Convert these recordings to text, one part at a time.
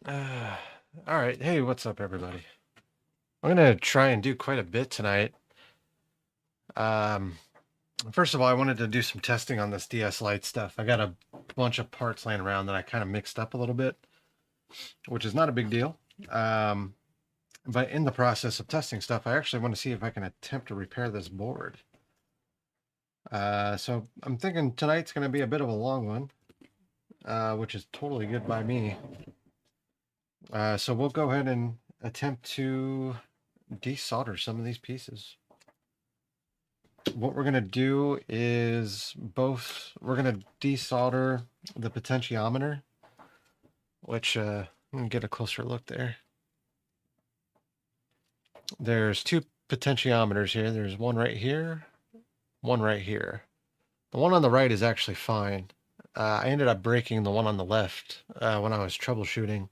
Uh, all right. Hey, what's up, everybody? I'm gonna try and do quite a bit tonight. Um, First of all, I wanted to do some testing on this DS Lite stuff. I got a bunch of parts laying around that I kind of mixed up a little bit, which is not a big deal. Um, but in the process of testing stuff, I actually want to see if I can attempt to repair this board. So I'm thinking tonight's going to be a bit of a long one, which is totally good by me. So we'll go ahead and attempt to desolder some of these pieces. What we're going to do is we're going to desolder the potentiometer, which let me get a closer look there. There's two potentiometers here. There's one right here, one right here. The one on the right is actually fine. I ended up breaking the one on the left when I was troubleshooting.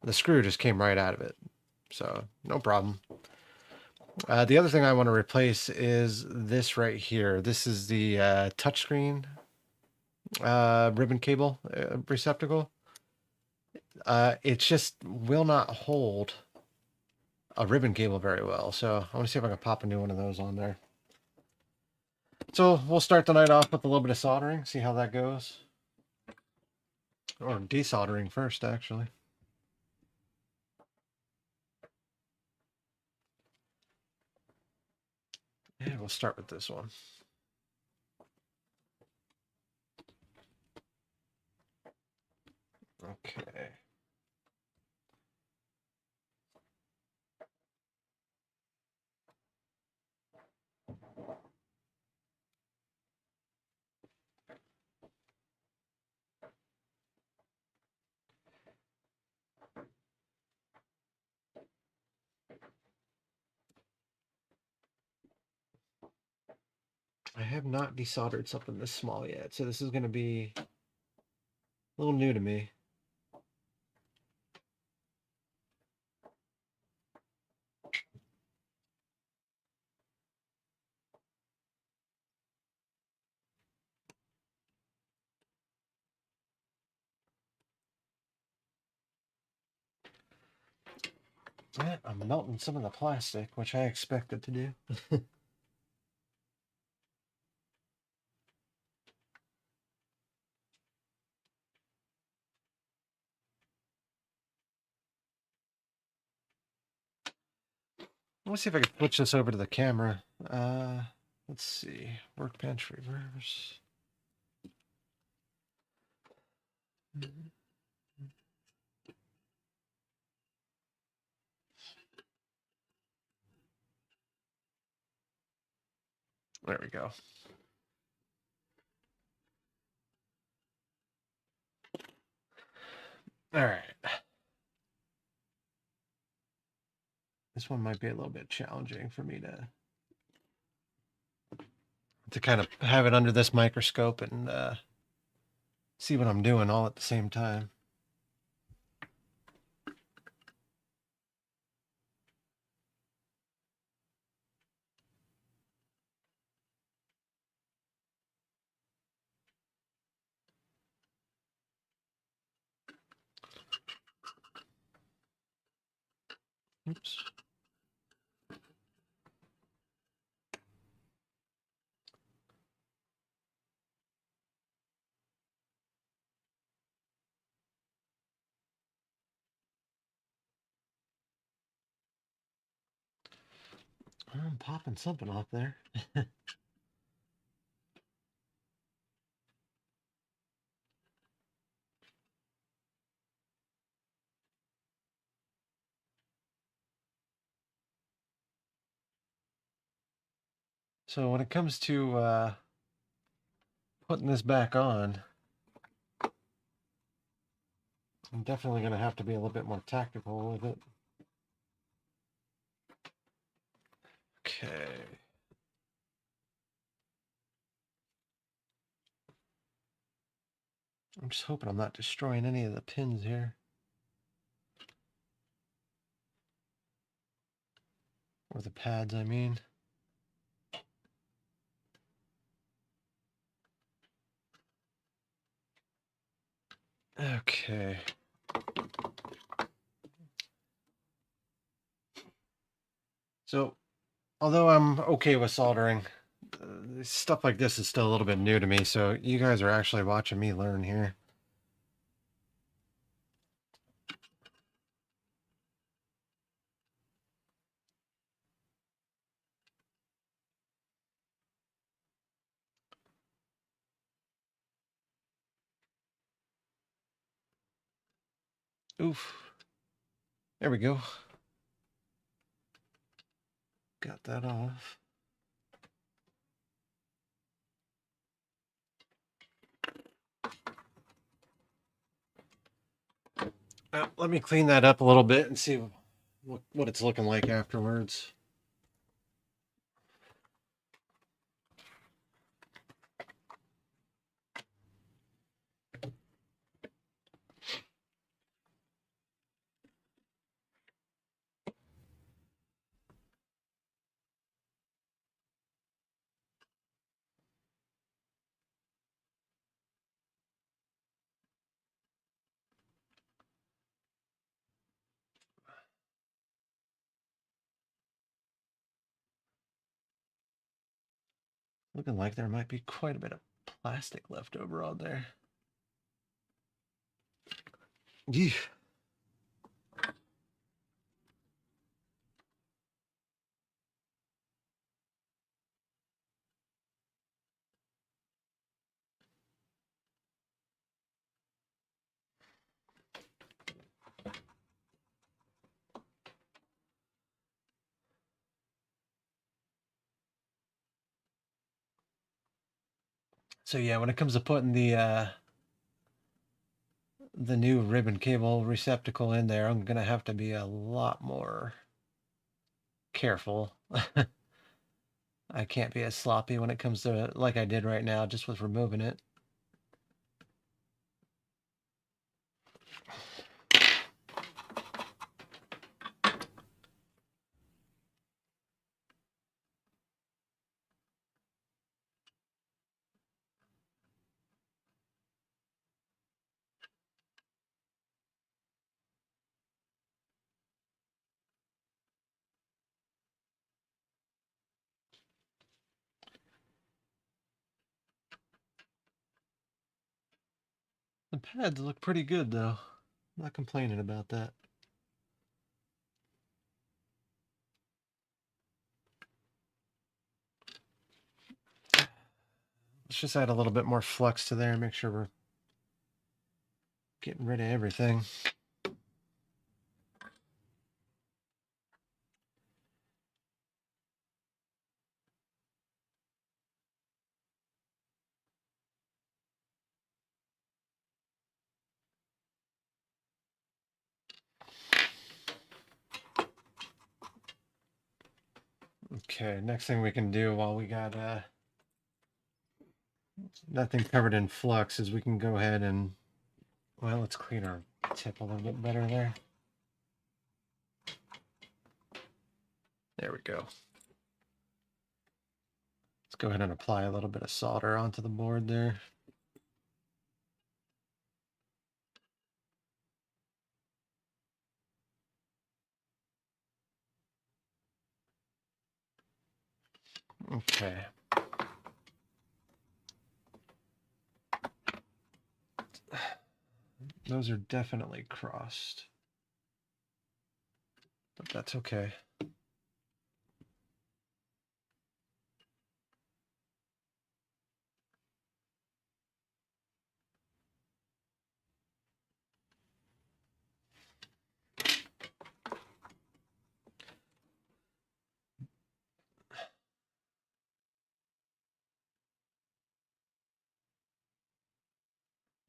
The screw just came right out of it, so no problem. The other thing I want to replace is this right here. This is the touchscreen ribbon cable receptacle. It just will not hold a ribbon cable very well, so I want to see if I can pop a new one of those on there. So we'll start the night off with a little bit of soldering, see how that goes. Or desoldering first, actually. Yeah, we'll start with this one. Okay. I have not desoldered something this small yet, so this is going to be a little new to me. Yeah, I'm melting some of the plastic, which I expected to do. Let's see if I can switch this over to the camera. Let's see. Workbench reverse. There we go. All right. This one might be a little bit challenging for me to kind of have it under this microscope and see what I'm doing all at the same time. Oops. I'm popping something off there. So when it comes to putting this back on, I'm definitely going to have to be a little bit more tactical with it. Okay. I'm just hoping I'm not destroying any of the pins here. Or the pads, I mean. Okay. So, although I'm okay with soldering, stuff like this is still a little bit new to me, so you guys are actually watching me learn here. Oof. There we go. Got that off. Let me clean that up a little bit and see what it's looking like afterwards. Looking like there might be quite a bit of plastic left over on there. Yeah. So yeah, when it comes to putting the new ribbon cable receptacle in there, I'm gonna have to be a lot more careful. I can't be as sloppy when it comes to like I did right now, just with removing it. The pads look pretty good though. I'm not complaining about that. Let's just add a little bit more flux to there and make sure we're getting rid of everything. Okay, next thing we can do while we got nothing covered in flux is we can go ahead and, well, let's clean our tip a little bit better there. There we go. Let's go ahead and apply a little bit of solder onto the board there. Okay. Those are definitely crossed, but that's okay.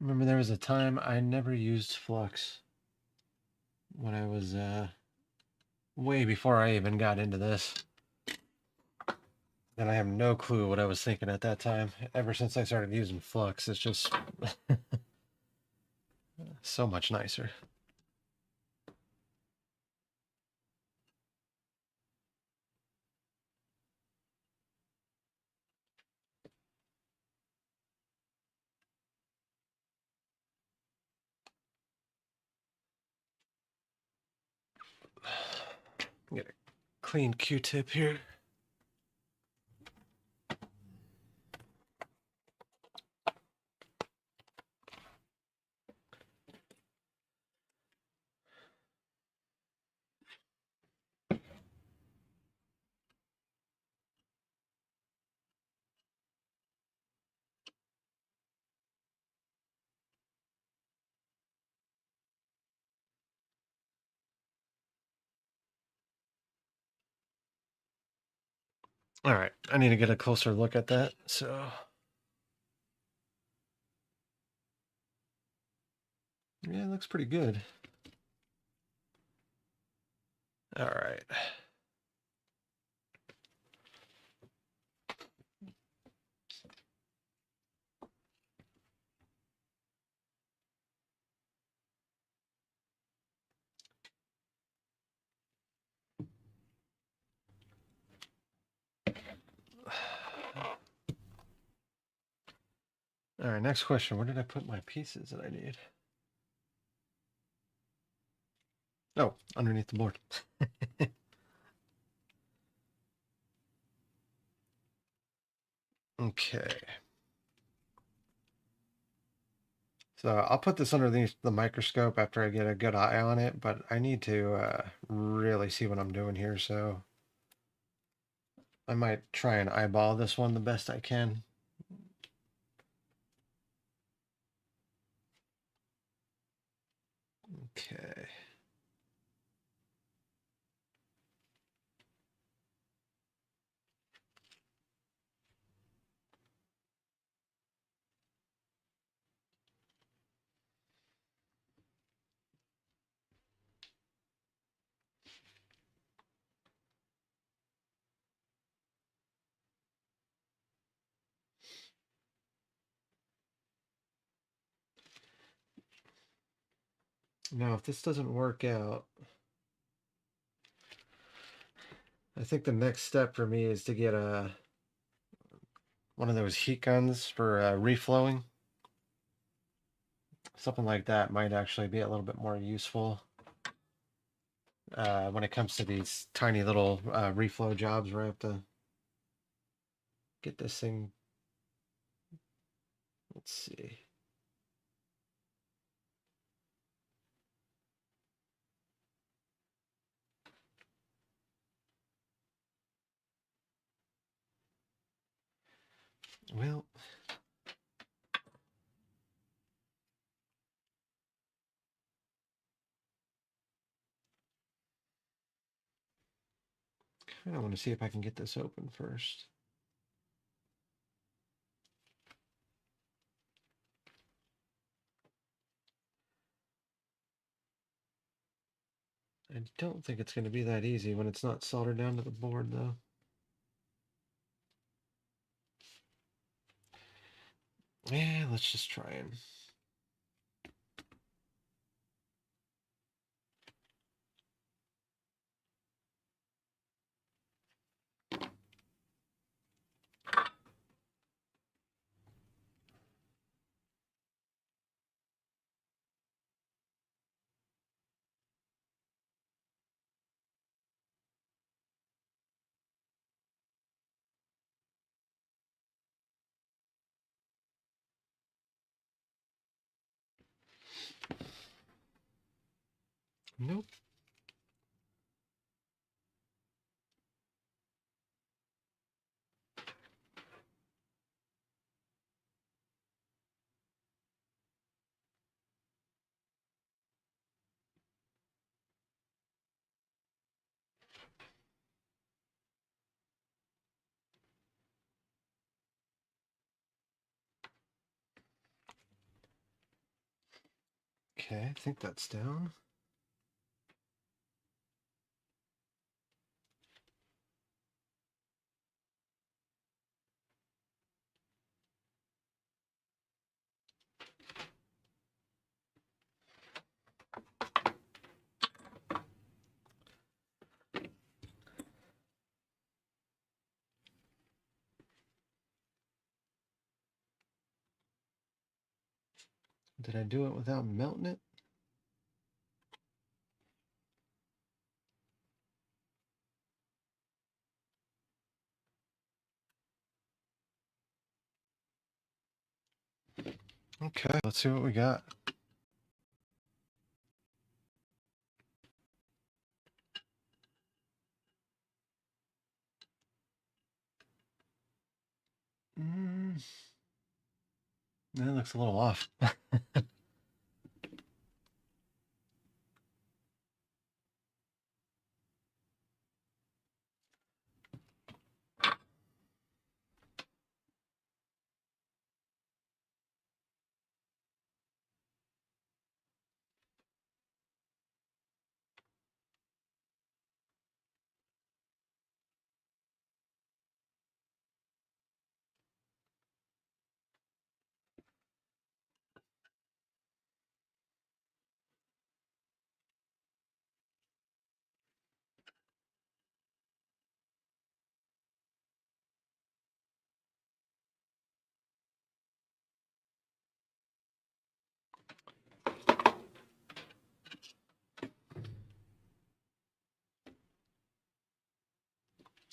Remember, there was a time I never used flux when I was way before I even got into this. And I have no clue what I was thinking at that time. Ever since I started using flux, it's just so much nicer. Get a clean Q-tip here. All right, I need to get a closer look at that. So, yeah, it looks pretty good. All right. All right, next question. Where did I put my pieces that I need? Oh, underneath the board. Okay. So I'll put this underneath the microscope after I get a good eye on it, but I need to really see what I'm doing here, so I might try and eyeball this one the best I can. Okay. Now, if this doesn't work out, I think the next step for me is to get one of those heat guns for reflowing. Something like that might actually be a little bit more useful when it comes to these tiny little reflow jobs where I have to get this thing. Let's see. Well, I want to see if I can get this open first. I don't think it's going to be that easy when it's not soldered down to the board, though. Yeah, let's just try and... Nope. Okay, I think that's down. Did I do it without melting it? Okay, let's see what we got. That looks a little off.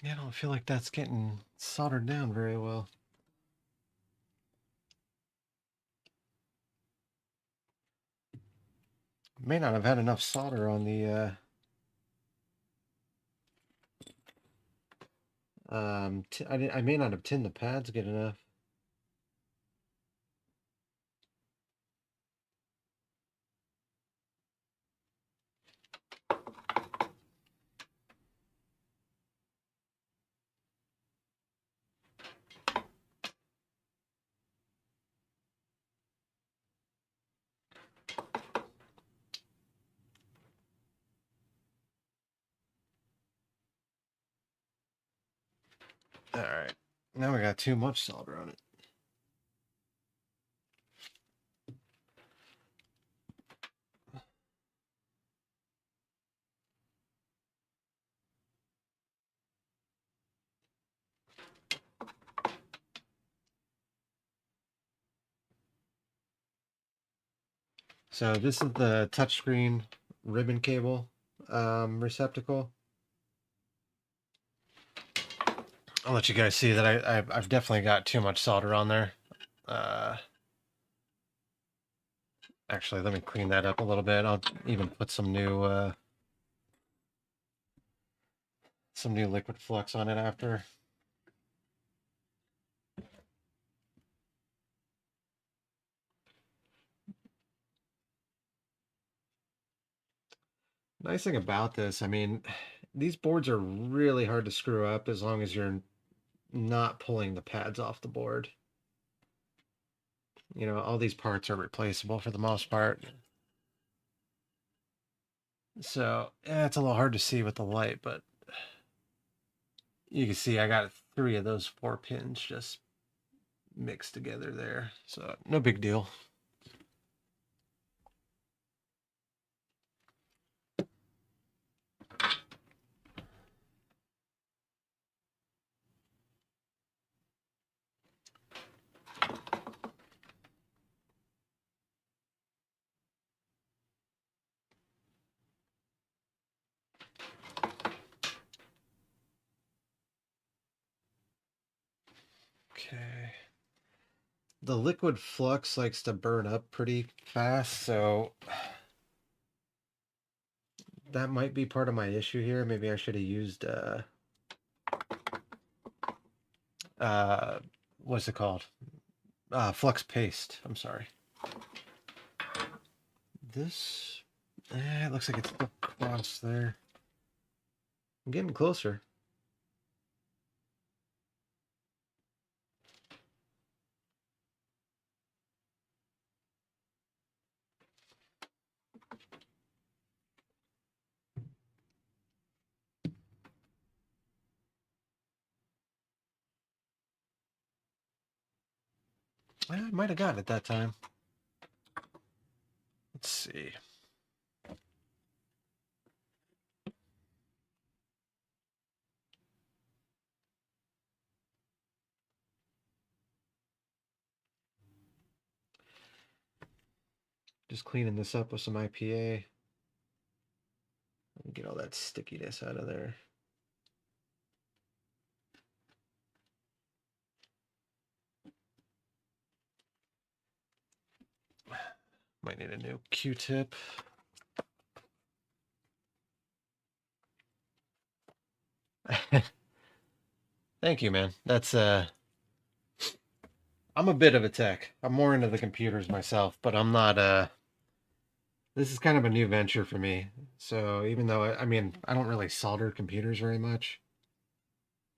Yeah, I don't feel like that's getting soldered down very well. May not have had enough solder on the I may not have tinned the pads good enough. All right, now we got too much solder on it. So this is the touchscreen ribbon cable receptacle. I'll let you guys see that I've definitely got too much solder on there. Actually, let me clean that up a little bit. I'll even put some new liquid flux on it after. Nice thing about this, I mean, these boards are really hard to screw up as long as you're not pulling the pads off the board. You know, all these parts are replaceable for the most part. So, yeah, it's a little hard to see with the light, but you can see I got 3 of those 4 pins just mixed together there. So, no big deal. Okay. The liquid flux likes to burn up pretty fast, so that might be part of my issue here. Maybe I should have used what's it called? Flux paste. I'm sorry. This, it looks like it's still crossed there. I'm getting closer. I might have got it that time. Let's see. Just cleaning this up with some IPA. Get all that stickiness out of there. Might need a new Q-tip. Thank you, man. That's I'm a bit of a tech. I'm more into the computers myself, but I'm not this is kind of a new venture for me. So even though I mean, I don't really solder computers very much.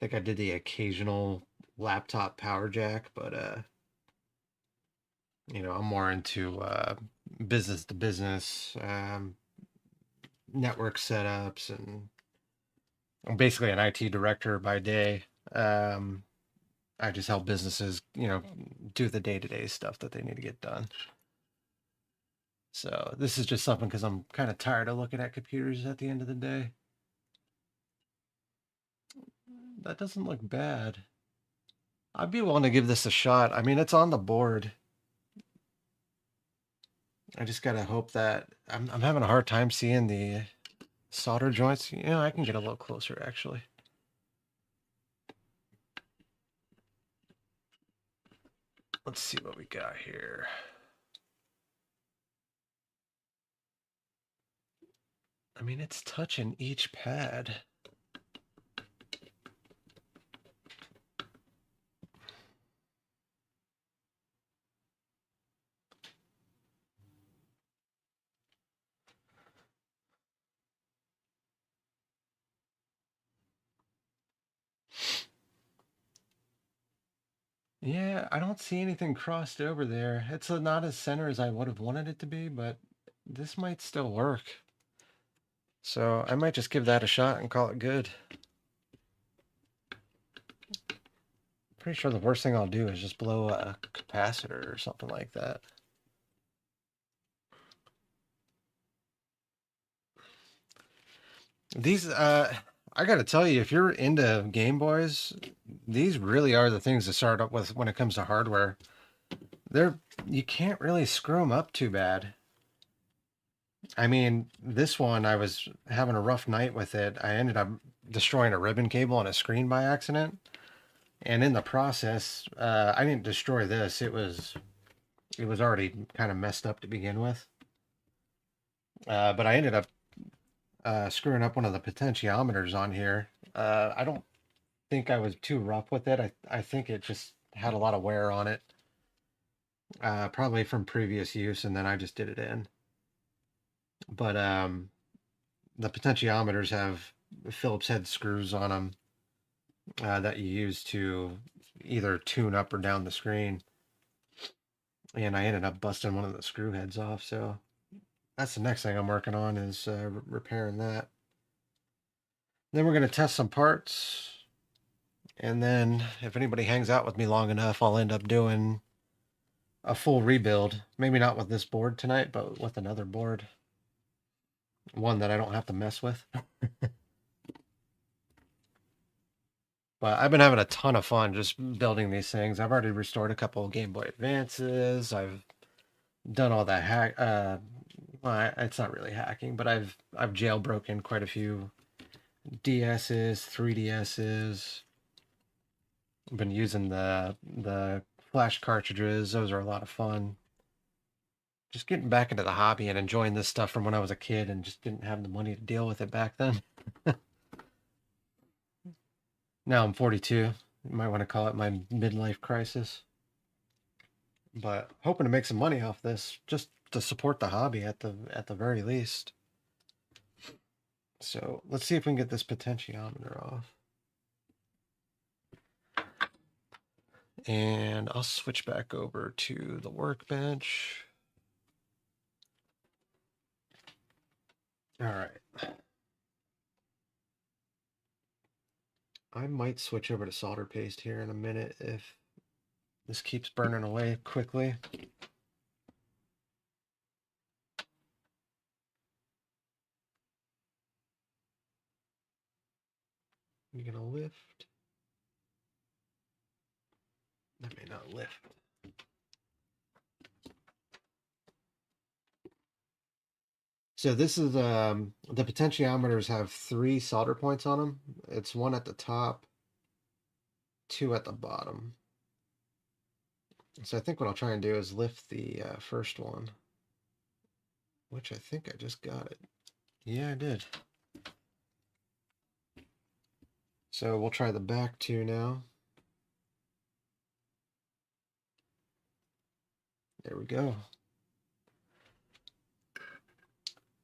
I think I did the occasional laptop power jack, but you know, I'm more into business to business, network setups, and I'm basically an IT director by day. Um, I just help businesses, you know, do the day-to-day stuff that they need to get done. So this is just something because I'm kind of tired of looking at computers at the end of the day. That doesn't look bad. I'd be willing to give this a shot. I mean, it's on the board. I just gotta hope that I'm having a hard time seeing the solder joints. You know, I can get a little closer actually. Let's see what we got here. I mean, it's touching each pad. Yeah, I don't see anything crossed over there. It's not as center as I would have wanted it to be, but this might still work. So I might just give that a shot and call it good. Pretty sure the worst thing I'll do is just blow a capacitor or something like that. These, I gotta tell you, if you're into Game Boys, these really are the things to start up with when it comes to hardware. They're, you can't really screw them up too bad. I mean, this one, I was having a rough night with it. I ended up destroying a ribbon cable on a screen by accident. And in the process, I didn't destroy this. It was already kind of messed up to begin with. But I ended up screwing up one of the potentiometers on here. I don't think I was too rough with it. I think it just had a lot of wear on it, probably from previous use, and then I just did it in. But the potentiometers have Phillips head screws on them that you use to either tune up or down the screen. And I ended up busting one of the screw heads off, so that's the next thing I'm working on is repairing that. Then we're going to test some parts. And then if anybody hangs out with me long enough, I'll end up doing a full rebuild. Maybe not with this board tonight, but with another board. One that I don't have to mess with. But I've been having a ton of fun just building these things. I've already restored a couple of Game Boy Advances. I've done all that hack. Well, it's not really hacking, but I've jailbroken quite a few DSs, 3DSs. I've been using the flash cartridges. Those are a lot of fun. Just getting back into the hobby and enjoying this stuff from when I was a kid and just didn't have the money to deal with it back then. Now I'm 42. You might want to call it my midlife crisis. But hoping to make some money off this just to support the hobby at the very least. So let's see if we can get this potentiometer off. And I'll switch back over to the workbench. All right. I might switch over to solder paste here in a minute if this keeps burning away quickly. You're gonna lift. That may not lift. So this is the potentiometers have 3 solder points on them. It's one at the top, 2 at the bottom. So I think what I'll try and do is lift the first one. which I think I just got it. Yeah, I did. So we'll try the back two now. There we go.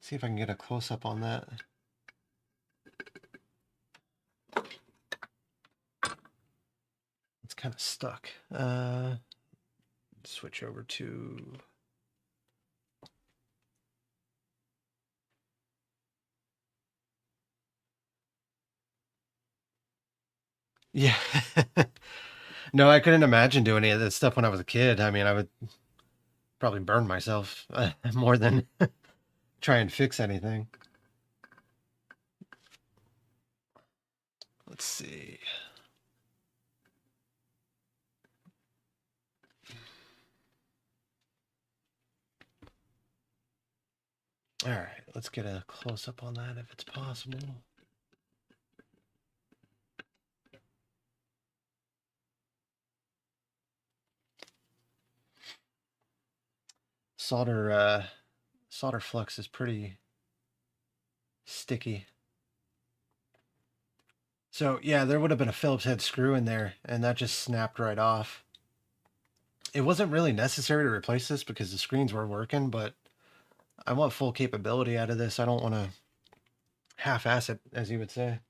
See if I can get a close-up on that. It's kind of stuck. Switch over to... Yeah. No, I couldn't imagine doing any of this stuff when I was a kid. I mean, I would probably burn myself more than try and fix anything. Let's see. All right, let's get a close-up on that if it's possible. Solder flux is pretty sticky. So yeah, there would have been a Phillips head screw in there, and that just snapped right off. It wasn't really necessary to replace this because the screens were working, but I want full capability out of this. I don't want to half-ass it, as you would say.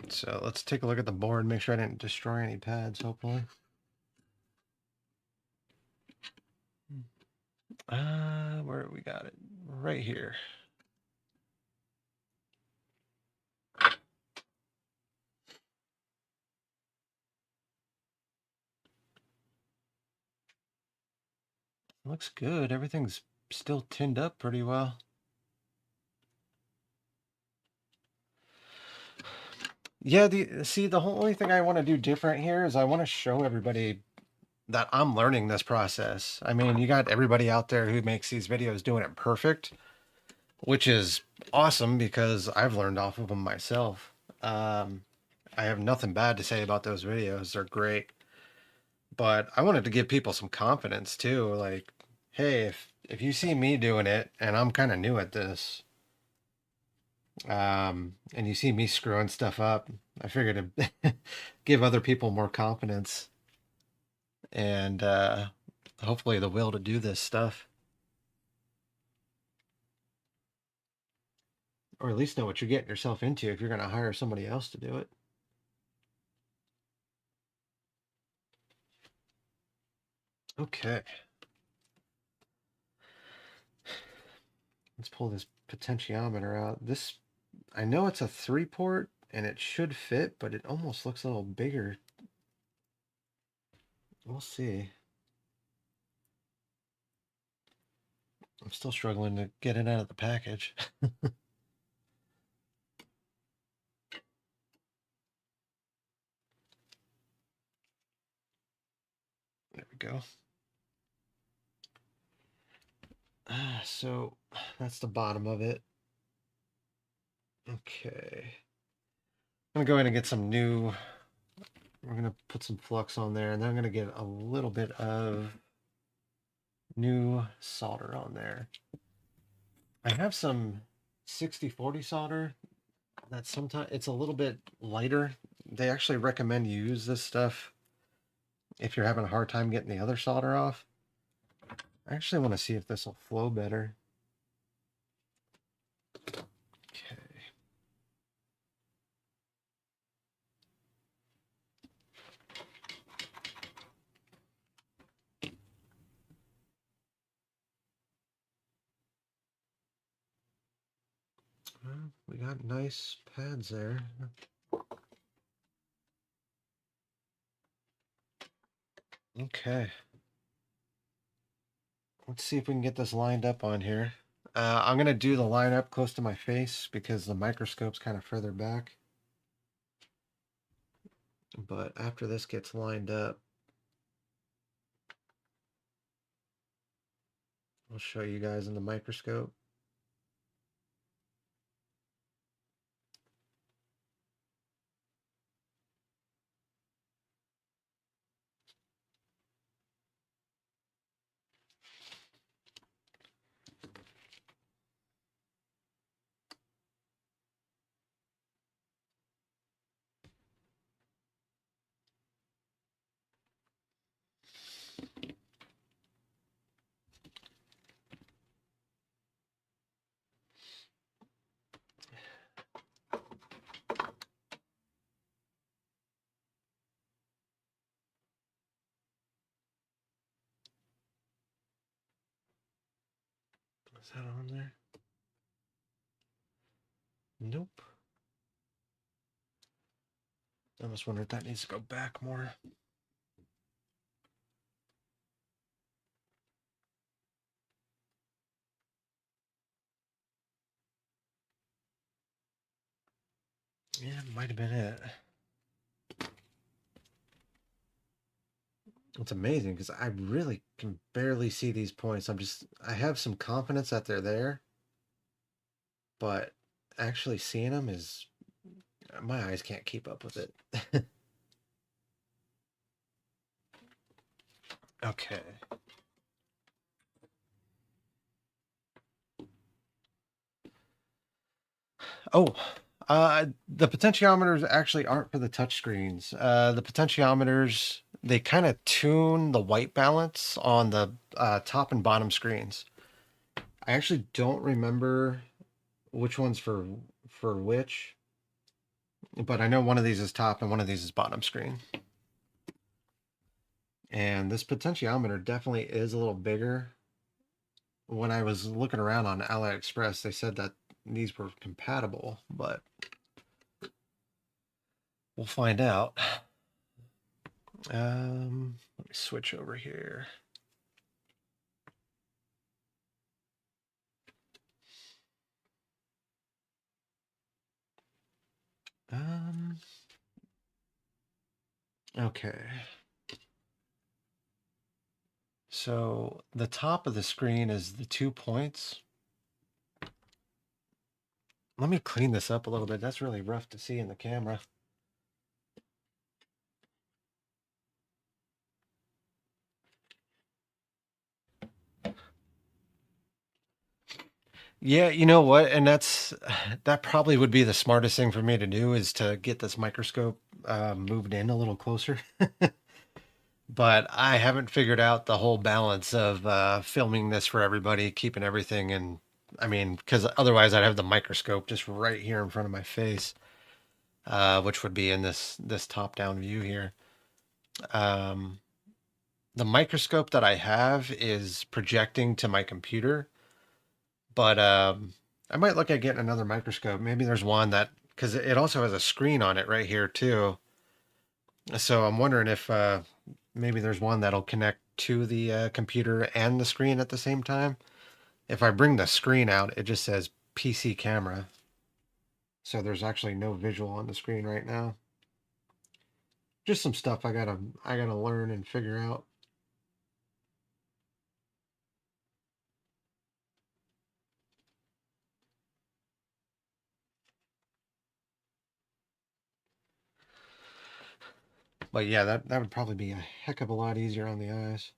So let's take a look at the board, make sure I didn't destroy any pads, hopefully. Where we got it? Right here. Looks good. Everything's still tinned up pretty well. Yeah, the whole only thing I want to do different here is I want to show everybody that I'm learning this process. I mean, you got everybody out there who makes these videos doing it perfect, which is awesome because I've learned off of them myself. I have nothing bad to say about those videos. They're great. But I wanted to give people some confidence too. Like, hey, if you see me doing it and I'm kind of new at this, and you see me screwing stuff up, I figured to give other people more confidence and hopefully the will to do this stuff. Or at least know what you're getting yourself into if you're going to hire somebody else to do it. Okay. Let's pull this potentiometer out. This, I know it's a 3-port and it should fit, but it almost looks a little bigger. We'll see. I'm still struggling to get it out of the package. There we go. So that's the bottom of it. Okay. I'm gonna go ahead and get some new, we're gonna put some flux on there, and then I'm gonna get a little bit of new solder on there. I have some 6040 solder that sometimes it's a little bit lighter. They actually recommend you use this stuff if you're having a hard time getting the other solder off. I actually want to see if this will flow better. Okay. Well, we got nice pads there. Okay. Let's see if we can get this lined up on here. I'm going to do the line up close to my face because the microscope's kind of further back. But after this gets lined up, I'll show you guys in the microscope. Is that on there? Nope. I almost wonder if that needs to go back more. Yeah, it might have been it. It's amazing because I really can barely see these points. I have some confidence that they're there, but actually seeing them is, my eyes can't keep up with it. Okay. Oh, the potentiometers actually aren't for the touch screens. The potentiometers, they kind of tune the white balance on the top and bottom screens. I actually don't remember which one's for which, but I know one of these is top and one of these is bottom screen. And this potentiometer definitely is a little bigger. When I was looking around on AliExpress, they said that these were compatible, but we'll find out. Let me switch over here. Okay. So the top of the screen is the 2 points. Let me clean this up a little bit. That's really rough to see in the camera. Yeah, you know what? And that probably would be the smartest thing for me to do, is to get this microscope moved in a little closer. But I haven't figured out the whole balance of filming this for everybody, keeping everything, and I mean, because otherwise I'd have the microscope just right here in front of my face, which would be in this top-down view here. Um, the microscope that I have is projecting to my computer, but I might look at getting another microscope. Maybe there's one that, because it also has a screen on it right here too. So I'm wondering if maybe there's one that'll connect to the computer and the screen at the same time. If I bring the screen out, it just says PC camera. So there's actually no visual on the screen right now. Just some stuff I gotta learn and figure out. But yeah, that would probably be a heck of a lot easier on the eyes.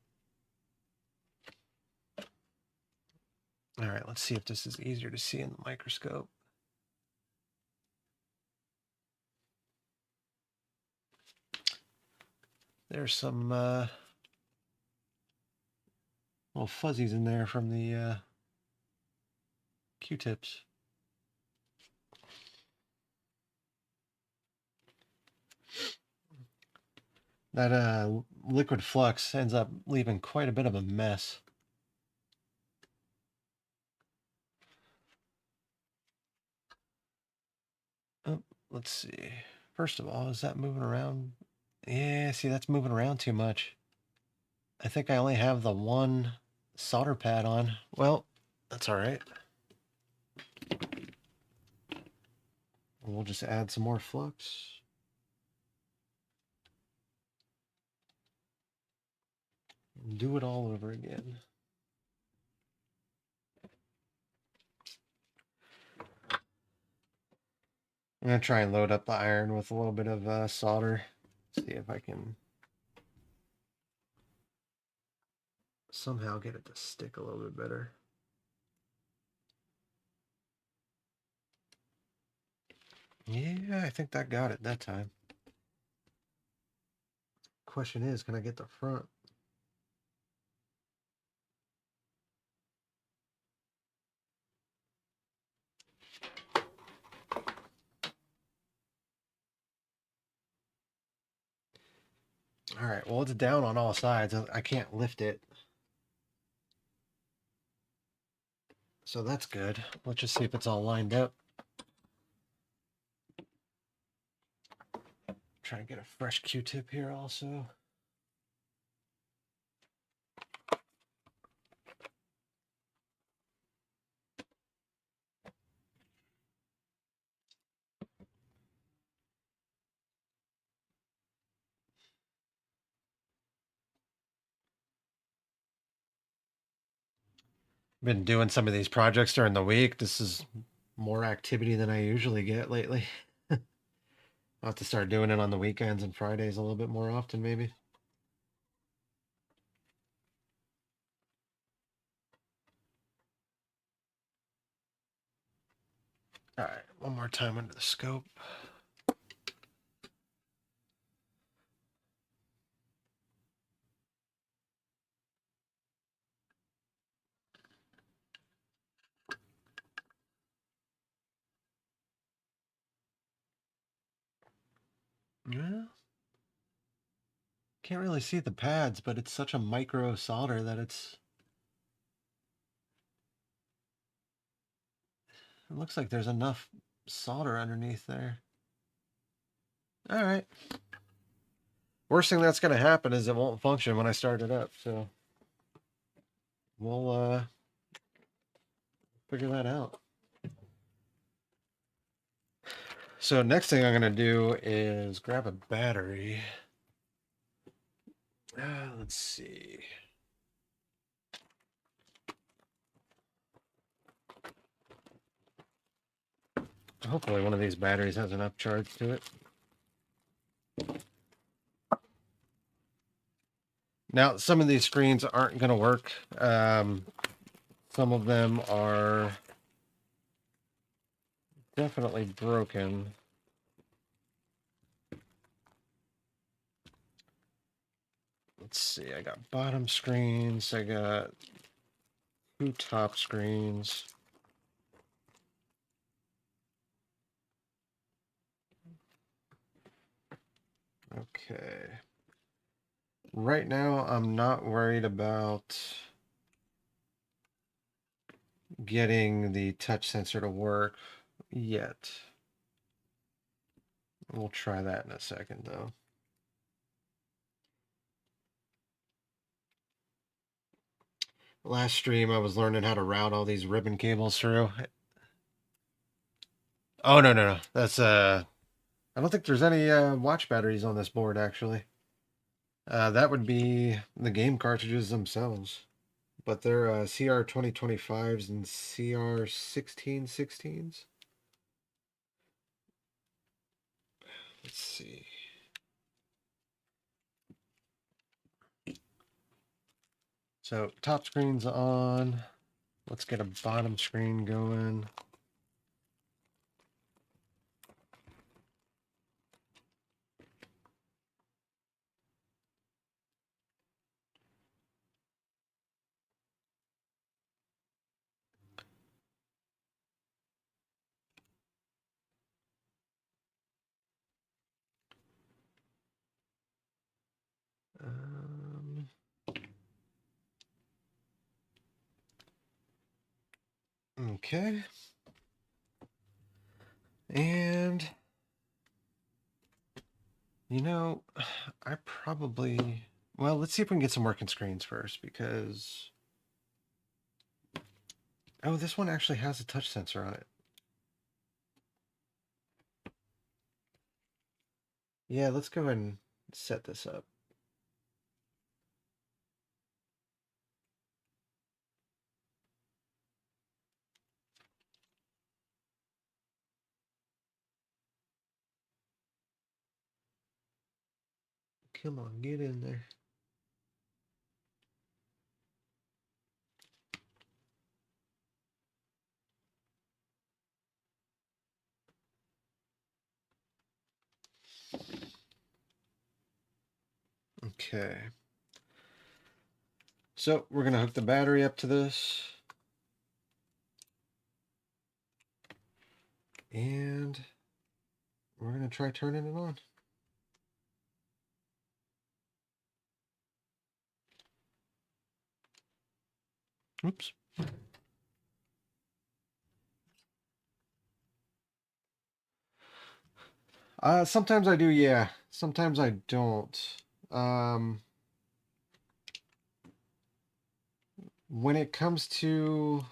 All right, let's see if this is easier to see in the microscope. There's some little fuzzies in there from the Q-tips. That liquid flux ends up leaving quite a bit of a mess. Oh, let's see. First of all, is that moving around? Yeah, see, that's moving around too much. I think I only have the one solder pad on. Well, that's all right. We'll just add some more flux. Do it all over again. I'm going to try and load up the iron with a little bit of solder. See if I can somehow get it to stick a little bit better. Yeah, I think that got it that time. Question is, can I get the front? All right, well, it's down on all sides. I can't lift it. So that's good. Let's just see if it's all lined up. Try and get a fresh Q-tip here also. Been doing some of these projects during the week. This is more activity than I usually get lately. I'll have to start doing it on the weekends and Fridays a little bit more often, maybe. All right, one more time under the scope. Yeah. Can't really see the pads, but it's such a micro solder that it looks like there's enough solder underneath there. All right. Worst thing that's going to happen is it won't function when I start it up. So we'll figure that out. So next thing I'm going to do is grab a battery. Let's see. Hopefully one of these batteries has enough charge to it. Now, some of these screens aren't going to work. Some of them are definitely broken. Let's see, I got bottom screens, I got 2 top screens. Okay. Right now, I'm not worried about getting the touch sensor to work yet. We'll try that in a second, though. Last stream, I was learning how to route all these ribbon cables through. Oh, no. That's, I don't think there's any watch batteries on this board, actually. That would be the game cartridges themselves. But they're CR 2025s and CR 1616s. Let's see. So top screen's on. Let's get a bottom screen going. Okay. And, you know, I probably... Well, let's see if we can get some working screens first, because... Oh, this one actually has a touch sensor on it. Yeah, let's go ahead and set this up. Come on, get in there. Okay. So we're going to hook the battery up to this. And we're going to try turning it on. Oops. Sometimes I do, yeah. Sometimes I don't. Um, when it comes to,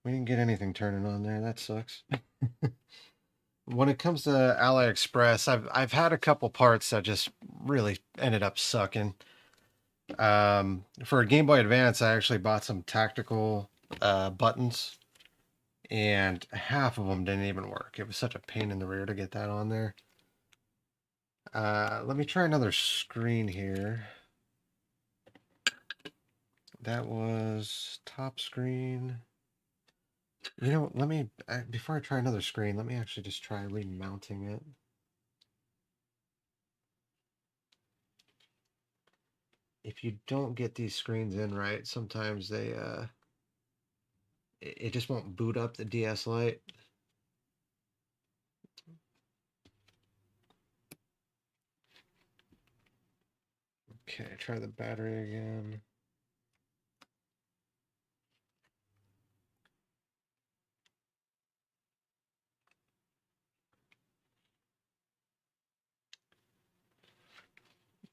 we didn't get anything turning on there. That sucks. When it comes to AliExpress, I've had a couple parts that just really ended up sucking. For a Game Boy Advance, I actually bought some tactical buttons, and half of them didn't even work. It was such a pain in the rear to get that on there. Let me try another screen here. That was top screen. You know, let me, before I try another screen, let me actually just try remounting it. If you don't get these screens in right, sometimes they, it just won't boot up the DS Lite. Okay, try the battery again.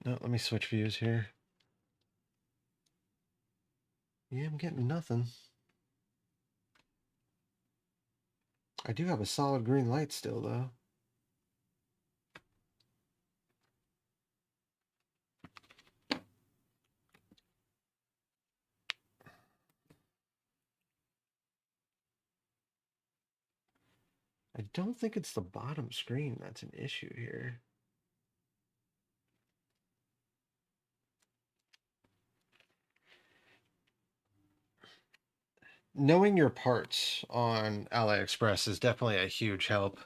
No, let me switch views here. Yeah, I'm getting nothing. I do have a solid green light still, though. I don't think it's the bottom screen that's an issue here. Knowing your parts on AliExpress is definitely a huge help.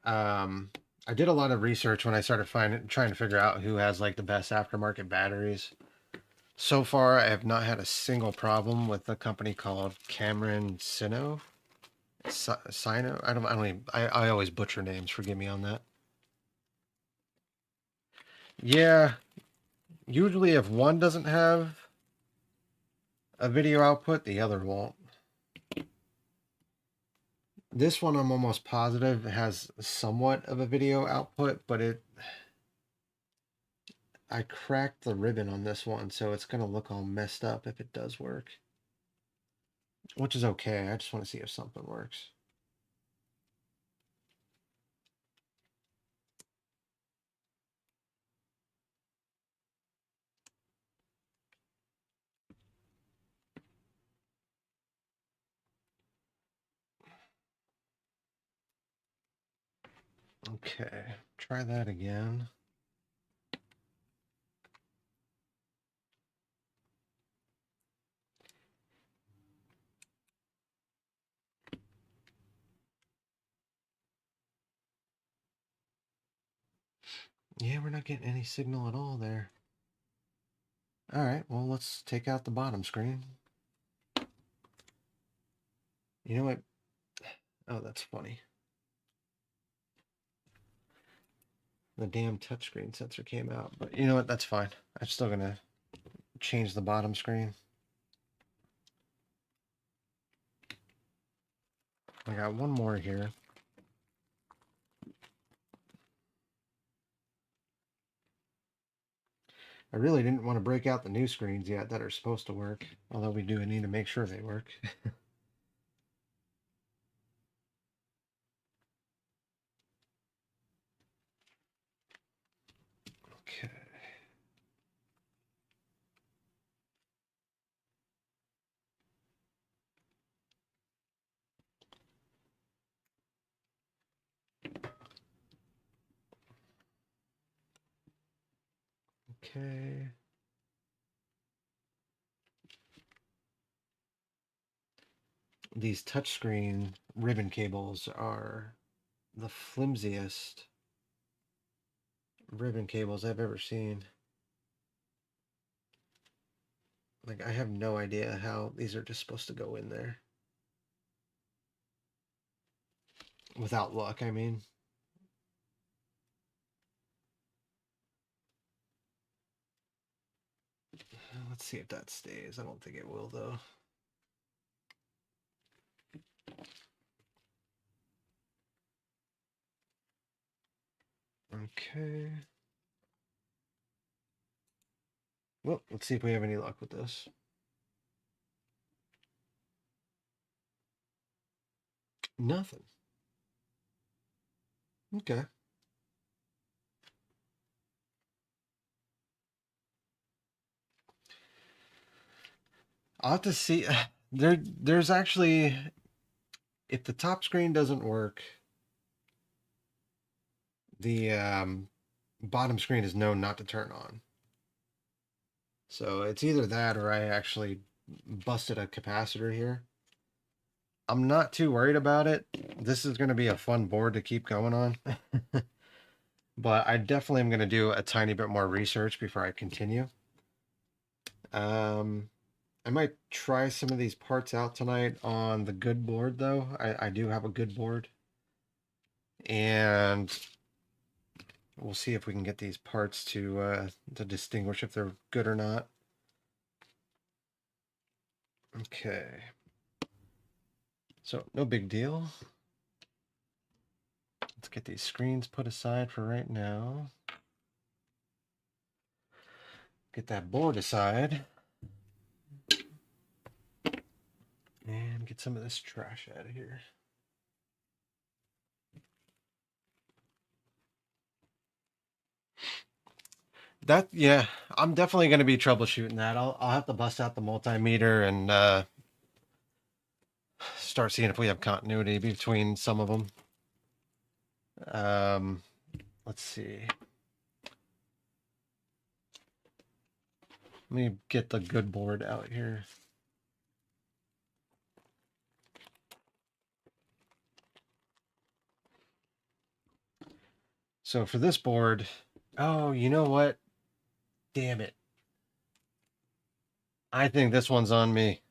I did a lot of research when I started trying to figure out who has like the best aftermarket batteries. So far, I have not had a single problem with a company called Sino. Sino. I don't even. I always butcher names. Forgive me on that. Yeah. Usually, if one doesn't have a video output, the other won't. This one, I'm almost positive has somewhat of a video output, but I cracked the ribbon on this one, so it's gonna look all messed up if it does work. Which is okay. I just want to see if something works. Okay, try that again. Yeah, we're not getting any signal at all there. All right, well, let's take out the bottom screen. You know what? Oh, that's funny. The damn touchscreen sensor came out, but you know what? That's fine. I'm still gonna change the bottom screen. I got one more here. I really didn't want to break out the new screens yet that are supposed to work, although we do need to make sure they work. Okay. Okay. These touchscreen ribbon cables are the flimsiest ribbon cables I've ever seen. Like, I have no idea how these are just supposed to go in there. Without luck, I mean. Let's see if that stays. I don't think it will, though. Okay. Well, let's see if we have any luck with this. Nothing. Okay. I'll have to see. There's actually, if the top screen doesn't work, the bottom screen is known not to turn on. So it's either that or I actually busted a capacitor here. I'm not too worried about it. This is going to be a fun board to keep going on. But I definitely am going to do a tiny bit more research before I continue. I might try some of these parts out tonight on the good board, though. I do have a good board. And we'll see if we can get these parts to distinguish if they're good or not. Okay. So, no big deal. Let's get these screens put aside for right now. Get that board aside. And get some of this trash out of here. That, yeah, I'm definitely going to be troubleshooting that. I'll have to bust out the multimeter and start seeing if we have continuity between some of them. Let's see. Let me get the good board out here. So for this board, oh, you know what? Damn it. I think this one's on me.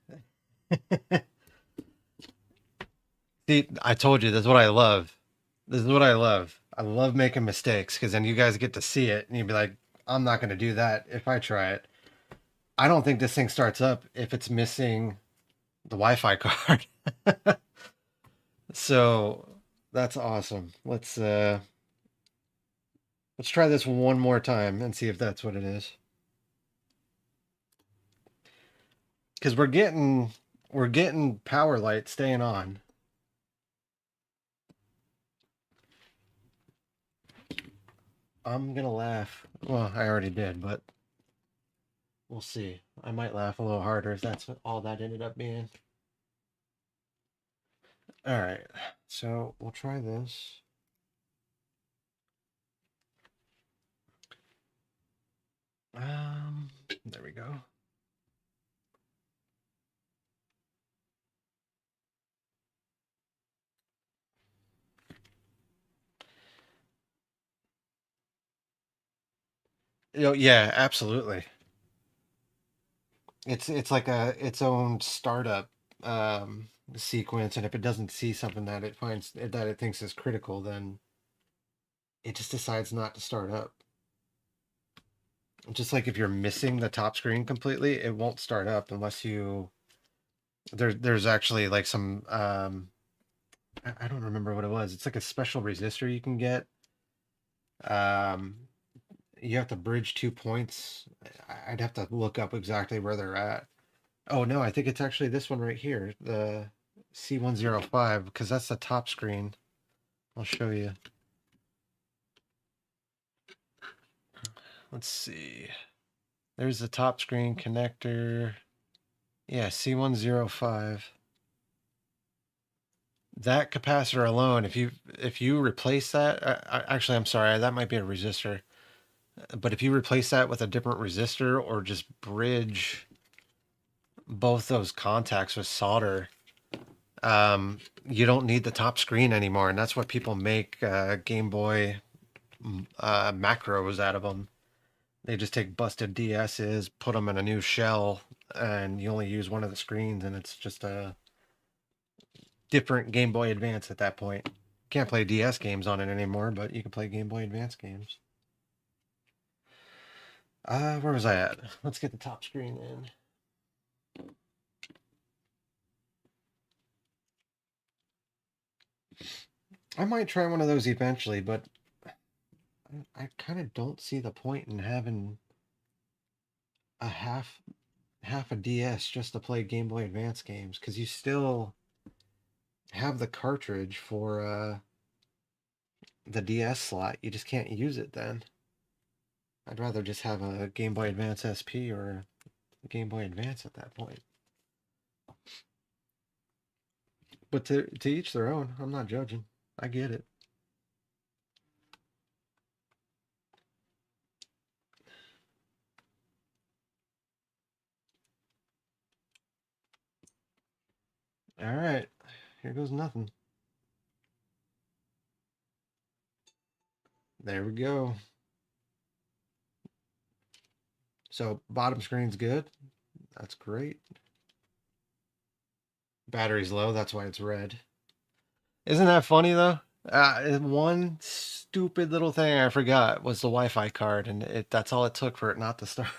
See, I told you, this is what I love. This is what I love. I love making mistakes because then you guys get to see it and you'd be like, I'm not going to do that if I try it. I don't think this thing starts up if it's missing the Wi-Fi card. So that's awesome. Let's try this one more time and see if that's what it is. Because we're getting power light staying on. I'm gonna laugh. Well, I already did, but we'll see. I might laugh a little harder if that's all that ended up being. All right, so we'll try this. There we go. Yeah, absolutely. It's like its own startup sequence, and if it doesn't see something that it finds that it thinks is critical, then it just decides not to start up. Just like if you're missing the top screen completely, it won't start up unless you there's actually like some I don't remember what it was. It's like a special resistor you can get. Um, you have to bridge 2 points. I'd have to look up exactly where they're at. Oh no, I think it's actually this one right here, the C105, because that's the top screen. I'll show you. Let's see. There's the top screen connector. Yeah, C105. That capacitor alone, if you replace that, actually, I'm sorry, that might be a resistor. But if you replace that with a different resistor or just bridge both those contacts with solder, you don't need the top screen anymore. And that's what people make Game Boy macros out of them. They just take busted DSs, put them in a new shell, and you only use one of the screens, and it's just a different Game Boy Advance at that point. Can't play DS games on it anymore, but you can play Game Boy Advance games. Where was I at? Let's get the top screen in. I might try one of those eventually, but I kind of don't see the point in having a half a DS just to play Game Boy Advance games, because you still have the cartridge for the DS slot. You just can't use it then. I'd rather just have a Game Boy Advance SP or a Game Boy Advance at that point. But to each their own. I'm not judging. I get it. All right, here goes nothing. There we go. So bottom screen's good. That's great. Battery's low. That's why it's red. Isn't that funny though? One stupid little thing I forgot was the Wi-Fi card, and that's all it took for it not to start.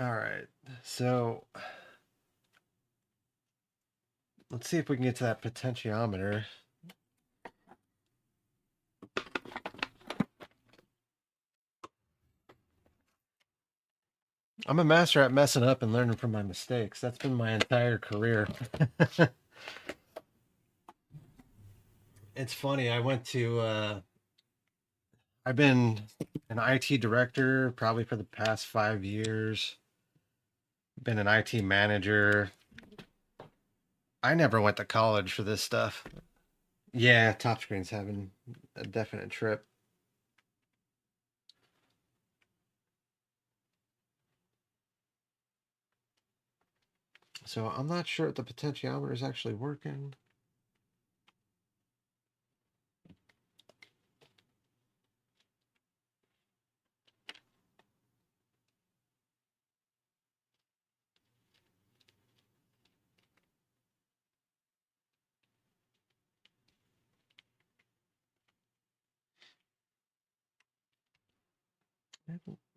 All right, so let's see if we can get to that potentiometer. I'm a master at messing up and learning from my mistakes. That's been my entire career. It's funny. I've been an IT director probably for the past 5 years. Been an IT manager. I never went to college for this stuff. Yeah, top screen's having a definite trip. So I'm not sure if the potentiometer is actually working.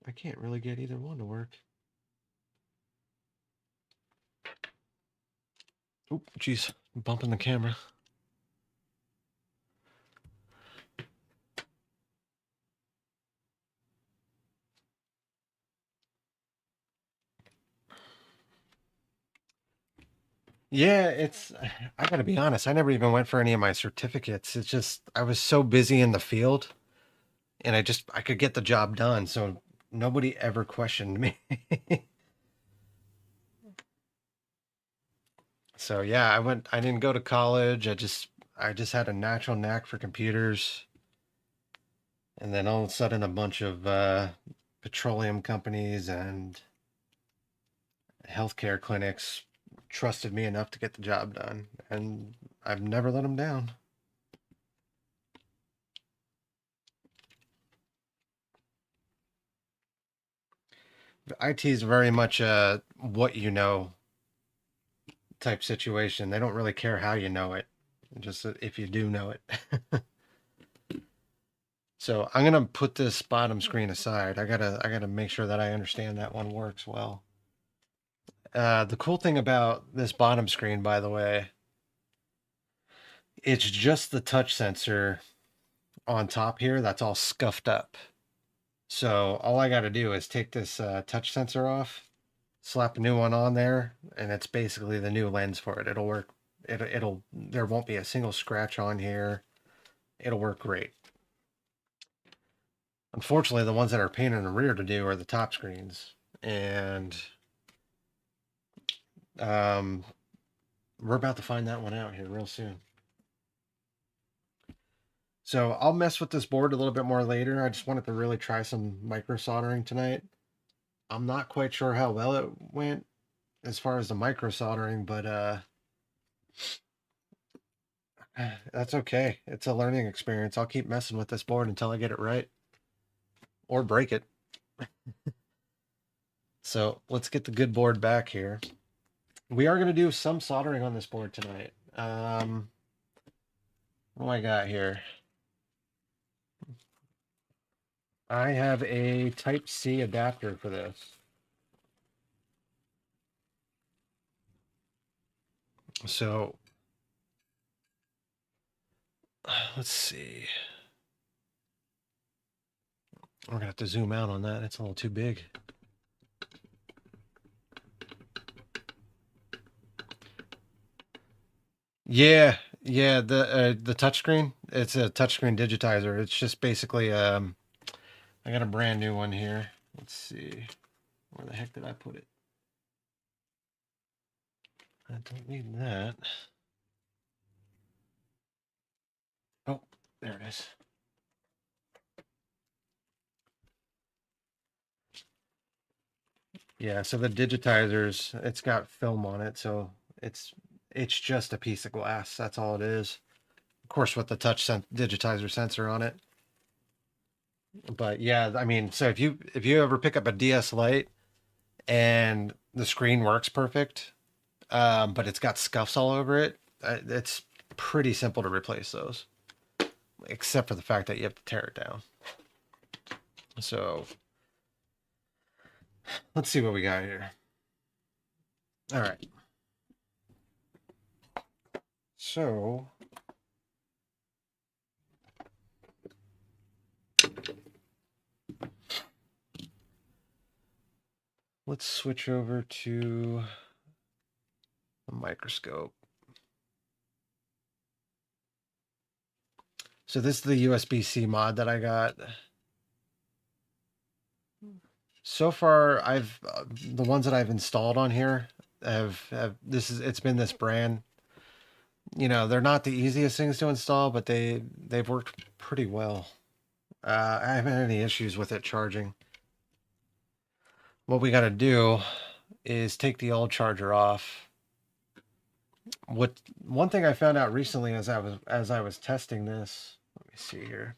I can't really get either one to work. Oop, jeez, bumping the camera. Yeah, I gotta be honest, I never even went for any of my certificates. It's just, I was so busy in the field and I could get the job done. So nobody ever questioned me. So yeah, I didn't go to college. I just had a natural knack for computers. And then all of a sudden a bunch of petroleum companies and healthcare clinics trusted me enough to get the job done, and I've never let them down. IT is very much a what you know type situation. They don't really care how you know it, just if you do know it. So I'm gonna put this bottom screen aside. I gotta make sure that I understand that one works well. The cool thing about this bottom screen, by the way, it's just the touch sensor on top here that's all scuffed up. So all I got to do is take this touch sensor off, slap a new one on there, and it's basically the new lens for it. It'll work. There won't be a single scratch on here. It'll work great. Unfortunately, the ones that are a pain in the rear to do are the top screens, and we're about to find that one out here real soon. So I'll mess with this board a little bit more later. I just wanted to really try some micro soldering tonight. I'm not quite sure how well it went as far as the micro soldering, but that's okay. It's a learning experience. I'll keep messing with this board until I get it right or break it. So let's get the good board back here. We are going to do some soldering on this board tonight. What do I got here? I have a Type C adapter for this. So Let's see. We're gonna have to zoom out on that. It's a little too big. Yeah, yeah. The touchscreen. It's a touchscreen digitizer. It's just basically I got a brand new one here. Let's see. Where the heck did I put it? I don't need that. Oh, there it is. Yeah, so the digitizers, it's got film on it, so it's just a piece of glass. That's all it is. Of course, with the digitizer sensor on it. But yeah, I mean, so if you ever pick up a DS Lite and the screen works perfect, but it's got scuffs all over it, it's pretty simple to replace those, except for the fact that you have to tear it down. So let's see what we got here. All right. So let's switch over to a microscope. So this is the USB-C mod that I got. So far, the ones that I've installed on here it's been this brand. You know, they're not the easiest things to install, but they've worked pretty well. I haven't had any issues with it charging. What we got to do is take the old charger off. One thing I found out recently as I was testing this, let me see here.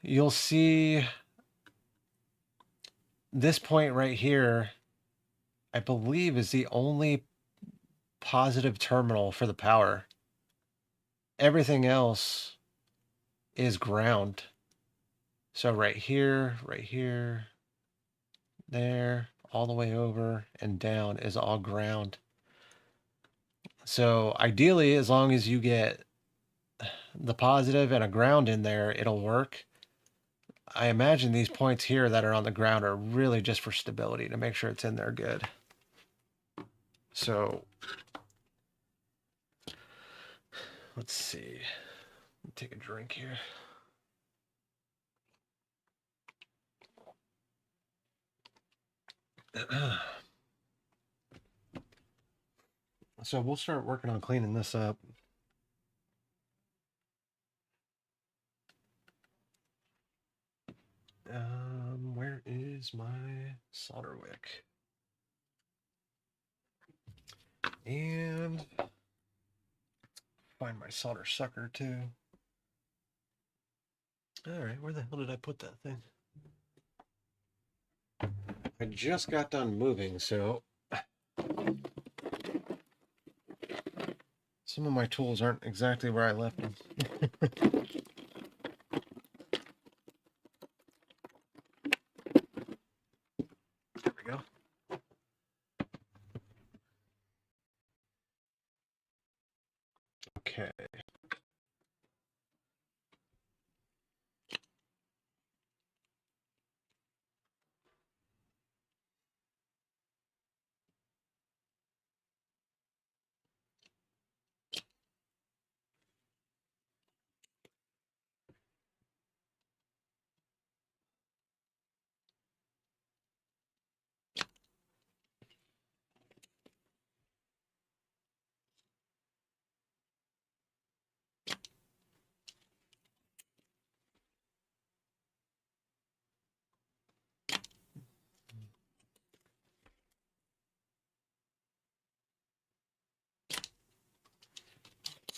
You'll see this point right here, I believe, is the only positive terminal for the power. Everything else is ground. So right here, there, all the way over and down is all ground. So ideally, as long as you get the positive and a ground in there, it'll work. I imagine these points here that are on the ground are really just for stability to make sure it's in there good. So let's see. Let me take a drink here. So we'll start working on cleaning this up. Where is my solder wick? And find my solder sucker too. All right, where the hell did I put that thing? I just got done moving, so some of my tools aren't exactly where I left them. There we go. Okay.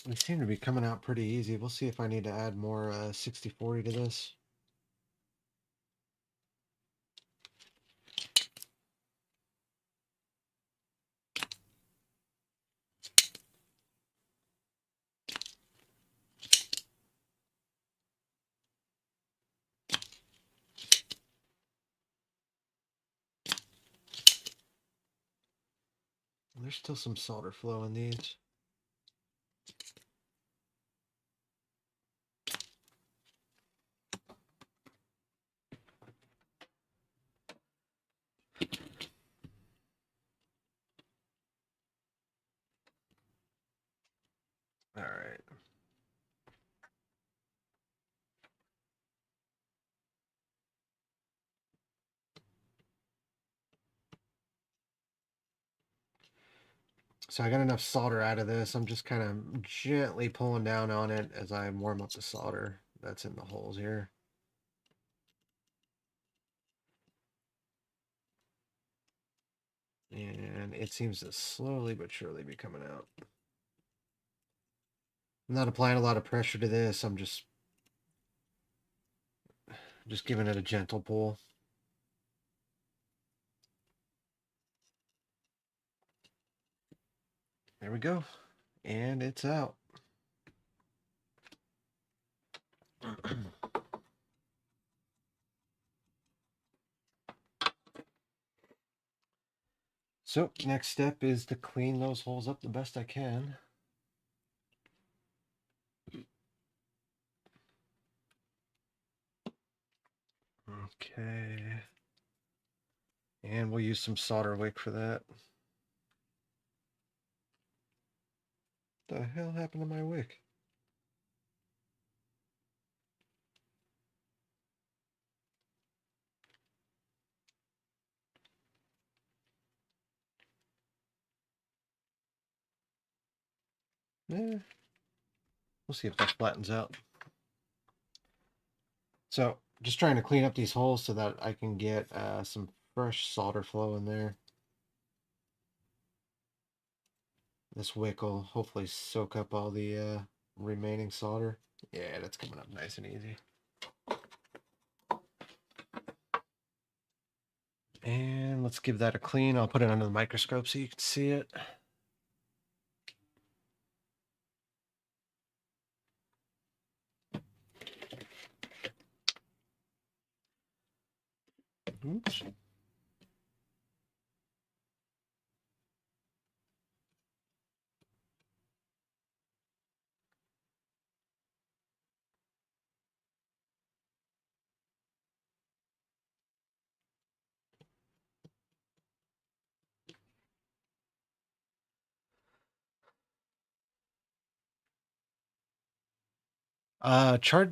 They seem to be coming out pretty easy. We'll see if I need to add more 60/40 to this. There's still some solder flow in these. So I got enough solder out of this. I'm just kind of gently pulling down on it as I warm up the solder that's in the holes here. And it seems to slowly but surely be coming out. I'm not applying a lot of pressure to this. I'm just giving it a gentle pull. There we go. And it's out. So next step is to clean those holes up the best I can. Okay. And we'll use some solder wick for that. What the hell happened to my wick? Eh, we'll see if that flattens out. So just trying to clean up these holes so that I can get some fresh solder flow in there. This wick will hopefully soak up all the remaining solder. Yeah, that's coming up nice and easy. And let's give that a clean. I'll put it under the microscope so you can see it. Oops.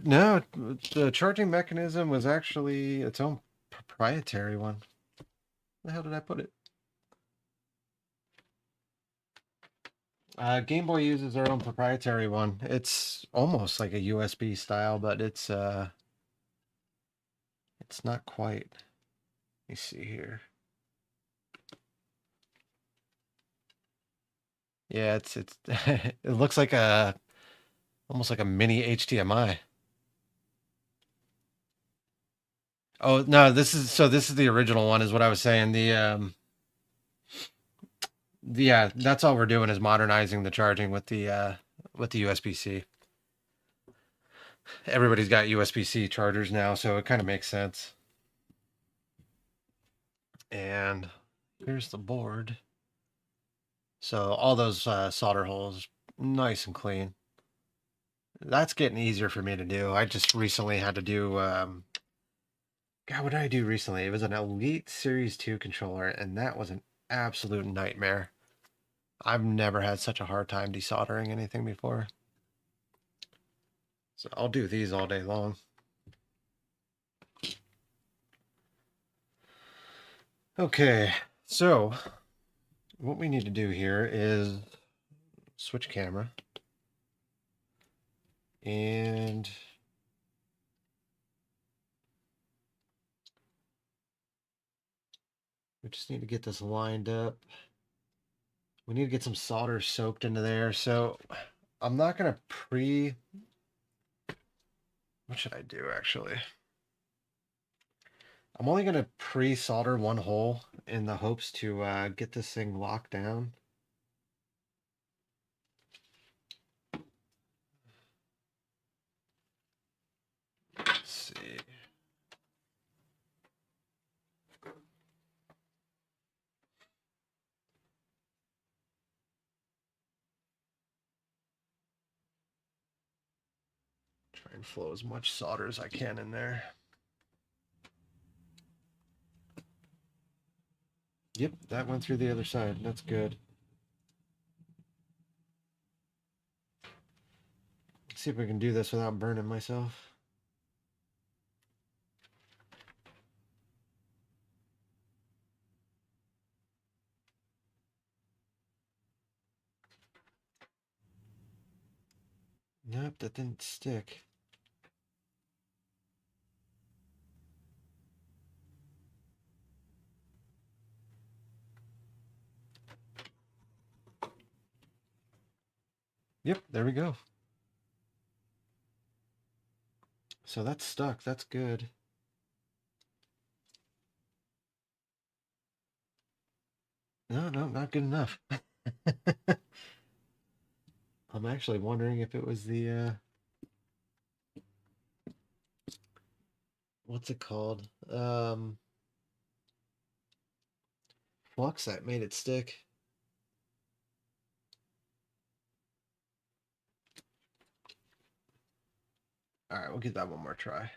No, the charging mechanism was actually its own proprietary one. Where the hell did I put it? Game Boy uses their own proprietary one. It's almost like a USB style, but it's not quite. Let me see here. Yeah, it's it looks like almost like a mini HDMI. Oh no, this is the original one, is what I was saying. Yeah, that's all we're doing is modernizing the charging with the USB-C. Everybody's got USB-C chargers now, so it kind of makes sense. And here's the board. So all those solder holes, nice and clean. That's getting easier for me to do. I just recently had to do, God, what did I do recently? It was an Elite Series 2 controller, and that was an absolute nightmare. I've never had such a hard time desoldering anything before. So I'll do these all day long. Okay, so what we need to do here is switch camera. And we just need to get this lined up. We need to get some solder soaked into there. So I'm not going to what should I do actually? I'm only going to pre-solder one hole in the hopes to get this thing locked down. Let's see. Try and flow as much solder as I can in there. Yep, that went through the other side. That's good. Let's see if we can do this without burning myself. Nope, that didn't stick. Yep, there we go. So that's stuck. That's good. No, not good enough. I'm actually wondering if it was the what's it called? Flux that made it stick. All right, we'll give that one more try.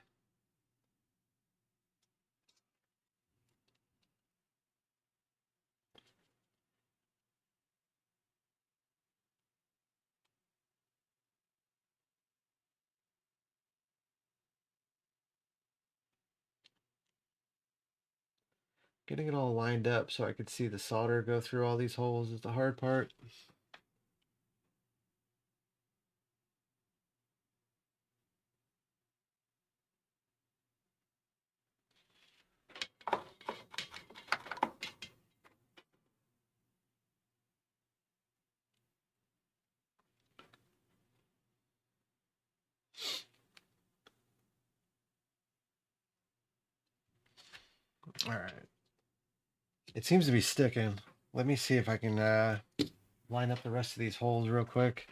Getting it all lined up so I could see the solder go through all these holes is the hard part. All right. It seems to be sticking. Let me see if I can line up the rest of these holes real quick.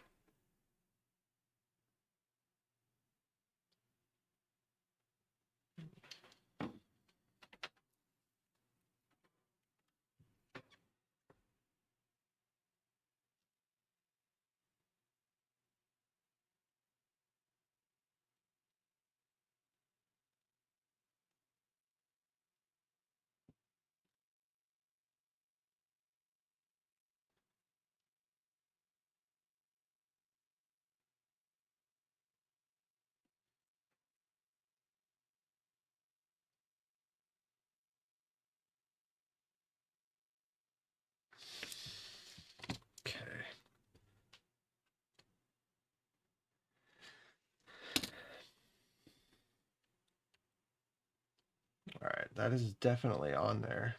Okay. All right, that is definitely on there.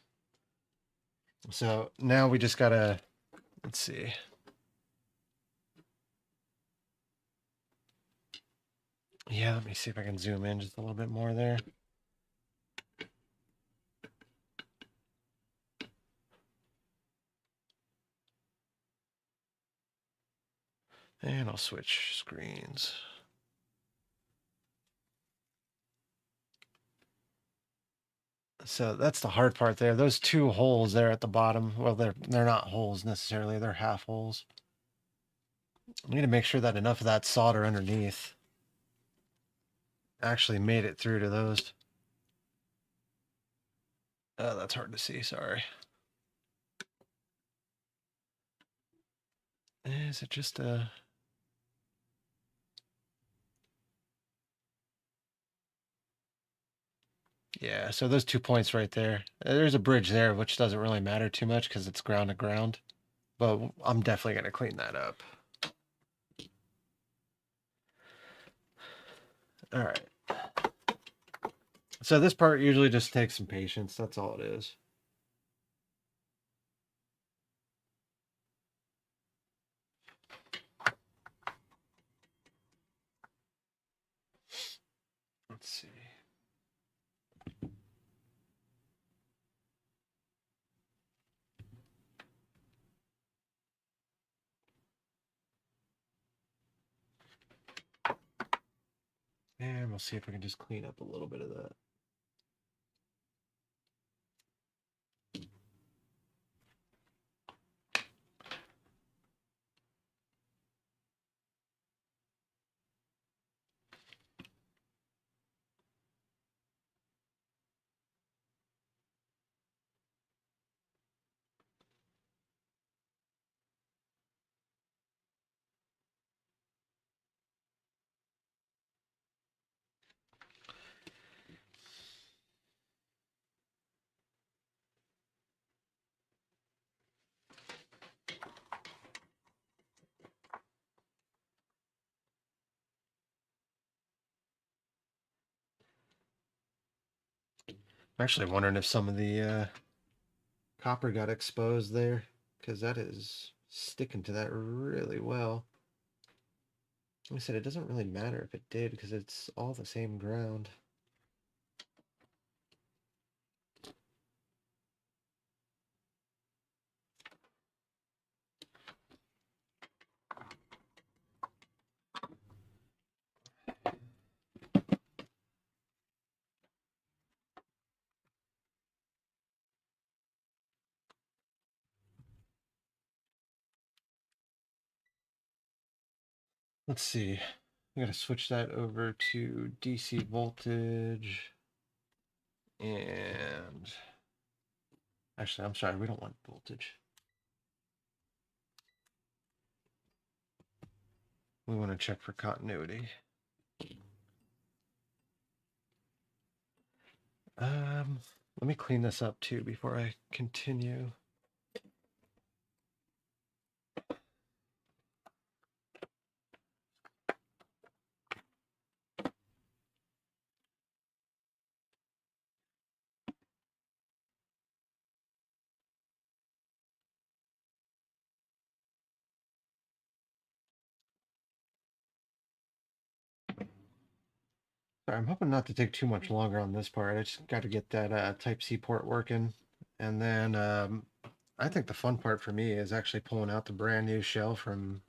So now we just gotta, let's see. Yeah, let me see if I can zoom in just a little bit more there. And I'll switch screens. So that's the hard part there. Those two holes there at the bottom, well, they're not holes necessarily, they're half holes. I need to make sure that enough of that solder underneath actually made it through to those. That's hard to see, sorry. Is it just a... Yeah, so those 2 points right there. There's a bridge there, which doesn't really matter too much because it's ground to ground. But I'm definitely going to clean that up. All right. So this part usually just takes some patience. That's all it is. Let's see. And we'll see if I can just clean up a little bit of that. I'm actually wondering if some of the copper got exposed there, because that is sticking to that really well. Like I said, it doesn't really matter if it did, because it's all the same ground. Let's see. I gotta switch that over to DC voltage. And actually, I'm sorry, we don't want voltage. We want to check for continuity. Let me clean this up too before I continue. Sorry, I'm hoping not to take too much longer on this part. I just got to get that Type-C port working. And then I think the fun part for me is actually pulling out the brand new shell from,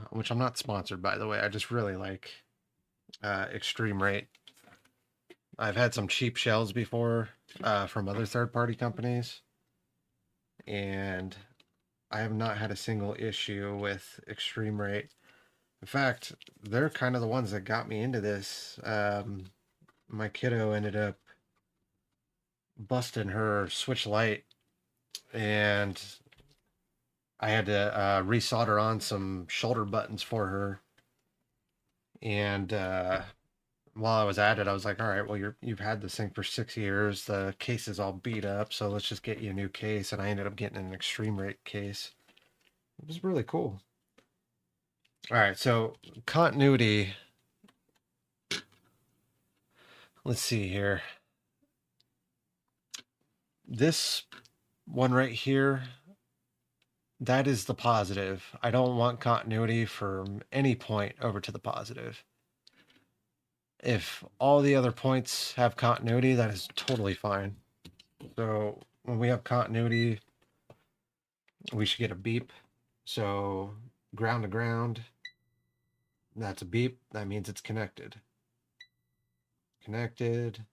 which I'm not sponsored, by the way. I just really like eXtremeRate. I've had some cheap shells before from other third-party companies, and I have not had a single issue with eXtremeRate. In fact, they're kind of the ones that got me into this. My kiddo ended up busting her Switch Lite, and I had to resolder on some shoulder buttons for her. And while I was at it, I was like, "All right, well, you've had this thing for 6 years. The case is all beat up, so let's just get you a new case." And I ended up getting an eXtremeRate case. It was really cool. All right, so continuity. Let's see here. This one right here, that is the positive. I don't want continuity from any point over to the positive. If all the other points have continuity, that is totally fine. So when we have continuity, we should get a beep. So ground to ground, that's a beep. That means it's connected. Connected.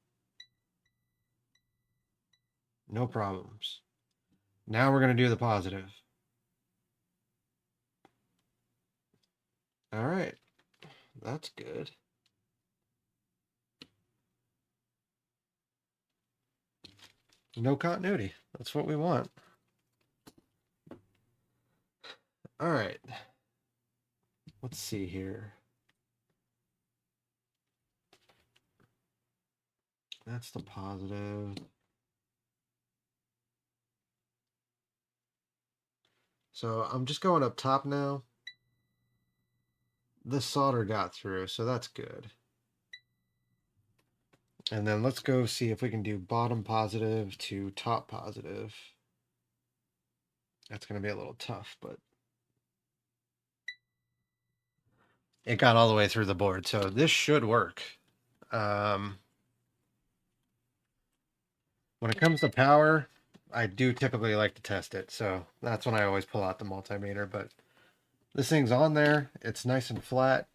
No problems. Now we're going to do the positive. All right. That's good. No continuity. That's what we want. All right. Let's see here. That's the positive. So I'm just going up top now. The solder got through, so that's good. And then let's go see if we can do bottom positive to top positive. That's going to be a little tough, but it got all the way through the board, so this should work. When it comes to power, I do typically like to test it, so that's when I always pull out the multimeter. But this thing's on there. It's nice and flat.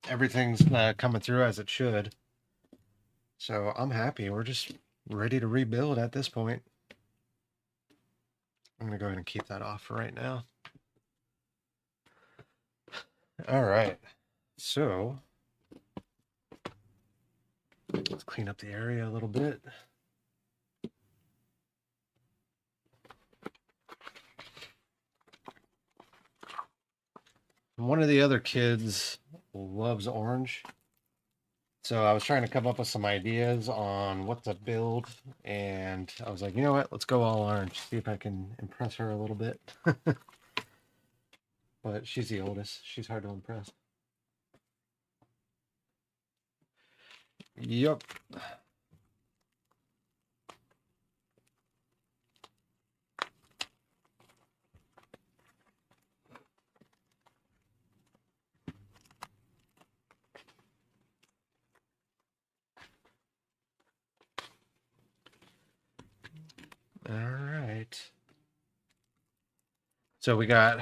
Everything's coming through as it should. So I'm happy. We're just ready to rebuild at this point. I'm going to go ahead and keep that off for right now. All right. So let's clean up the area a little bit. One of the other kids loves orange. So I was trying to come up with some ideas on what to build, and I was like, you know what, let's go all orange, see if I can impress her a little bit. But she's the oldest. She's hard to impress. Yep. All right. So we got,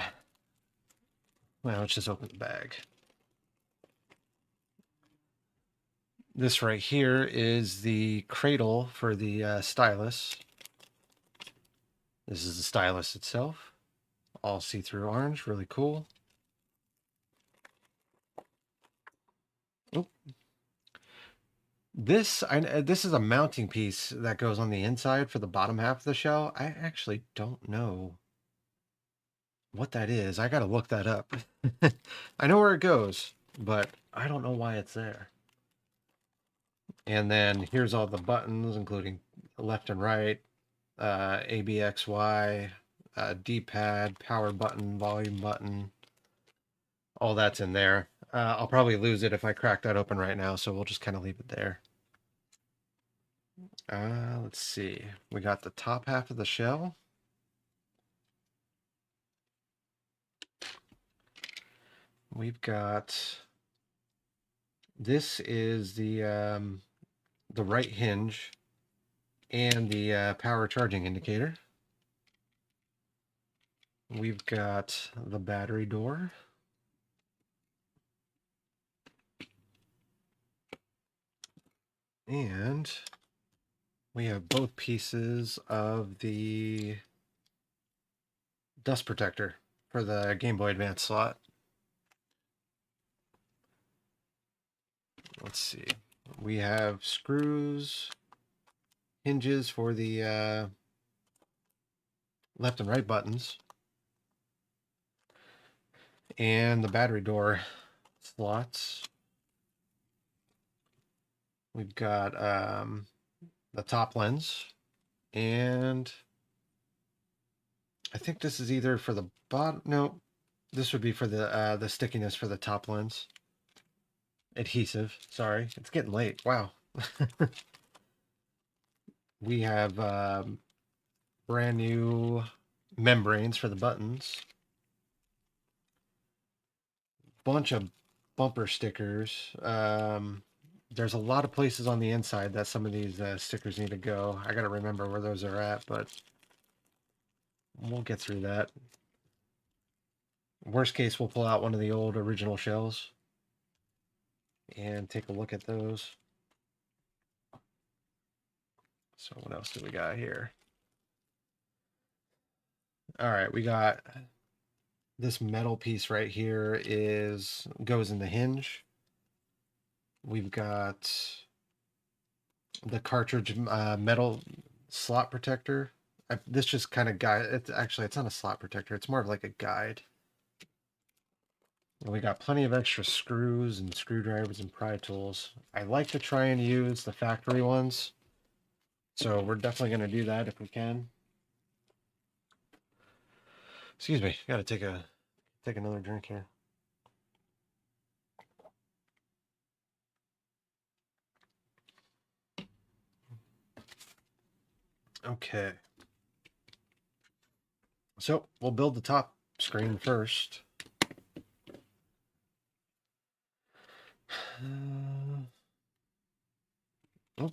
well, let's just open the bag. This right here is the cradle for the stylus. This is the stylus itself. All see-through orange, really cool. Oop. This is a mounting piece that goes on the inside for the bottom half of the shell. I actually don't know what that is. I gotta look that up. I know where it goes, but I don't know why it's there. And then here's all the buttons, including left and right, A, B, X, Y, D-pad, power button, volume button. All that's in there. I'll probably lose it if I crack that open right now, so we'll just kind of leave it there. Let's see. We got the top half of the shell. We've got, this is the right hinge and the power charging indicator. We've got the battery door. And we have both pieces of the dust protector for the Game Boy Advance slot. Let's see. We have screws, hinges for the left and right buttons, and the battery door slots. We've got the top lens, and I think this is either for the bottom. No, this would be for the stickiness for the top lens. Adhesive. Sorry, it's getting late. Wow. We have brand new membranes for the buttons. Bunch of bumper stickers. There's a lot of places on the inside that some of these stickers need to go. I gotta remember where those are at, but we'll get through that. Worst case, we'll pull out one of the old original shells and take a look at those. So what else do we got here? All right, we got this metal piece right here goes in the hinge. We've got the cartridge metal slot protector. This just kind of guide. It's not a slot protector. It's more of like a guide. And we got plenty of extra screws and screwdrivers and pry tools. I like to try and use the factory ones, so we're definitely going to do that if we can. Excuse me. Got to take another drink here. Okay. So we'll build the top screen first. Oh,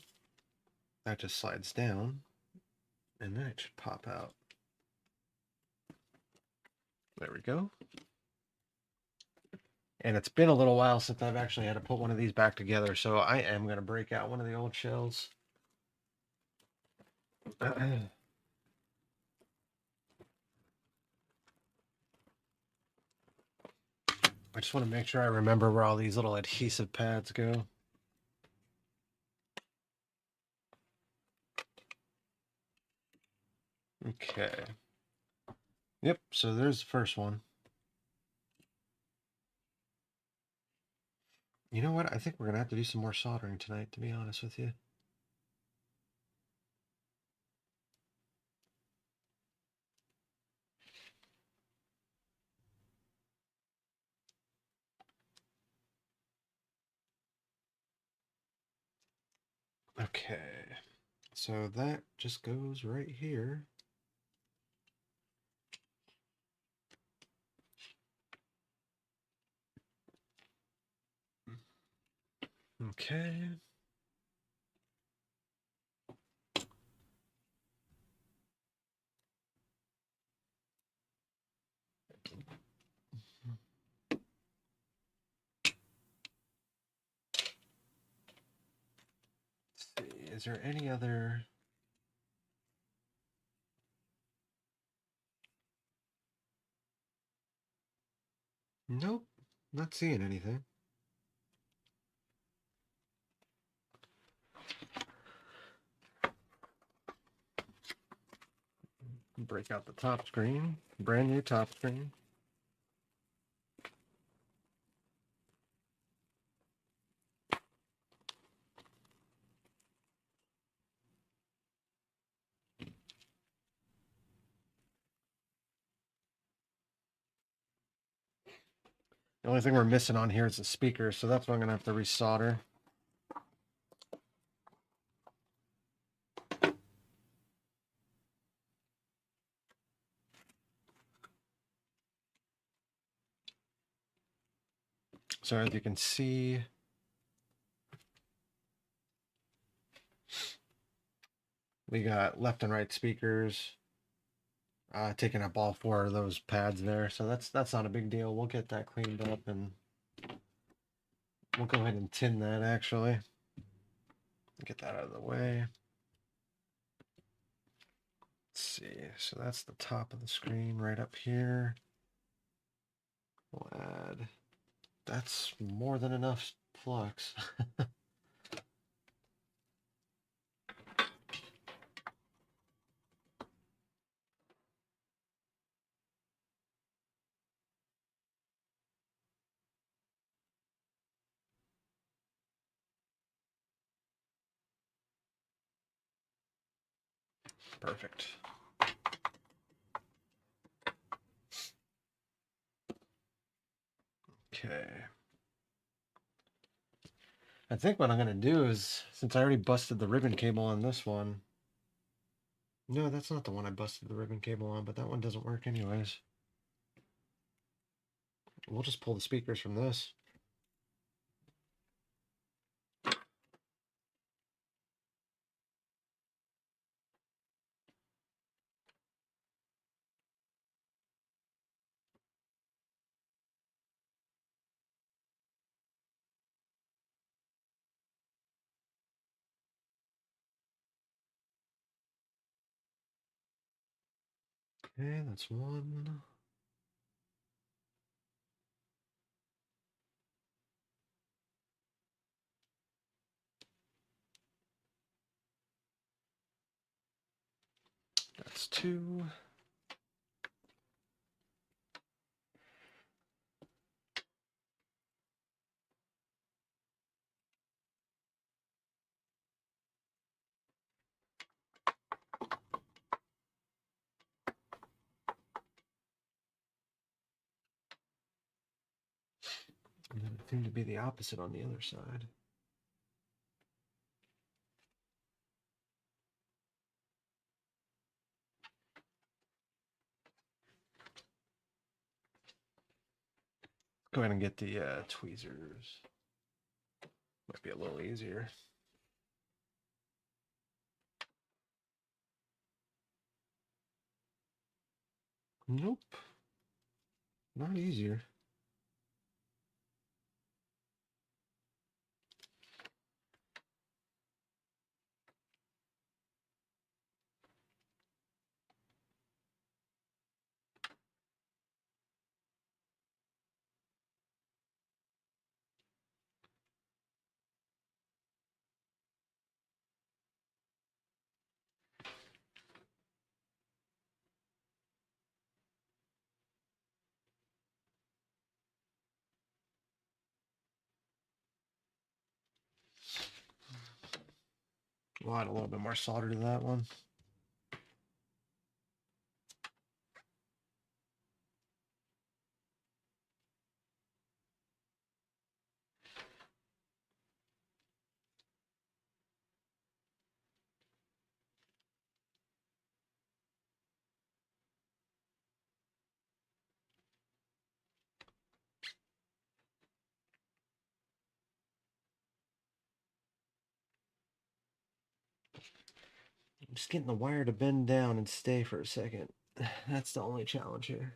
that just slides down, and then it should pop out. There we go. And it's been a little while since I've actually had to put one of these back together, so I am going to break out one of the old shells. I just want to make sure I remember where all these little adhesive pads go. Okay. Yep, so there's the first one. You know what? I think we're going to have to do some more soldering tonight, to be honest with you. Okay, so that just goes right here. Okay. Let's see, is there any other? Nope, not seeing anything. Break out the top screen, brand new top screen. The only thing we're missing on here is the speaker, so that's what I'm gonna have to resolder. So as you can see, we got left and right speakers, taking up all four of those pads there. So that's not a big deal. We'll get that cleaned up and we'll go ahead and tin that actually. Get that out of the way. Let's see. So that's the top of the screen right up here. We'll add. That's more than enough flux. Perfect. Okay. I think what I'm going to do is, since I already busted the ribbon cable on this one. No, that's not the one I busted the ribbon cable on, but that one doesn't work anyways. We'll just pull the speakers from this. Okay, that's one. That's two. And then it seemed to be the opposite on the other side. Go ahead and get the tweezers. Might be a little easier. Nope. Not easier. We'll add a little bit more solder to that one. I'm just getting the wire to bend down and stay for a second. That's the only challenge here.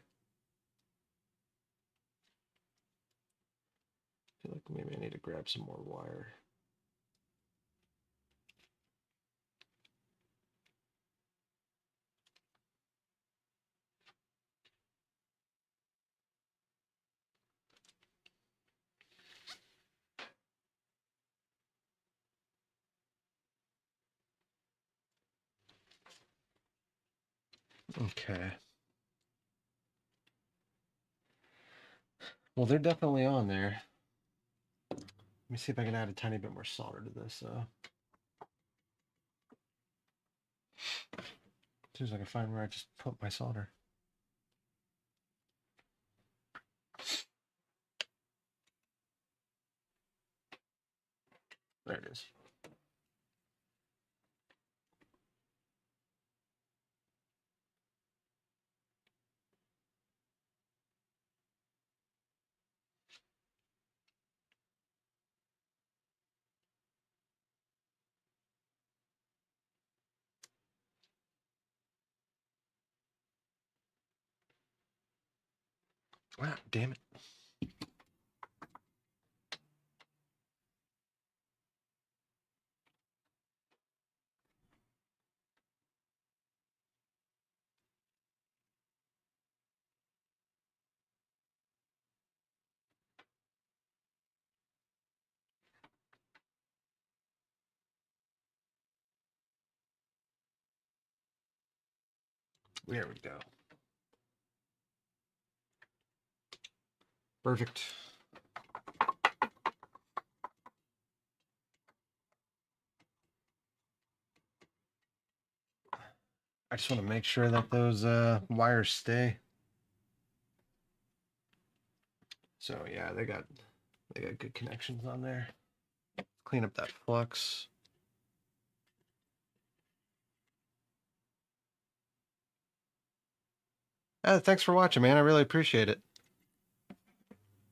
I feel like maybe I need to grab some more wire. Okay. Well, they're definitely on there. Let me see if I can add a tiny bit more solder to this. As soon as I can find where I just put my solder. There it is. Ah, damn it. There we go. Perfect. I just want to make sure that those wires stay. So yeah, they got good connections on there. Clean up that flux. Thanks for watching, man. I really appreciate it.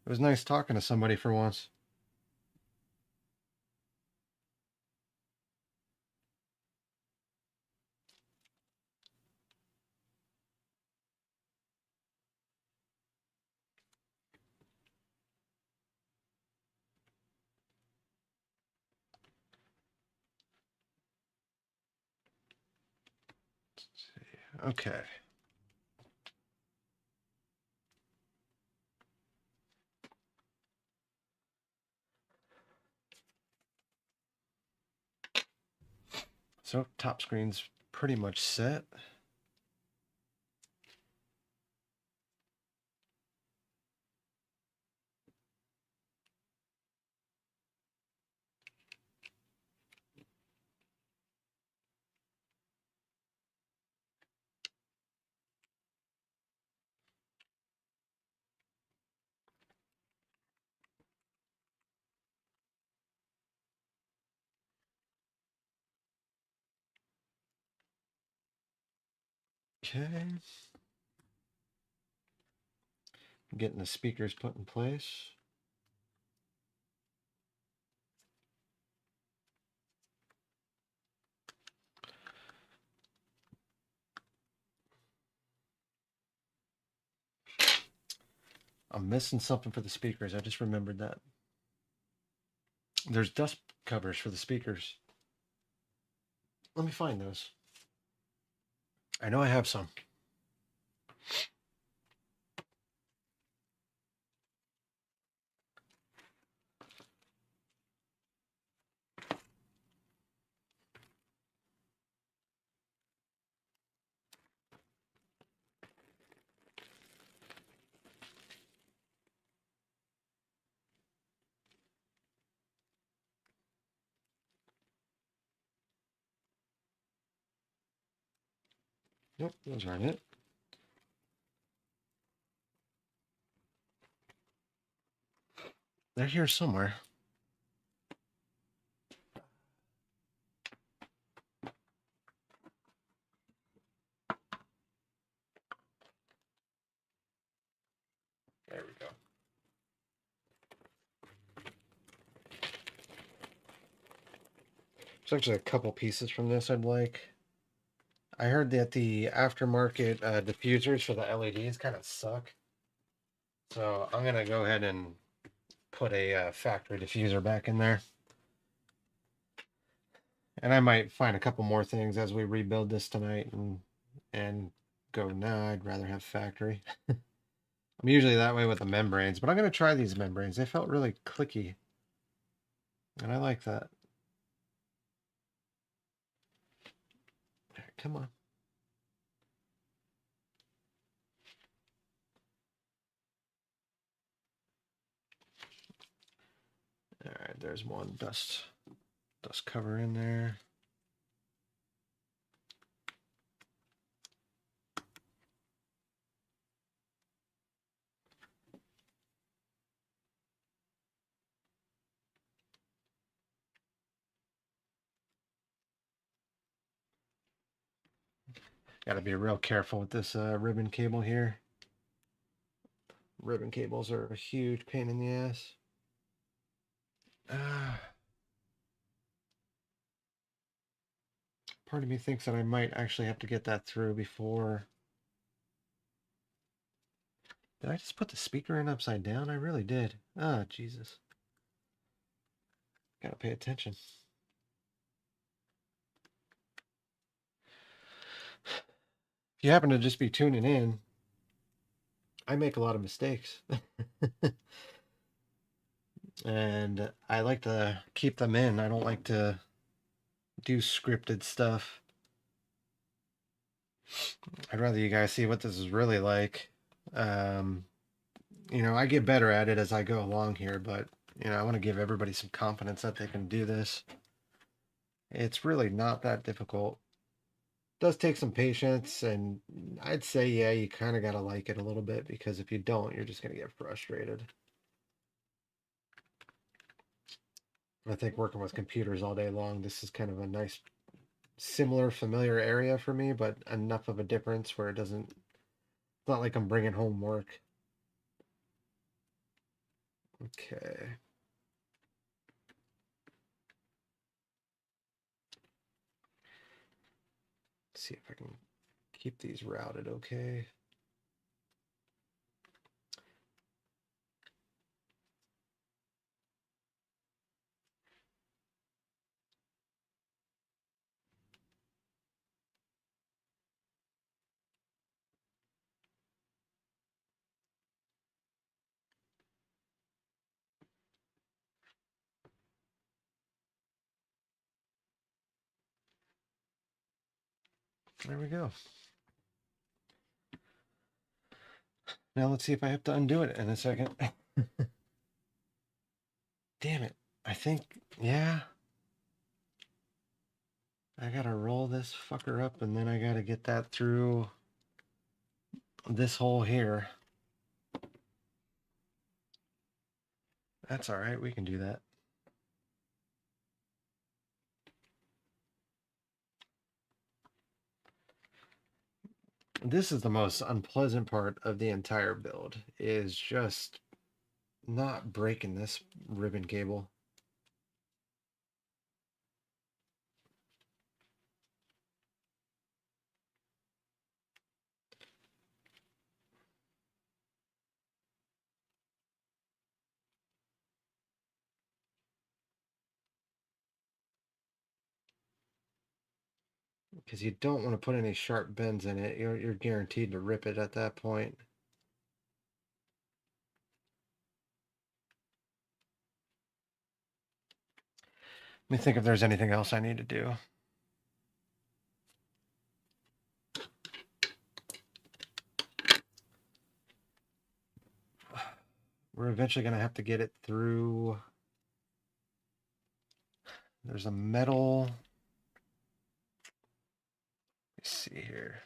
It was nice talking to somebody for once. Let's see. Okay. So top screen's pretty much set. Okay. Getting the speakers put in place. I'm missing something for the speakers. I just remembered that. There's dust covers for the speakers. Let me find those. I know I have some. Nope, those aren't it. They're here somewhere. There we go. There's actually a couple pieces from this I'd like. I heard that the aftermarket diffusers for the LEDs kind of suck. So I'm going to go ahead and put a factory diffuser back in there. And I might find a couple more things as we rebuild this tonight and go, nah, I'd rather have factory. I'm usually that way with the membranes, but I'm going to try these membranes. They felt really clicky. And I like that. All right, come on. All right, there's one dust cover in there. Got to be real careful with this ribbon cable here. Ribbon cables are a huge pain in the ass. Part of me thinks that I might actually have to get that through before. Did I just put the speaker in upside down? I really did. Ah, Jesus. Gotta pay attention. If you happen to just be tuning in, I make a lot of mistakes. And I like to keep them in. I don't like to do scripted stuff. I'd rather you guys see what this is really like. You know, I get better at it as I go along here, but, you know, I want to give everybody some confidence that they can do this. It's really not that difficult. It does take some patience, and I'd say, yeah, you kind of got to like it a little bit, because if you don't, you're just going to get frustrated. I think working with computers all day long, this is kind of a nice, similar, familiar area for me, but enough of a difference where it's not like I'm bringing home work. Okay. Let's see if I can keep these routed okay. There we go. Now let's see if I have to undo it in a second. Damn it. I think, yeah. I gotta roll this fucker up, and then I gotta get that through this hole here. That's all right. We can do that. This is the most unpleasant part of the entire build, is just not breaking this ribbon cable. Because you don't want to put any sharp bends in it. You're guaranteed to rip it at that point. Let me think if there's anything else I need to do. We're eventually going to have to get it through. There's a metal. Let's see here.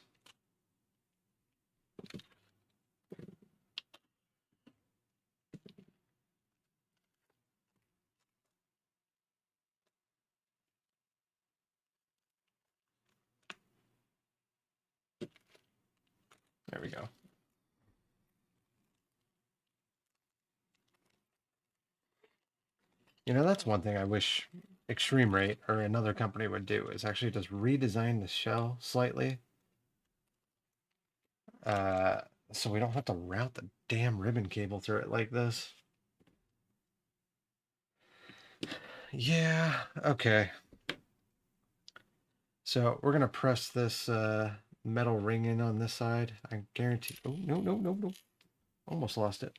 There we go. You know, that's one thing I wish eXtremeRate or another company would do is actually just redesign the shell slightly, uh, so we don't have to route the damn ribbon cable through it like this. Yeah, okay. So we're gonna press this metal ring in on this side. I guarantee. Oh, no, no, no, no. Almost lost it.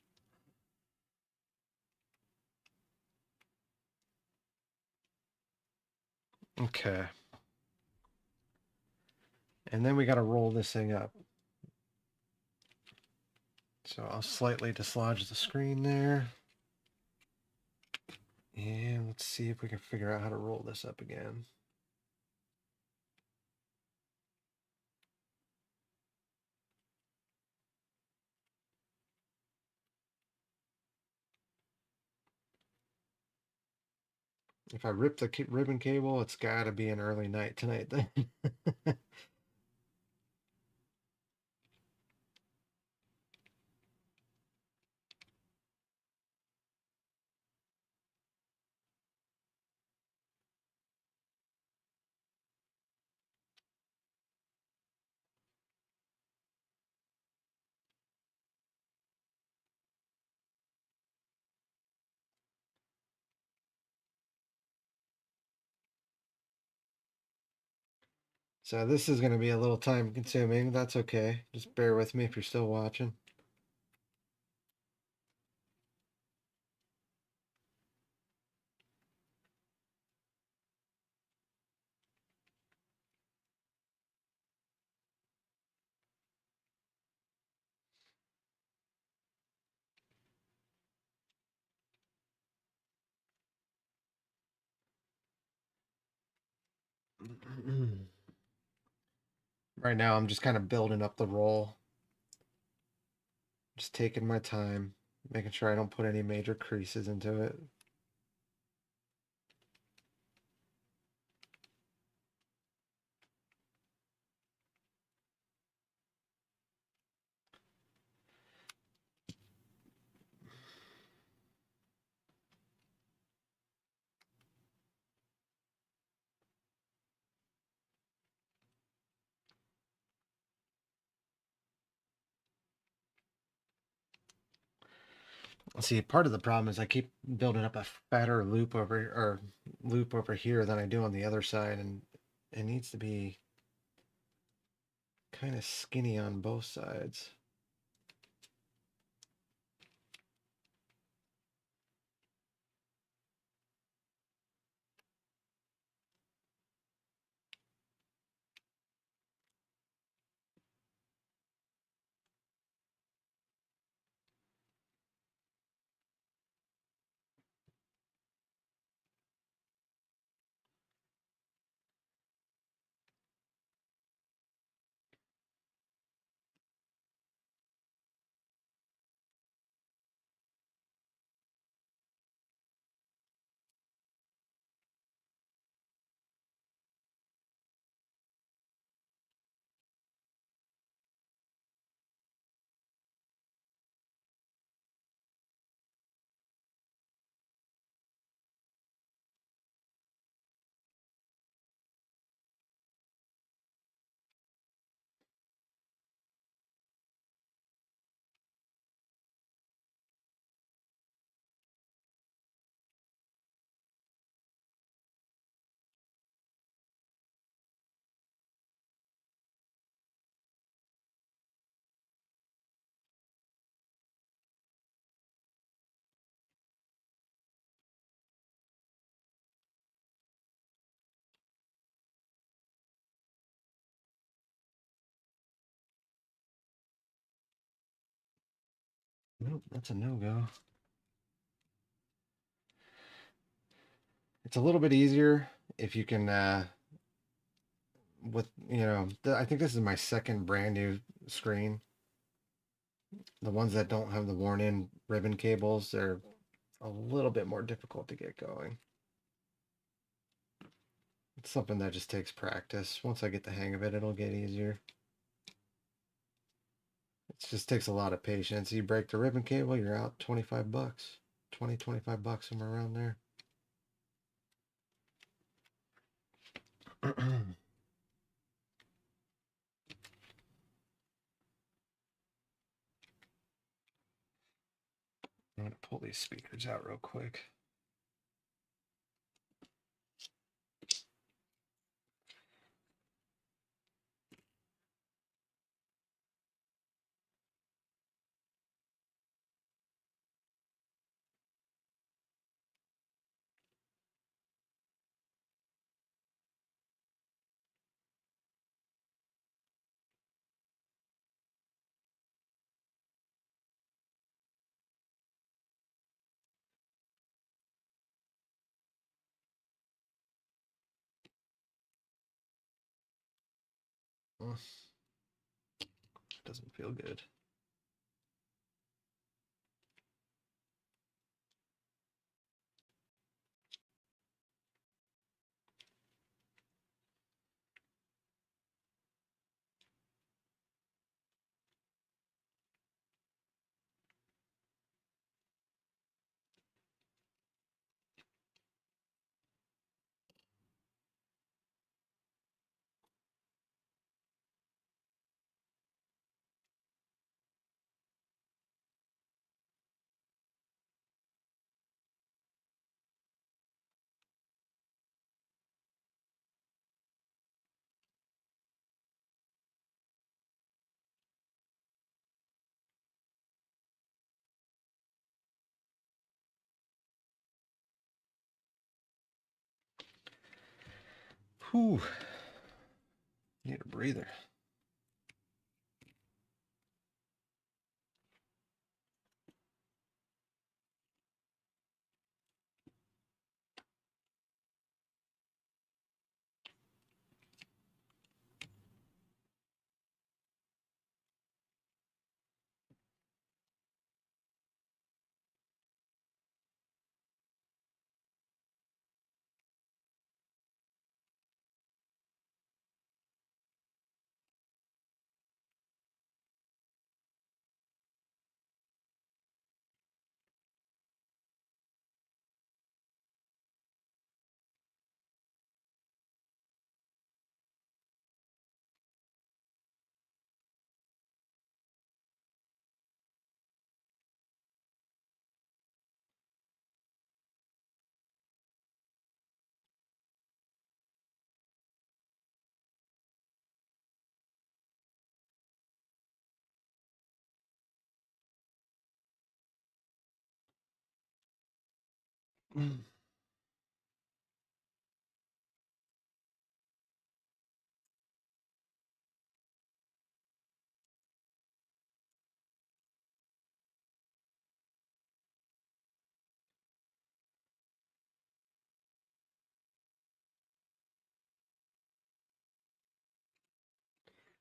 Okay. And then we got to roll this thing up. So I'll slightly dislodge the screen there. And let's see if we can figure out how to roll this up again. If I rip the ribbon cable, it's got to be an early night tonight then. So this is going to be a little time consuming. That's okay. Just bear with me if you're still watching. Right now, I'm just kind of building up the roll. Just taking my time, making sure I don't put any major creases into it. See, part of the problem is I keep building up a fatter loop over here than I do on the other side, and it needs to be kind of skinny on both sides. Nope, that's a no-go. It's a little bit easier if you can, I think this is my second brand new screen. The ones that don't have the worn-in ribbon cables, they're a little bit more difficult to get going. It's something that just takes practice. Once I get the hang of it, it'll get easier. It just takes a lot of patience. You break the ribbon cable, you're out 25 bucks. 20, 25 bucks, somewhere around there. I'm going to pull these speakers out real quick. Doesn't feel good. Whew. Need a breather.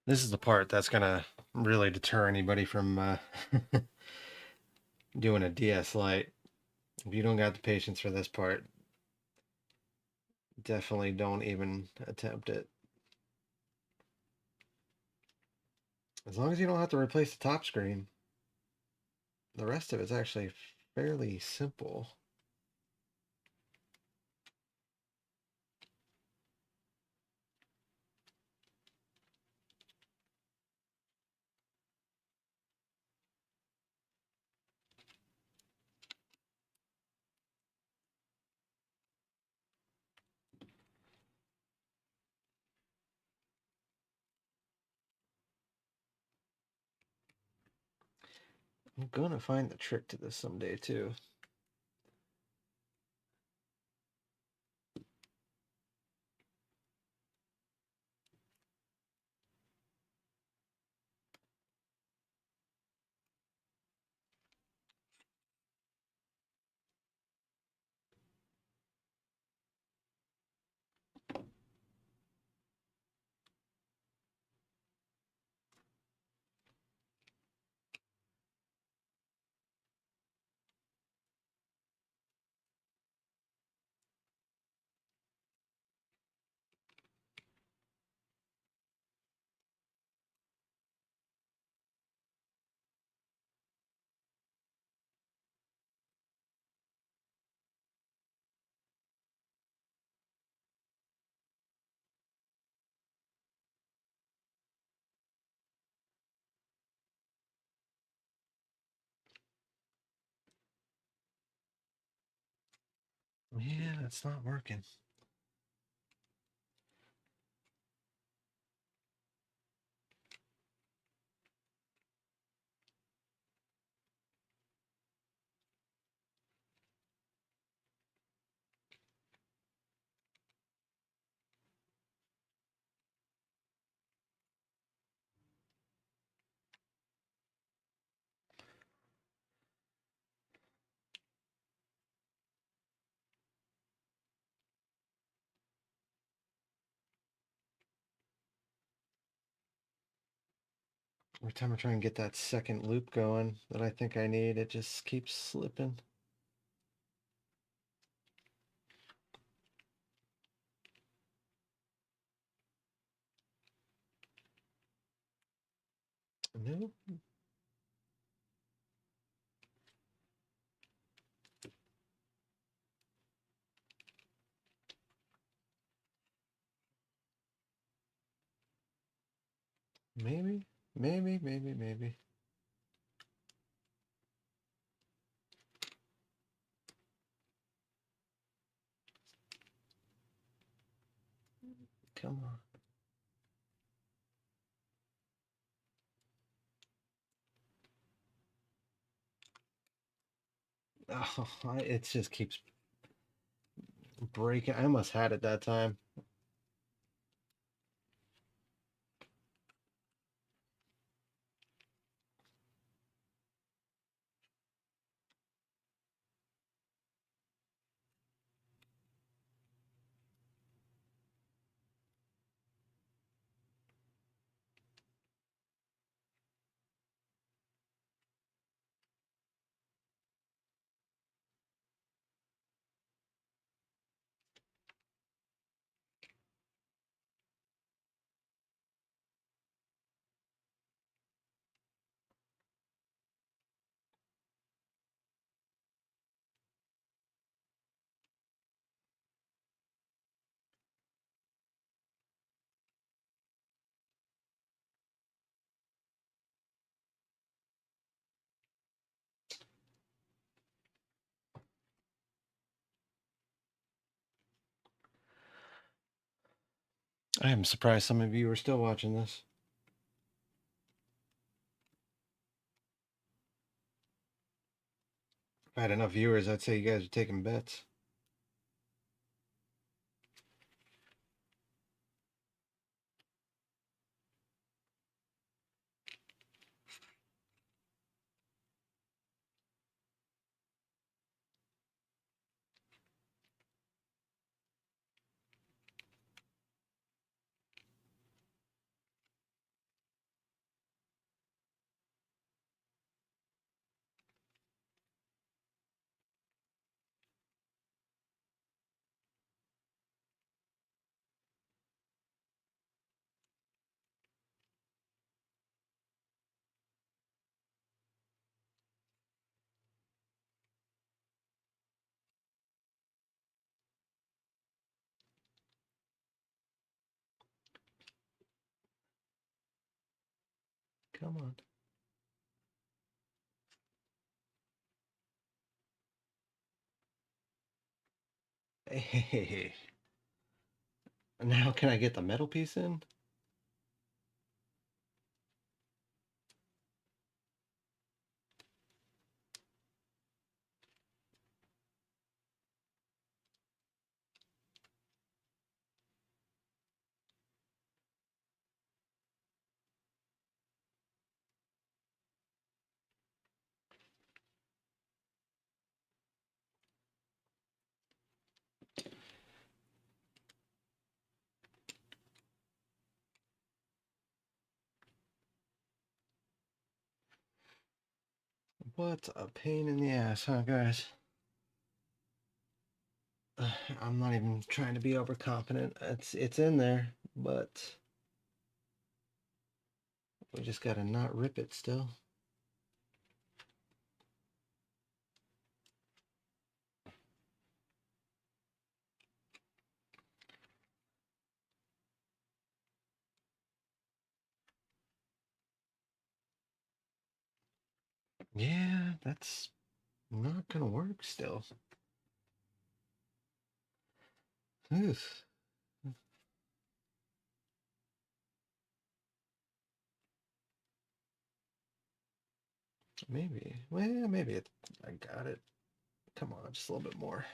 This is the part that's going to really deter anybody from doing a DS Lite. If you don't got the patience for this part, definitely don't even attempt it. As long as you don't have to replace the top screen, the rest of it's actually fairly simple. I'm gonna find the trick to this someday too. Yeah, it's not working. Every time I try and get that second loop going that I think I need, it just keeps slipping. No. Maybe, maybe. Come on. Oh, it just keeps breaking. I almost had it that time. I am surprised some of you are still watching this. If I had enough viewers, I'd say you guys are taking bets. Come on. Hey. Now can I get the metal piece in? What a pain in the ass, huh, guys? I'm not even trying to be overconfident. It's in there, but we just gotta not rip it still. Yeah, that's not gonna work still. Oof. Maybe. Well, maybe I got it. Come on, just a little bit more.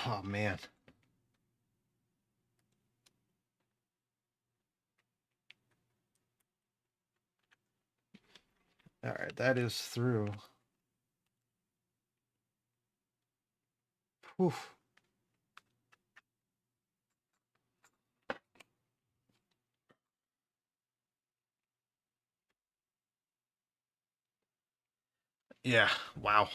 Oh man. All right, that is through. Oof. Yeah, wow.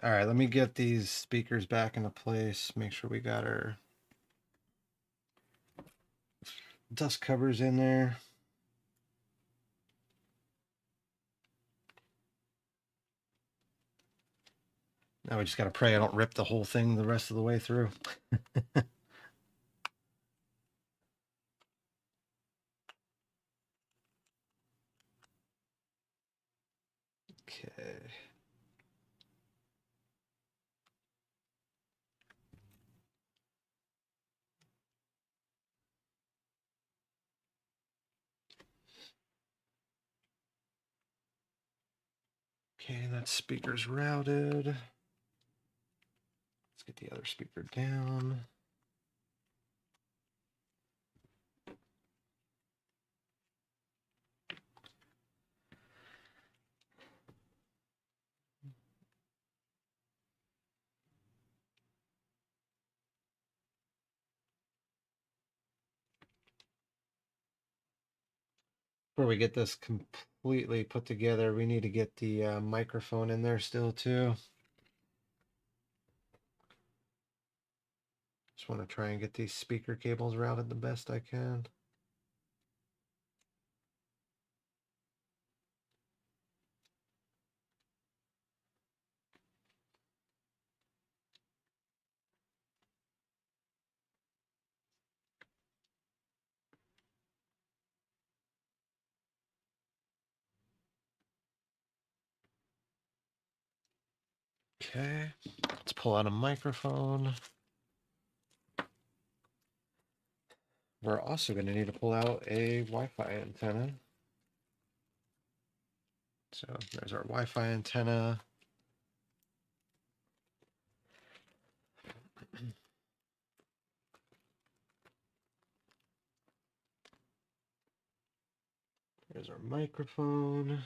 All right, let me get these speakers back into place. Make sure we got our dust covers in there. Now we just got to pray I don't rip the whole thing the rest of the way through. Okay. Okay, that speaker's routed. Let's get the other speaker down. Before we get this completely put together, we need to get the microphone in there still too. Just want to try and get these speaker cables routed the best I can. Okay, let's pull out a microphone. We're also going to need to pull out a Wi-Fi antenna. So there's our Wi-Fi antenna. There's our microphone.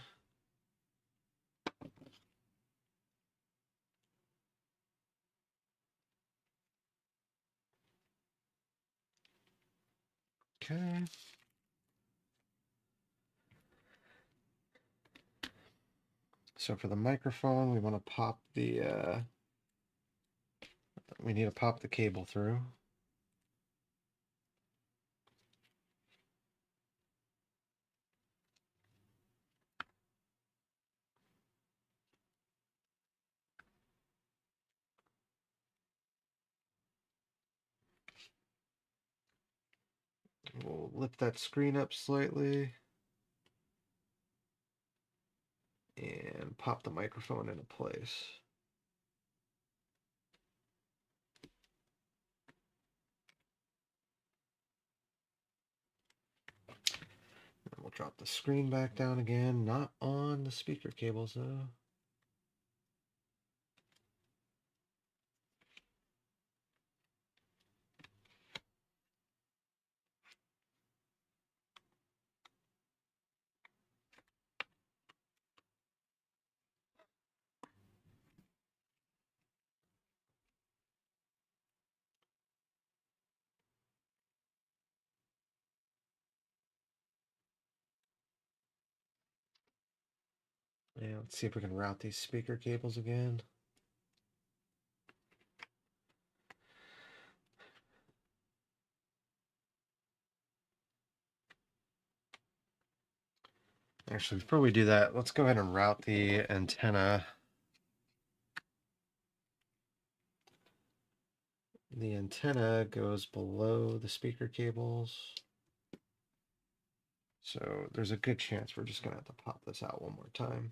Okay. So for the microphone, we want to pop we need to pop the cable through. We'll lift that screen up slightly and pop the microphone into place. And we'll drop the screen back down again, not on the speaker cables though. Yeah, let's see if we can route these speaker cables again. Actually, before we do that, let's go ahead and route the antenna. The antenna goes below the speaker cables. So there's a good chance we're just going to have to pop this out one more time.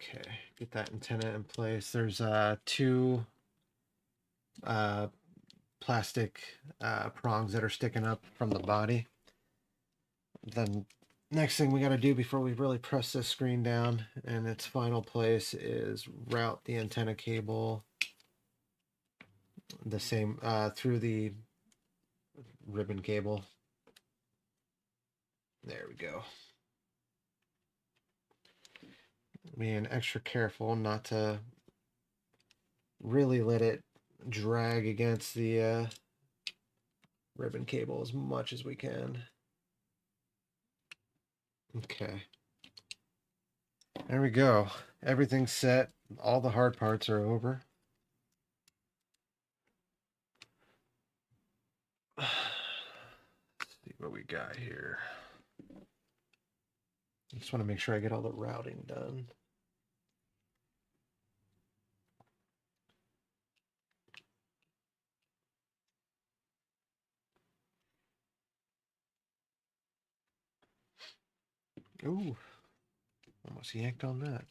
Okay, get that antenna in place. There's two plastic prongs that are sticking up from the body. Then next thing we got to do before we really press this screen down in its final place is route the antenna cable the same through the ribbon cable. There we go. Being extra careful not to really let it drag against the ribbon cable as much as we can. Okay. There we go. Everything's set. All the hard parts are over. Let's see what we got here. I just want to make sure I get all the routing done. Ooh, almost yanked on that.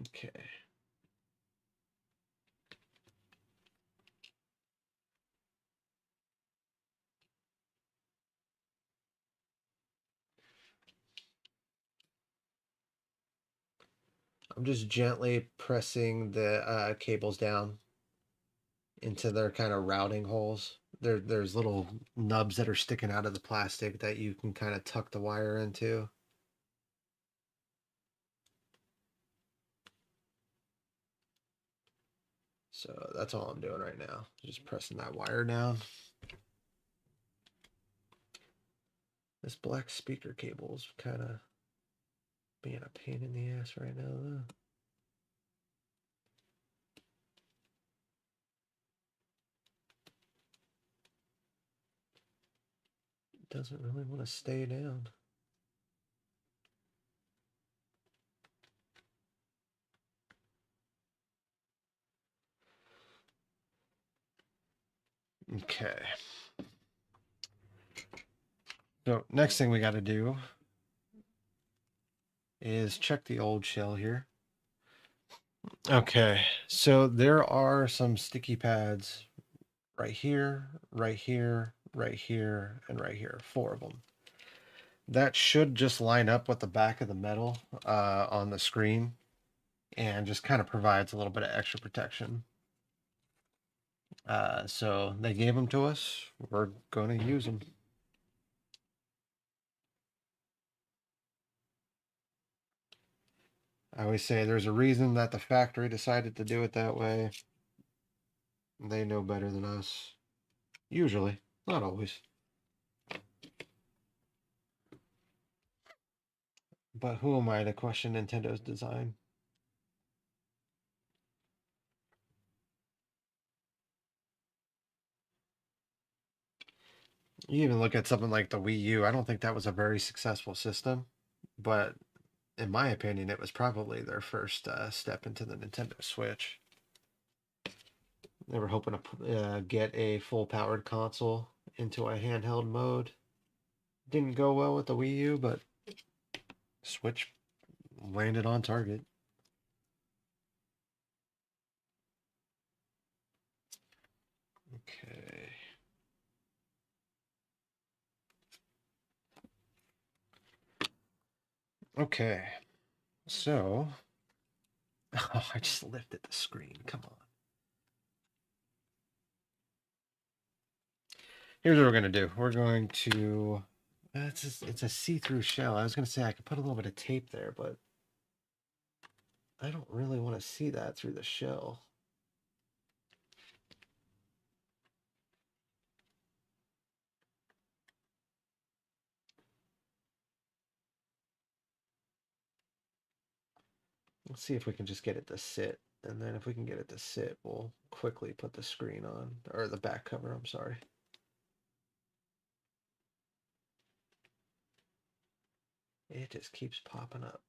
Okay. I'm just gently pressing the cables down into their kind of routing holes. There's little nubs that are sticking out of the plastic that you can kind of tuck the wire into. So that's all I'm doing right now. Just pressing that wire down. This black speaker cable is kind of being a pain in the ass right now, though. It doesn't really want to stay down. Okay. So next thing we got to do is check the old shell here. Okay, so there are some sticky pads right here, right here, right here, and right here. 4 of them. That should just line up with the back of the metal on the screen and just kind of provides a little bit of extra protection. So they gave them to us. We're going to use them. I always say there's a reason that the factory decided to do it that way. They know better than us. Usually, not always. But who am I to question Nintendo's design? You even look at something like the Wii U. I don't think that was a very successful system, but in my opinion, it was probably their first step into the Nintendo Switch. They were hoping to get a full-powered console into a handheld mode. Didn't go well with the Wii U, but Switch landed on target. Okay, so oh, I just lifted the screen. Come on. Here's what we're gonna do. We're going to. It's a see-through shell. I was gonna say I could put a little bit of tape there, but I don't really want to see that through the shell. Let's see if we can just get it to sit. And then if we can get it to sit, we'll quickly put the screen on, or the back cover, I'm sorry. It just keeps popping up.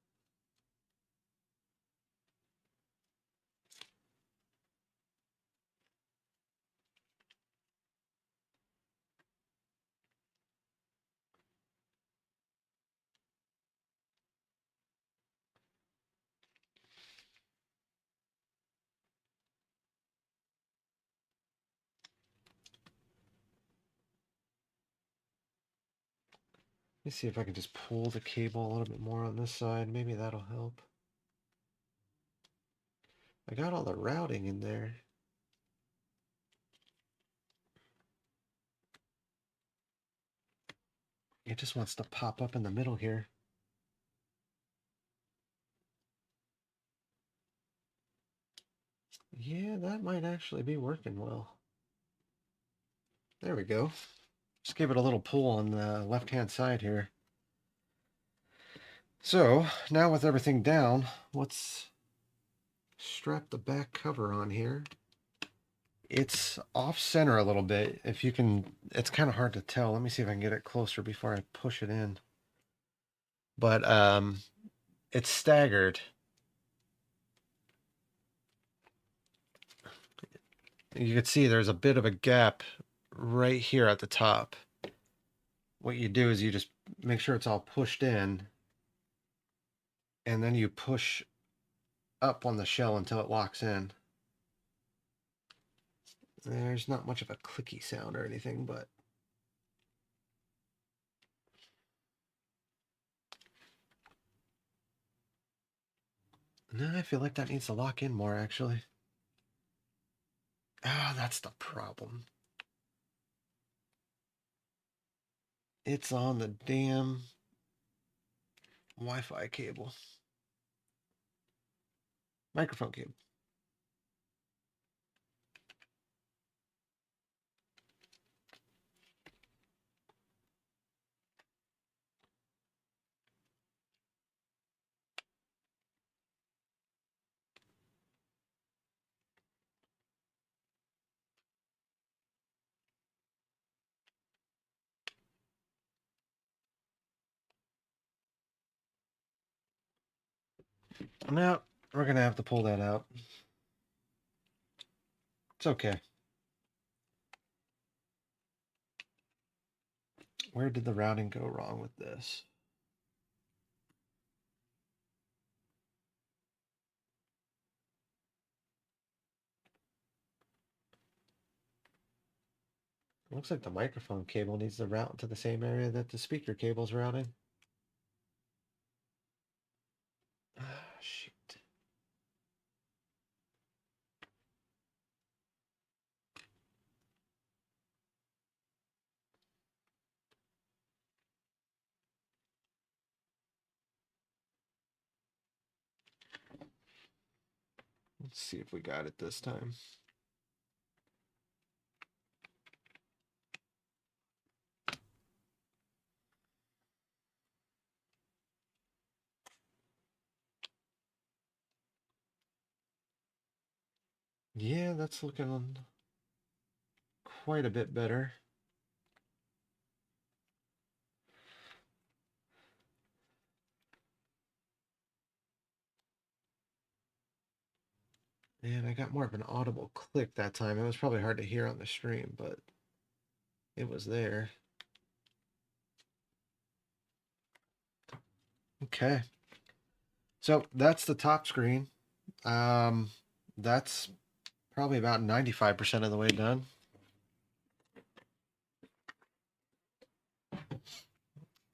Let me see if I can just pull the cable a little bit more on this side. Maybe that'll help. I got all the routing in there. It just wants to pop up in the middle here. Yeah, that might actually be working well. There we go. Just give it a little pull on the left-hand side here. So, now with everything down, let's strap the back cover on here. It's off center a little bit. If you can, it's kind of hard to tell. Let me see if I can get it closer before I push it in. But it's staggered. You can see there's a bit of a gap right here at the top. What you do is you just make sure it's all pushed in, and then you push up on the shell until it locks in. There's not much of a clicky sound or anything, but no, I feel like that needs to lock in more, actually. Ah, that's the problem. It's on the damn Wi-Fi cable. Microphone cable. Now, we're going to have to pull that out. It's okay. Where did the routing go wrong with this? Looks like the microphone cable needs to route to the same area that the speaker cable's routing. Ah, shoot. Let's see if we got it this time. Yeah, that's looking quite a bit better. And I got more of an audible click that time. It was probably hard to hear on the stream, but it was there. Okay. So that's the top screen. That's probably about 95% of the way done.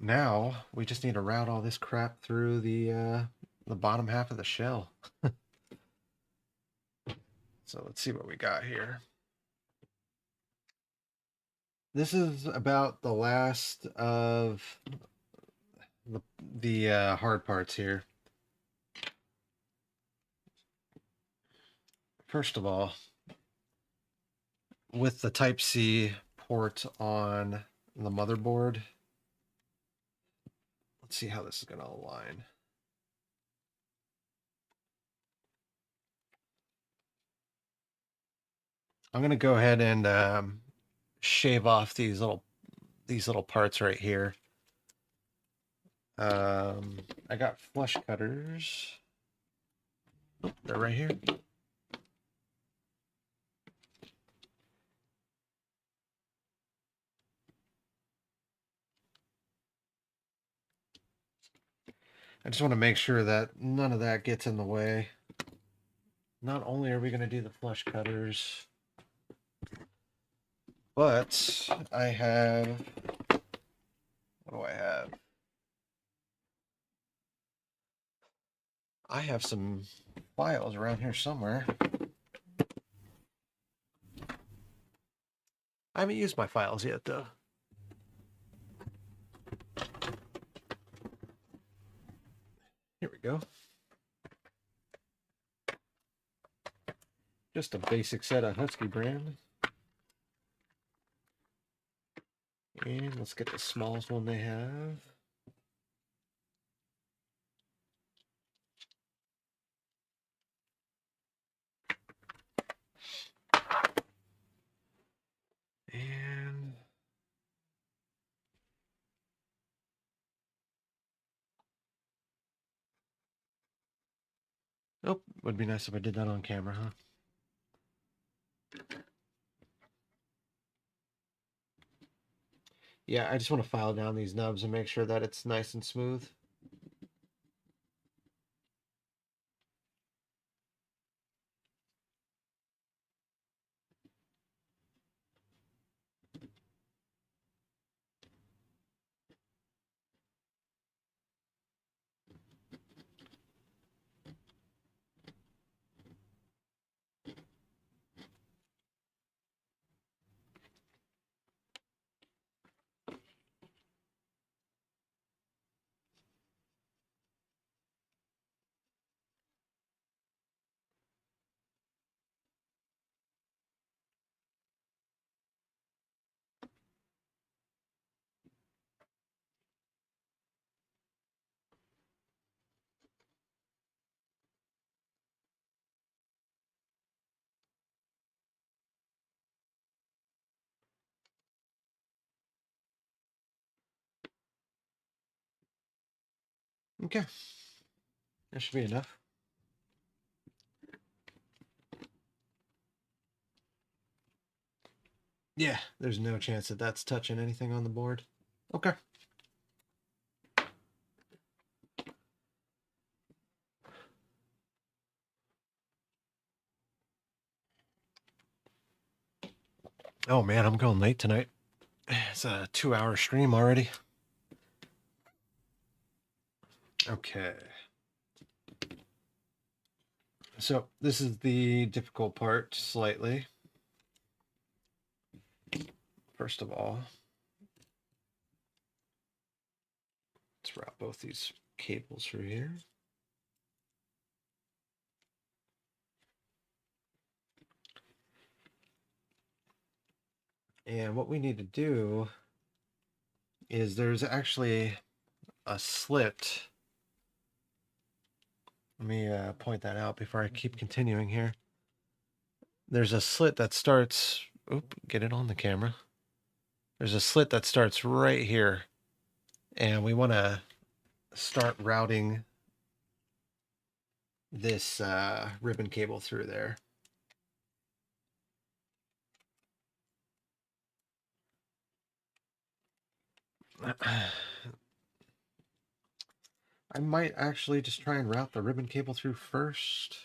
Now we just need to route all this crap through the bottom half of the shell. So let's see what we got here. This is about the last of the hard parts here. First of all, with the Type-C port on the motherboard, let's see how this is going to align. I'm going to go ahead and shave off these little parts right here. I got flush cutters. Oh, they're right here. I just want to make sure that none of that gets in the way. Not only are we going to do the flush cutters, but I have, what do I have? I have some files around here somewhere. I haven't used my files yet, though. Here we go. Just a basic set of Husky brand. And let's get the smallest one they have. And oh, would be nice if I did that on camera, huh? Yeah, I just want to file down these nubs and make sure that it's nice and smooth. Okay, that should be enough. Yeah, there's no chance that that's touching anything on the board. Okay. Oh man, I'm going late tonight. It's a 2-hour stream already. Okay. So this is the difficult part slightly. First of all, let's route both these cables through here. And what we need to do is there's actually a slit. Let me point that out before I keep continuing here. There's a slit that starts, oop, get it on the camera. There's a slit that starts right here. And we want to start routing this ribbon cable through there. I might actually just try and route the ribbon cable through first.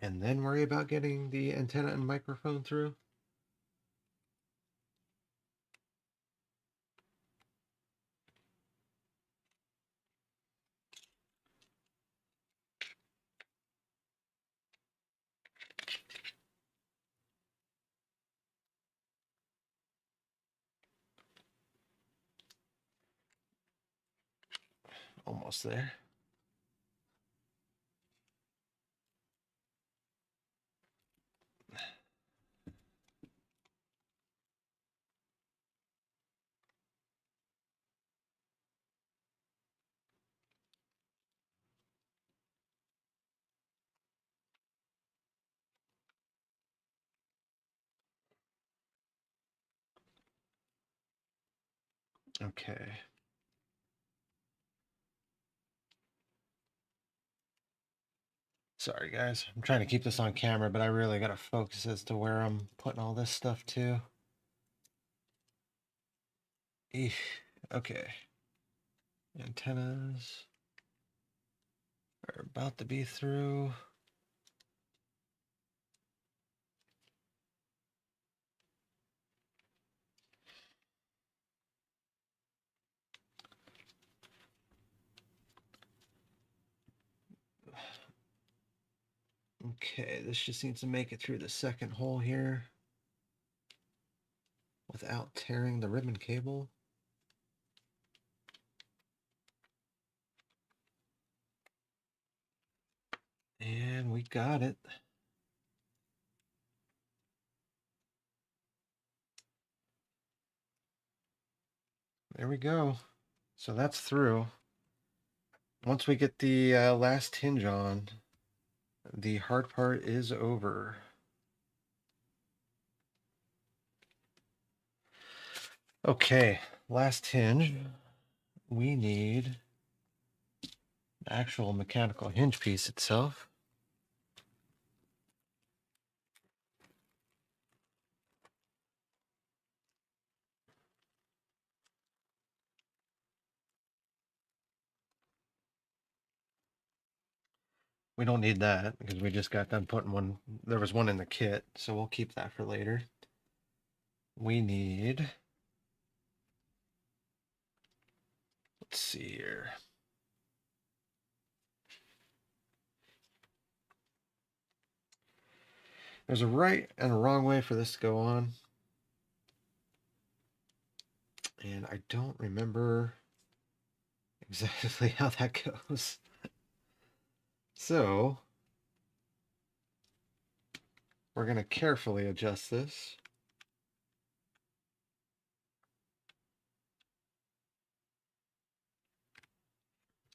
and then worry about getting the antenna and microphone through. Almost there. Okay. Sorry, guys. I'm trying to keep this on camera, but I really got to focus as to where I'm putting all this stuff to. Eesh. Okay. Antennas are about to be through. Okay, this just needs to make it through the second hole here without tearing the ribbon cable. And we got it. There we go. So that's through. Once we get the last hinge on, the hard part is over. Okay, last hinge. We need the actual mechanical hinge piece itself. We don't need that because we just got done putting one. There was one in the kit, so we'll keep that for later. We need, let's see here. There's a right and a wrong way for this to go on. And I don't remember exactly how that goes. So we're going to carefully adjust this.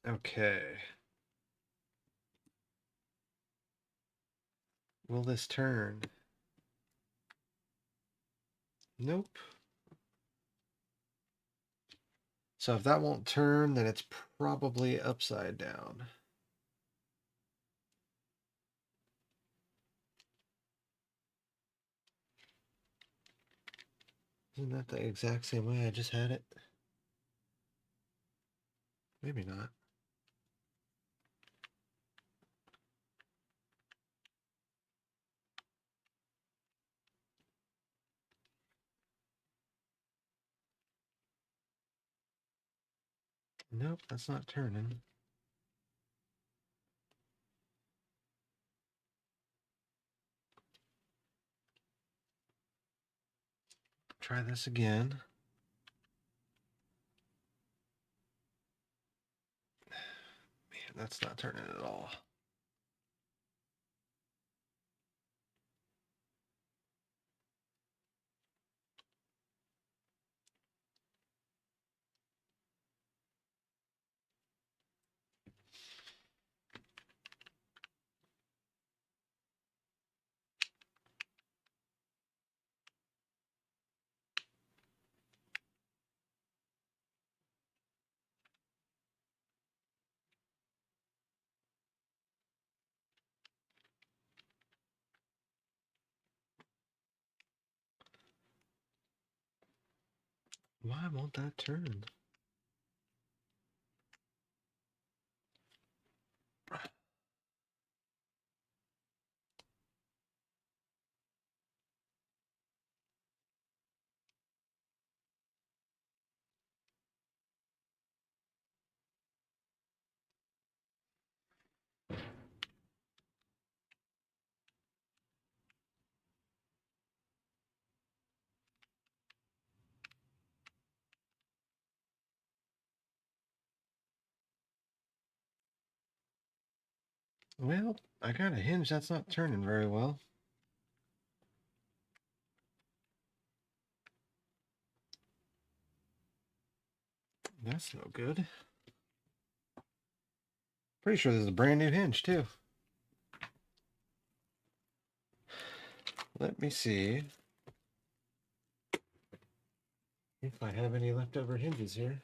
Okay. Will this turn? Nope. So if that won't turn, then it's probably upside down. Isn't that the exact same way I just had it? Maybe not. Nope, that's not turning. Try this again. Man, that's not turning at all. Why won't that turn? Well, I got a hinge that's not turning very well. That's no good. Pretty sure this is a brand new hinge too. Let me see if I have any leftover hinges here.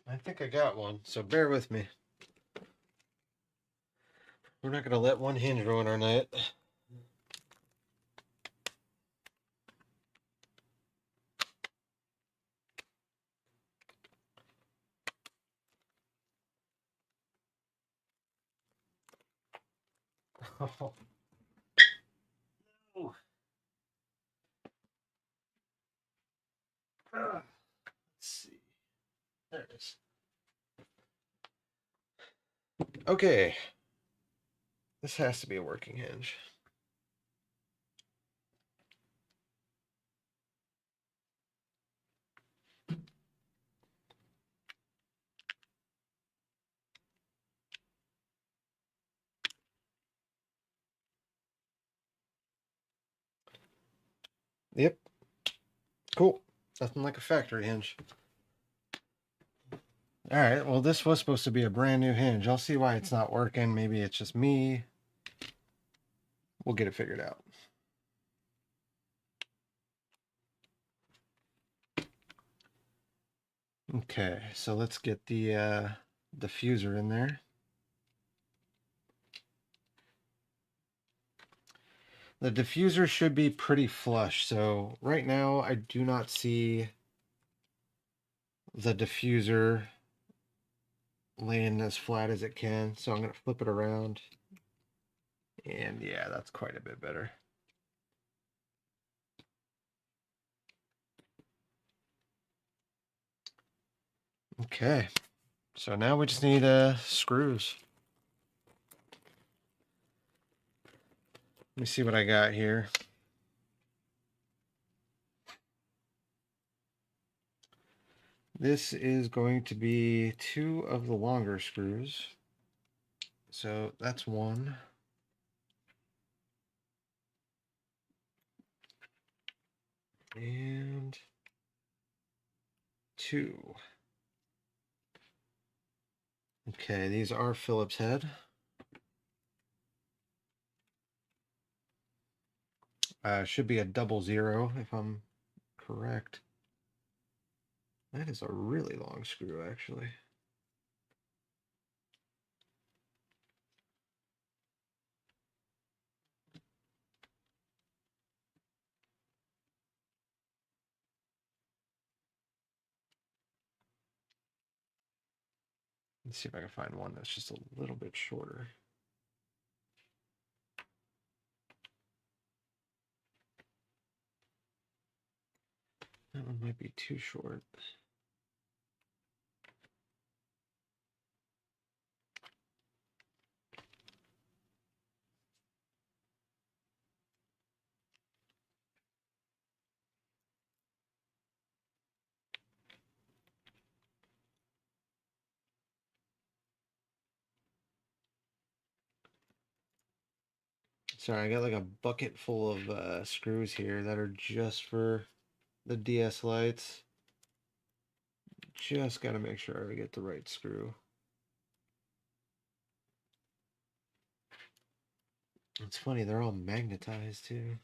I think I got one, so bear with me. We're not going to let one hinge ruin our night. Oh, no. Let's see. There it is. Okay. This has to be a working hinge. Yep. Cool. Nothing like a factory hinge. All right, well, this was supposed to be a brand new hinge. I'll see why it's not working. Maybe it's just me. We'll get it figured out. Okay, so let's get the diffuser in there. The diffuser should be pretty flush. So right now I do not see the diffuser laying as flat as it can. So I'm going to flip it around. And yeah, that's quite a bit better. Okay, so now we just need screws. Let me see what I got here. This is going to be 2 of the longer screws. So that's 1. And 2. Okay, these are Phillips head. Should be a 00 if I'm correct. That is a really long screw, actually. Let's see if I can find one that's just a little bit shorter. That one might be too short. Sorry, I got like a bucket full of screws here that are just for the DS lights. Just got to make sure I get the right screw. It's funny, they're all magnetized too.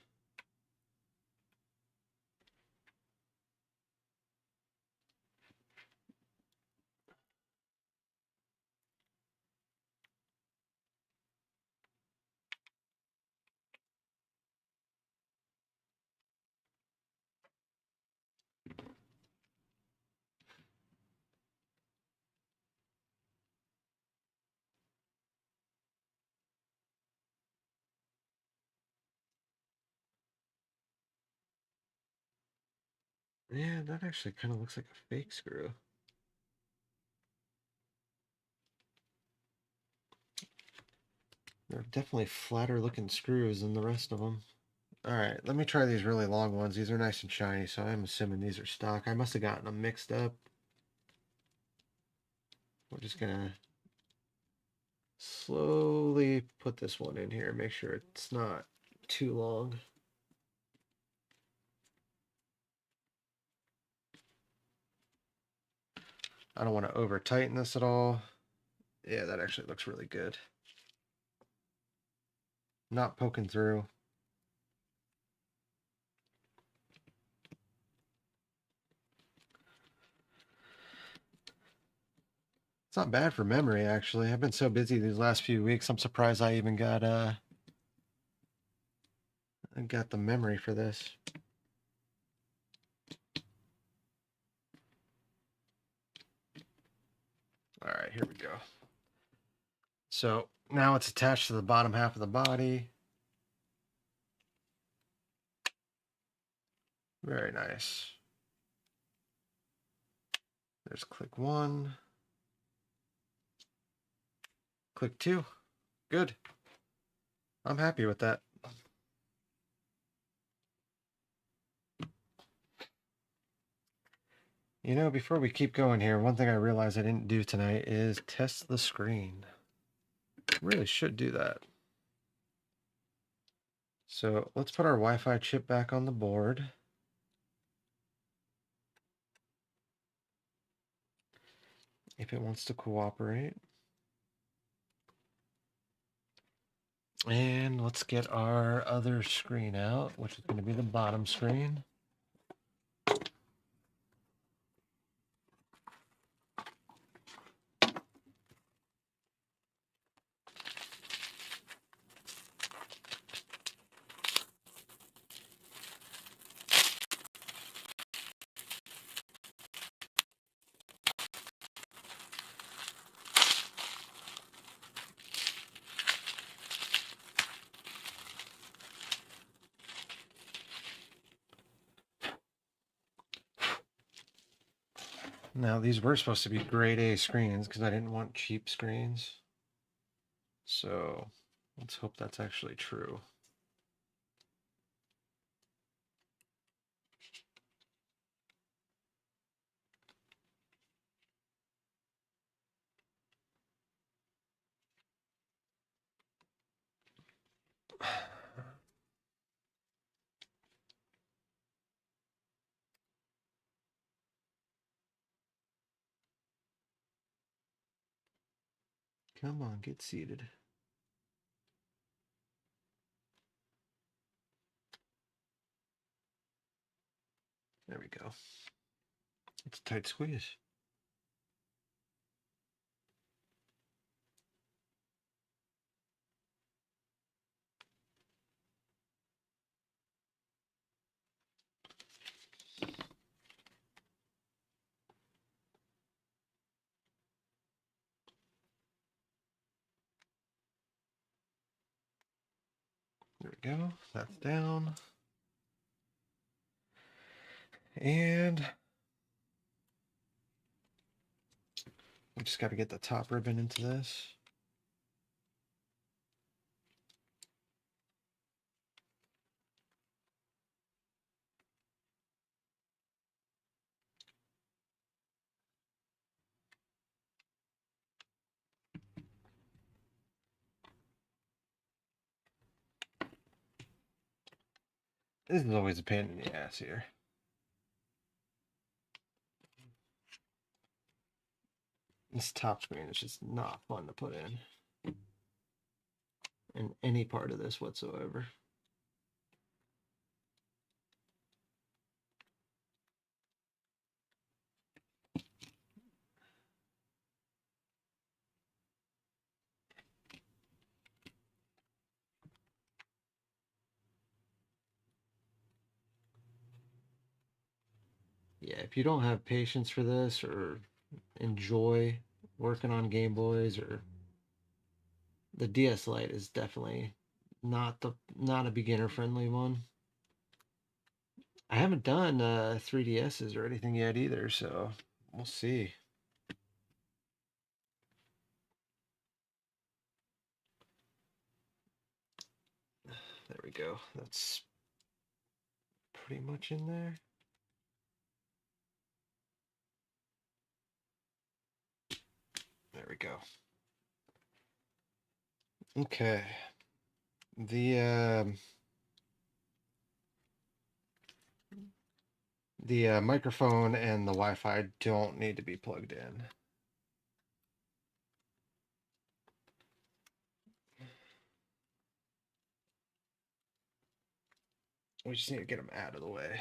Yeah, that actually kind of looks like a fake screw. They're definitely flatter looking screws than the rest of them. Alright, let me try these really long ones. These are nice and shiny, so I'm assuming these are stock. I must have gotten them mixed up. We're just gonna slowly put this one in here, make sure it's not too long. I don't want to over tighten this at all. Yeah, that actually looks really good. Not poking through. It's not bad for memory, actually. I've been so busy these last few weeks. I'm surprised I even got the memory for this. All right, here we go. So now it's attached to the bottom half of the body. Very nice. There's click 1. Click 2. Good. I'm happy with that. You know, before we keep going here, one thing I realized I didn't do tonight is test the screen. Really should do that. So let's put our Wi-Fi chip back on the board. If it wants to cooperate. And let's get our other screen out, which is going to be the bottom screen. Now, these were supposed to be grade A screens because I didn't want cheap screens. So let's hope that's actually true. Come on, get seated. There we go. It's a tight squeeze. There we go. That's down. And we just got to get the top ribbon into this. This is always a pain in the ass here. This top screen is just not fun to put in any part of this whatsoever. Yeah, if you don't have patience for this or enjoy working on Game Boys, or the DS Lite is definitely not a beginner friendly one. haven't done 3DSs or anything yet either, so we'll see. There we go. That's pretty much in there. There we go. Okay. The microphone and the Wi-Fi don't need to be plugged in. We just need to get them out of the way.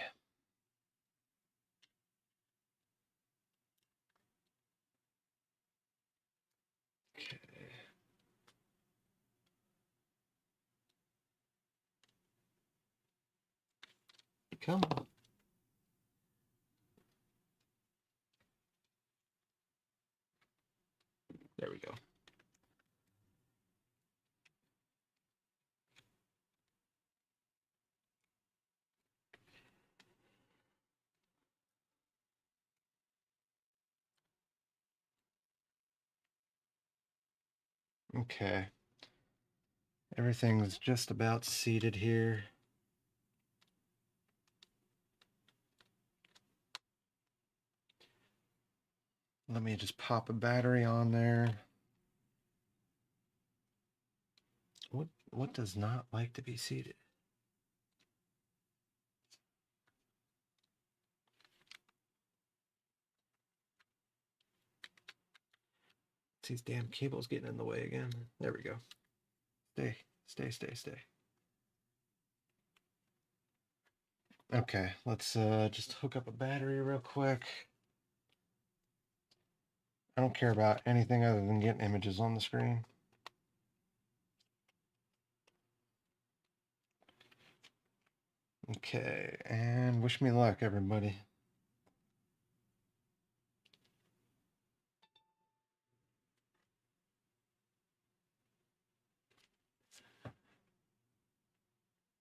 Okay. Come on. There we go. Okay. Everything's just about seated here. Let me just pop a battery on there. What does not like to be seated? These damn cables getting in the way again. There we go. Stay. Okay, let's just hook up a battery real quick. I don't care about anything other than getting images on the screen. Okay, and wish me luck, everybody.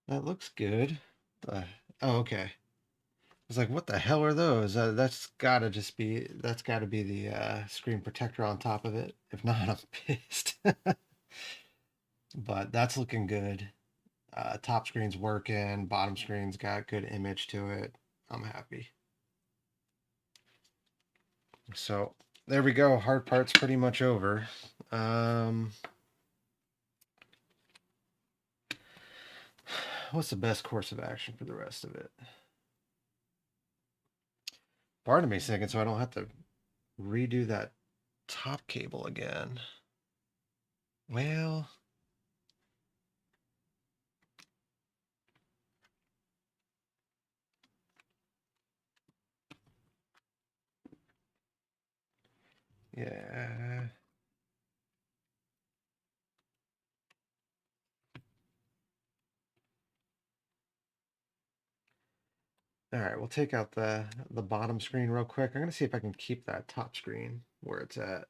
That looks good. Oh, okay. I was like, what the hell are those? That's gotta be the screen protector on top of it. If not, I'm pissed. But that's looking good. Top screen's working, bottom screen's got good image to it. I'm happy. So there we go. Hard part's pretty much over. What's the best course of action for the rest of it? Part of me thinking so I don't have to redo that top cable again. Well, yeah. All right, we'll take out the bottom screen real quick. I'm gonna see if I can keep that top screen where it's at.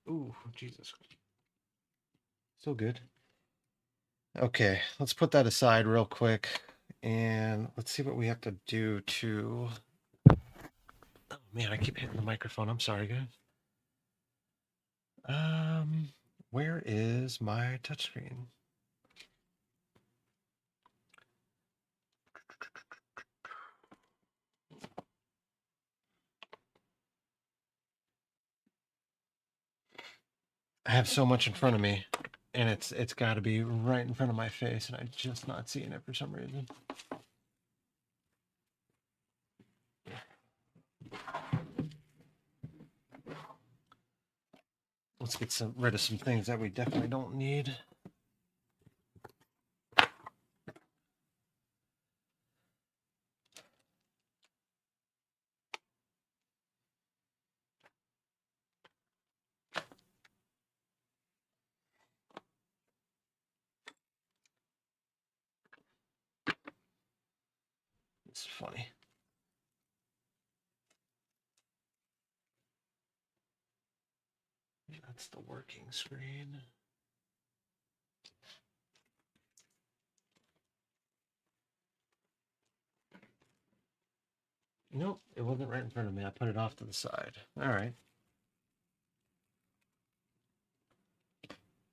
Ooh, Jesus. Still good. Okay, let's put that aside real quick and let's see what we have to do to. Oh man, I keep hitting the microphone. I'm sorry, guys. Where is my touchscreen? I have so much in front of me, and it's got to be right in front of my face, and I'm just not seeing it for some reason. Let's get rid of some things that we definitely don't need. It's funny. That's the working screen. Nope, it wasn't right in front of me. I put it off to the side. All right.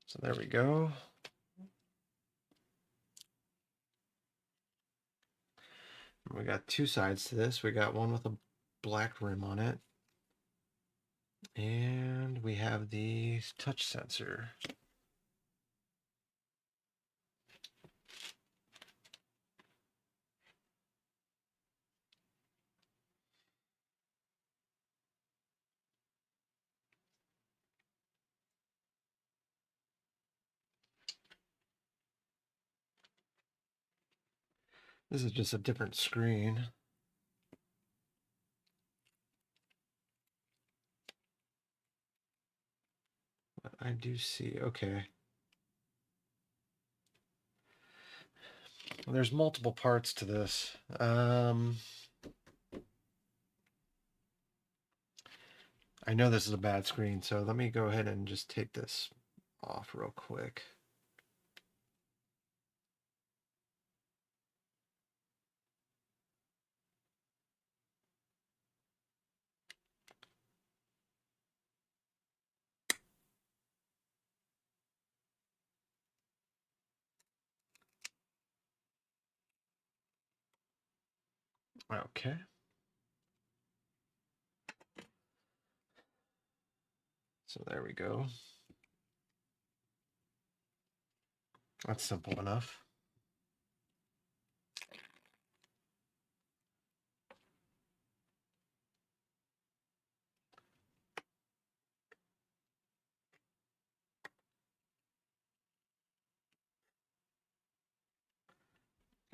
So there we go. We got two sides to this. We got one with a black rim on it. And we have the touch sensor. This is just a different screen. But I do see, okay. Well, there's multiple parts to this. I know this is a bad screen, so let me go ahead and just take this off real quick. Okay. So there we go. That's simple enough.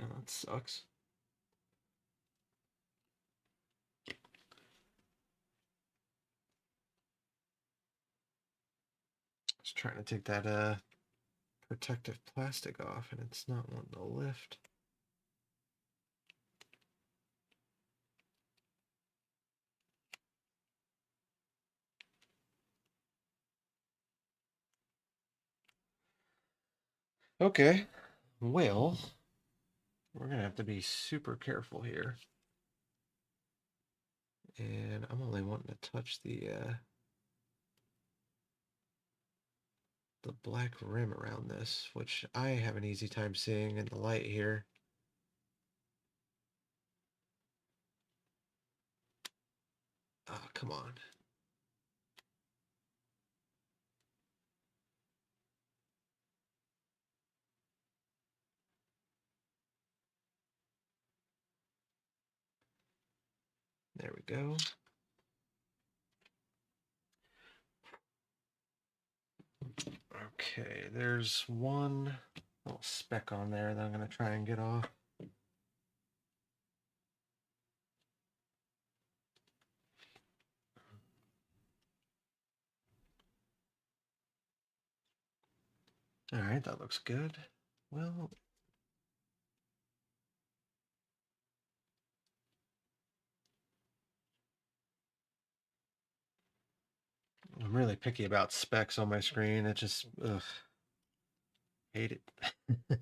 Oh, that sucks. Just trying to take that protective plastic off, and it's not wanting to lift. Okay, well, we're gonna have to be super careful here. And I'm only wanting to touch the black rim around this, which I have an easy time seeing in the light here. Oh, come on. There we go. Okay, there's one little speck on there that I'm going to try and get off. All right, that looks good. Well, I'm really picky about specs on my screen. It just, ugh, hate it. That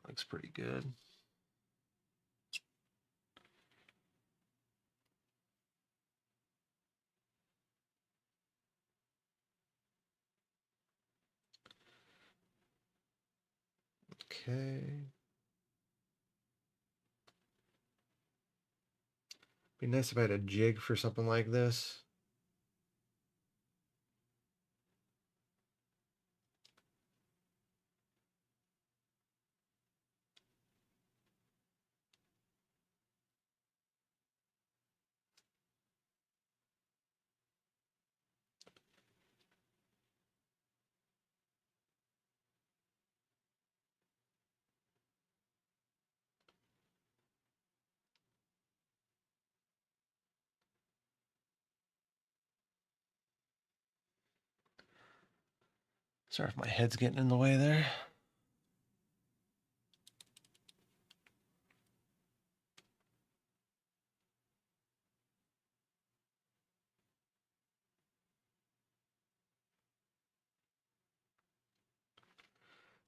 looks pretty good. Okay. Be nice if I had a jig for something like this. Sorry if my head's getting in the way there.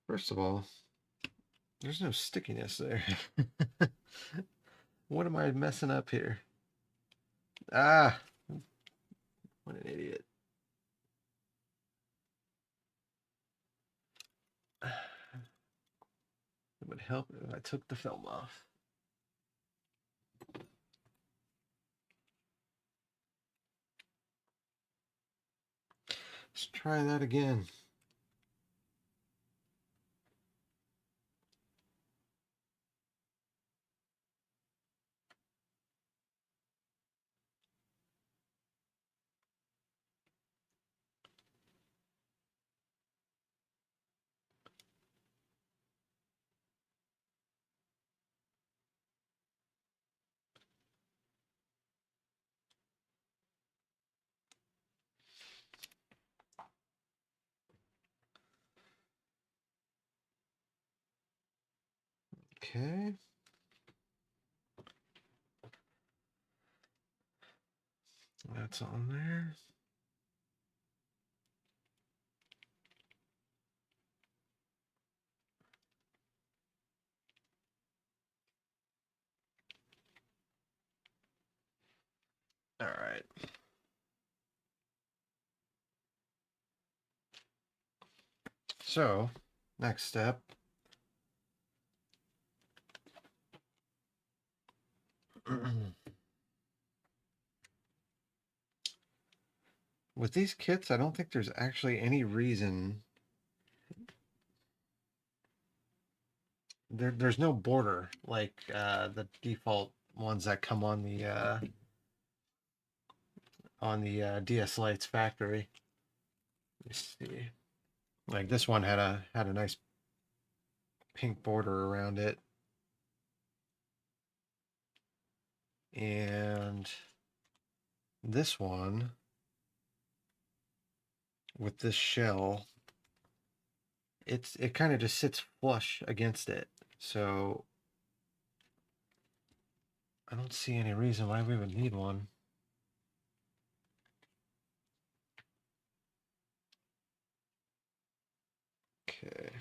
First of all, there's no stickiness there. What am I messing up here? Ah, what an idiot. It would help if I took the film off. Let's try that again. Okay. That's on there. All right. So, next step. With these kits, I don't think there's actually any reason. There's no border like the default ones that come on the DS Lite's factory. Let's see. Like this one had a nice pink border around it. And this one with this shell, it kind of just sits flush against it. So I don't see any reason why we would need one. Okay.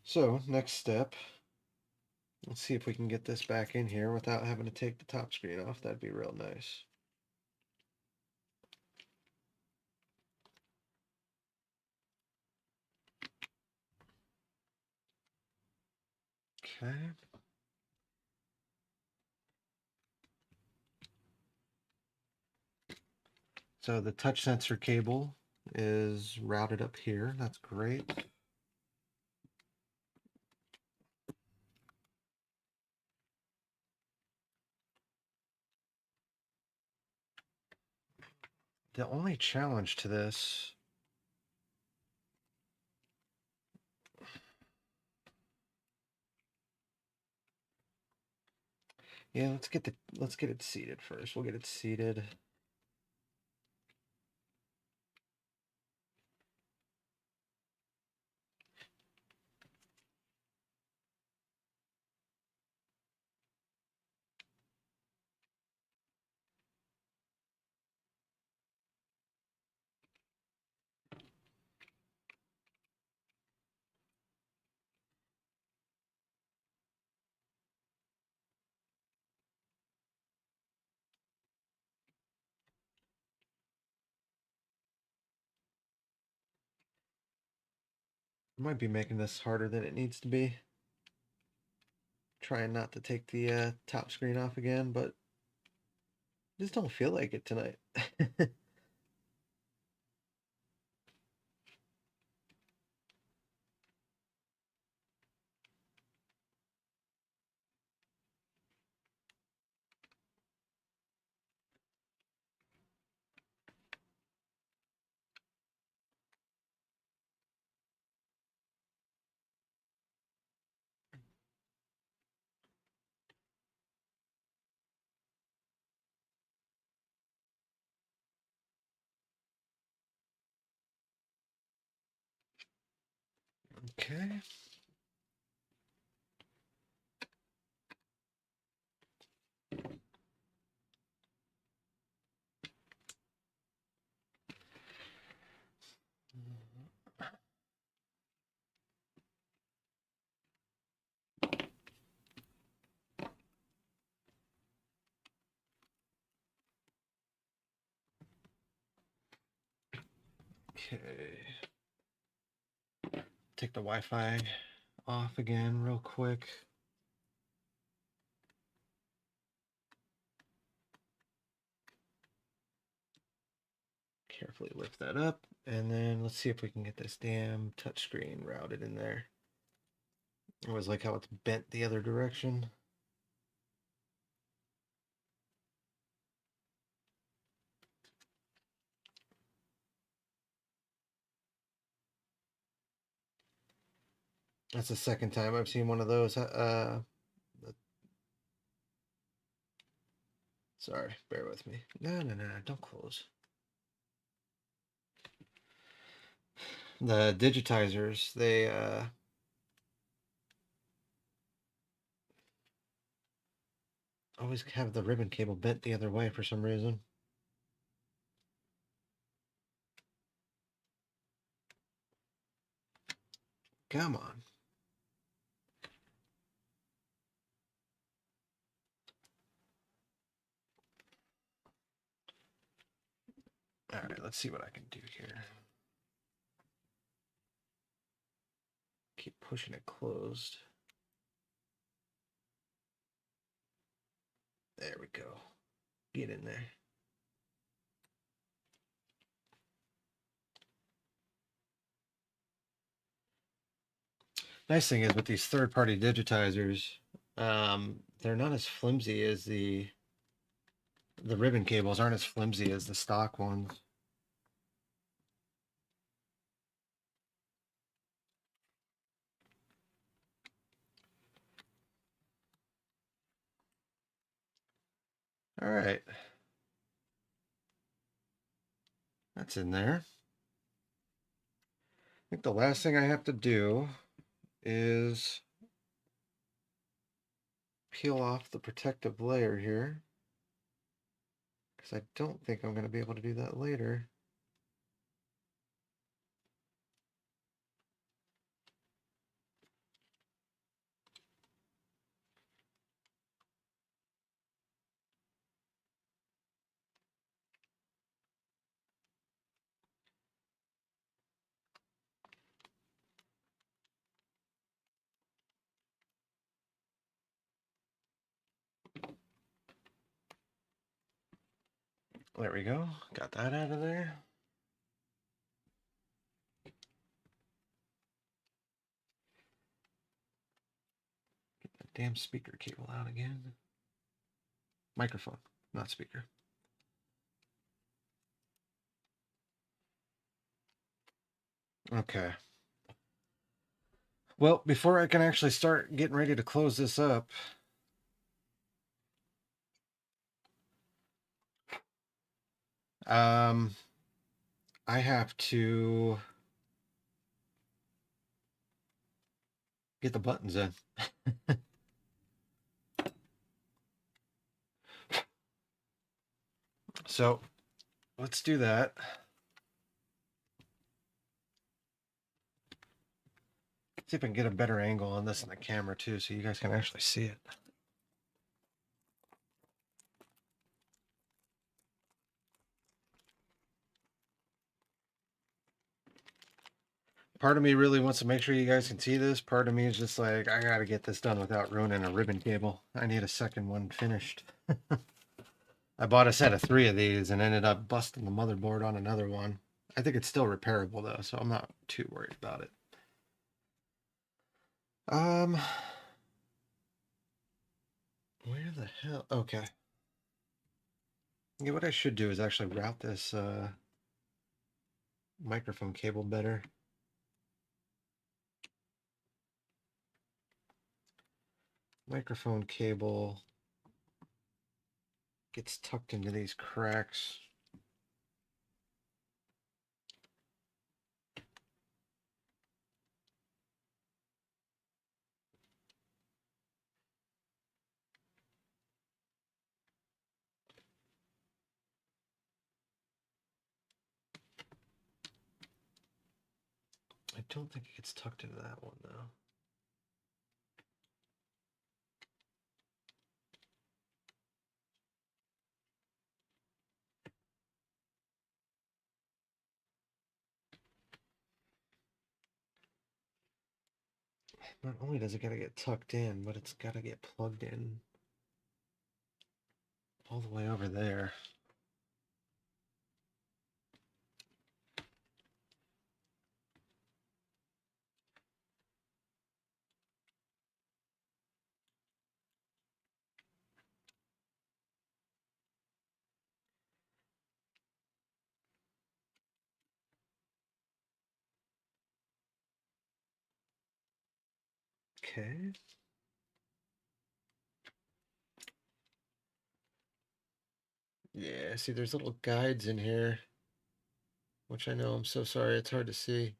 So next step, let's see if we can get this back in here without having to take the top screen off. That'd be real nice. Okay. So the touch sensor cable is routed up here. That's great. The only challenge to this, yeah, let's get it seated first. We'll get it seated. I might be making this harder than it needs to be. Trying not to take the top screen off again, but I just don't feel like it tonight. Okay. Okay. Take the Wi-Fi off again real quick. Carefully lift that up, and then let's see if we can get this damn touchscreen routed in there. I always like how it's bent the other direction. That's the second time I've seen one of those. Sorry, bear with me. No, don't close. The digitizers, they always have the ribbon cable bent the other way for some reason. Come on. All right, let's see what I can do here. Keep pushing it closed. There we go. Get in there. Nice thing is with these third-party digitizers, they're not as flimsy as the ribbon cables aren't as flimsy as the stock ones. All right. That's in there. I think the last thing I have to do is peel off the protective layer here, because I don't think I'm going to be able to do that later. There we go. Got that out of there. Get that damn speaker cable out again. Microphone, not speaker. Okay. Well, before I can actually start getting ready to close this up, I have to get the buttons in. So let's do that. See if I can get a better angle on this in the camera too, so you guys can actually see it. Part of me really wants to make sure you guys can see this. Part of me is just like, I gotta get this done without ruining a ribbon cable. I need a second one finished. I bought a set of 3 of these and ended up busting the motherboard on another one. I think it's still repairable though, so I'm not too worried about it. Where the hell? Okay. Yeah, what I should do is actually route this microphone cable better. Microphone cable gets tucked into these cracks. don't think it gets tucked into that one, though. Not only does it gotta get tucked in, but it's gotta get plugged in all the way over there. Okay. Yeah, see, there's little guides in here, which I know, I'm so sorry, it's hard to see.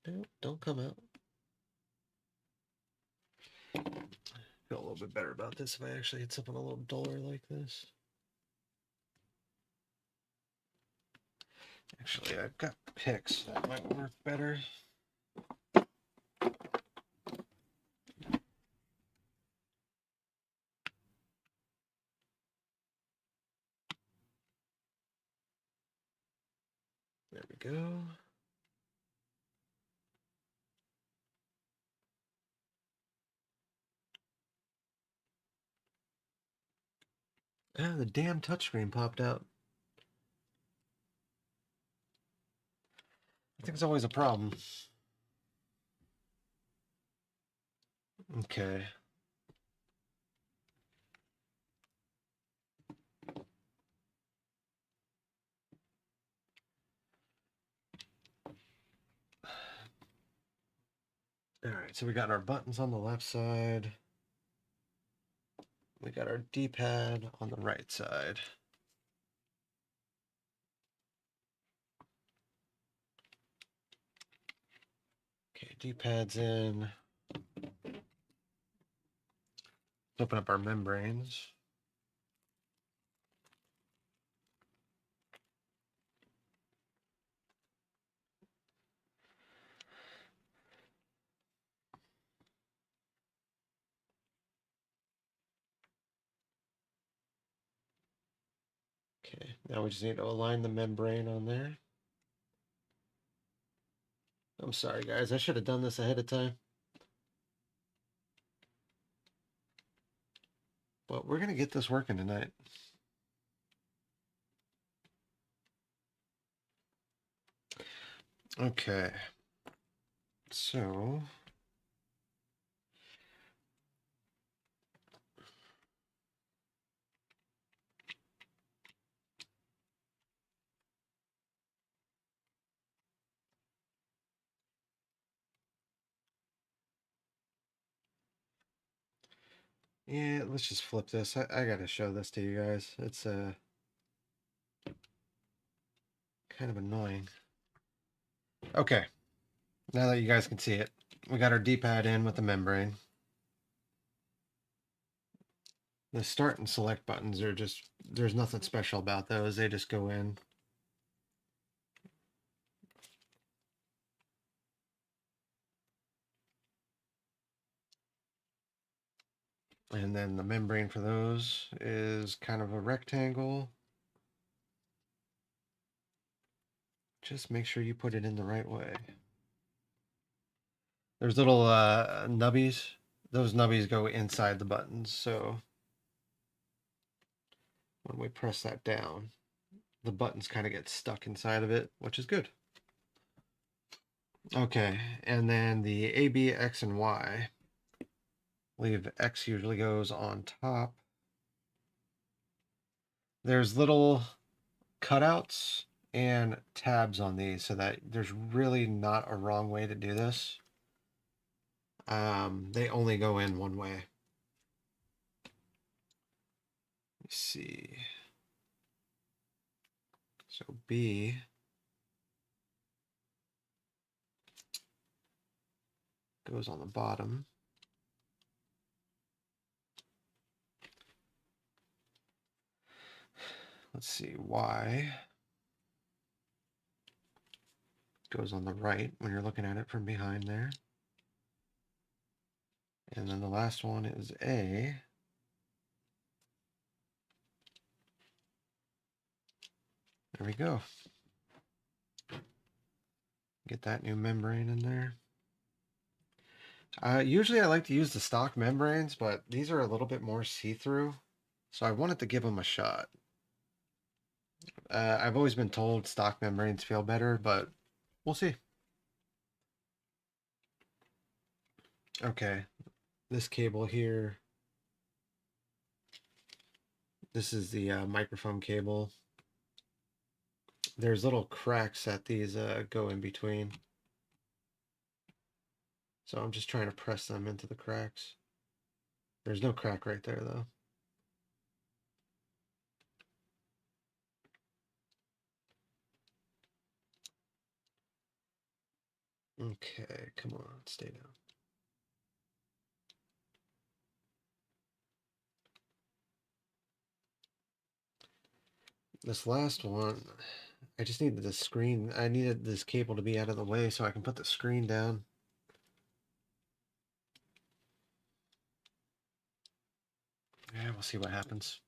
No, don't come out. Feel a little bit better about this if I actually hit something a little duller like this. Actually, I've got picks that might work better. There we go. Ah, the damn touchscreen popped out. I think it's always a problem. Okay. All right, so we got our buttons on the left side. We got our D-pad on the right side. Okay, D-pad's in. Open up our membranes. Okay, now we just need to align the membrane on there. I'm sorry, guys. I should have done this ahead of time. But we're going to get this working tonight. Okay. So... yeah, let's just flip this. I got to show this to you guys. It's kind of annoying. Okay. Now that you guys can see it, we got our D-pad in with the membrane. The start and select buttons are just, there's nothing special about those. They just go in. And then the membrane for those is kind of a rectangle. Just make sure you put it in the right way. There's little nubbies. Those nubbies go inside the buttons, so when we press that down, the buttons kind of get stuck inside of it, which is good. Okay, and then the A, B, X, and Y. I believe X usually goes on top. There's little cutouts and tabs on these so that there's really not a wrong way to do this. They only go in one way. Let's see. So B goes on the bottom. let's see, Y goes on the right when you're looking at it from behind there. And then the last one is A. There we go. Get that new membrane in there. Usually I like to use the stock membranes, but these are a little bit more see-through, so I wanted to give them a shot. I've always been told stock membranes feel better, but we'll see. Okay, this cable here, this is the microphone cable. There's little cracks that these go in between. So I'm just trying to press them into the cracks. There's no crack right there, though. Okay, come on, stay down. This last one, I just needed the screen. I needed this cable to be out of the way so I can put the screen down. Yeah, we'll see what happens.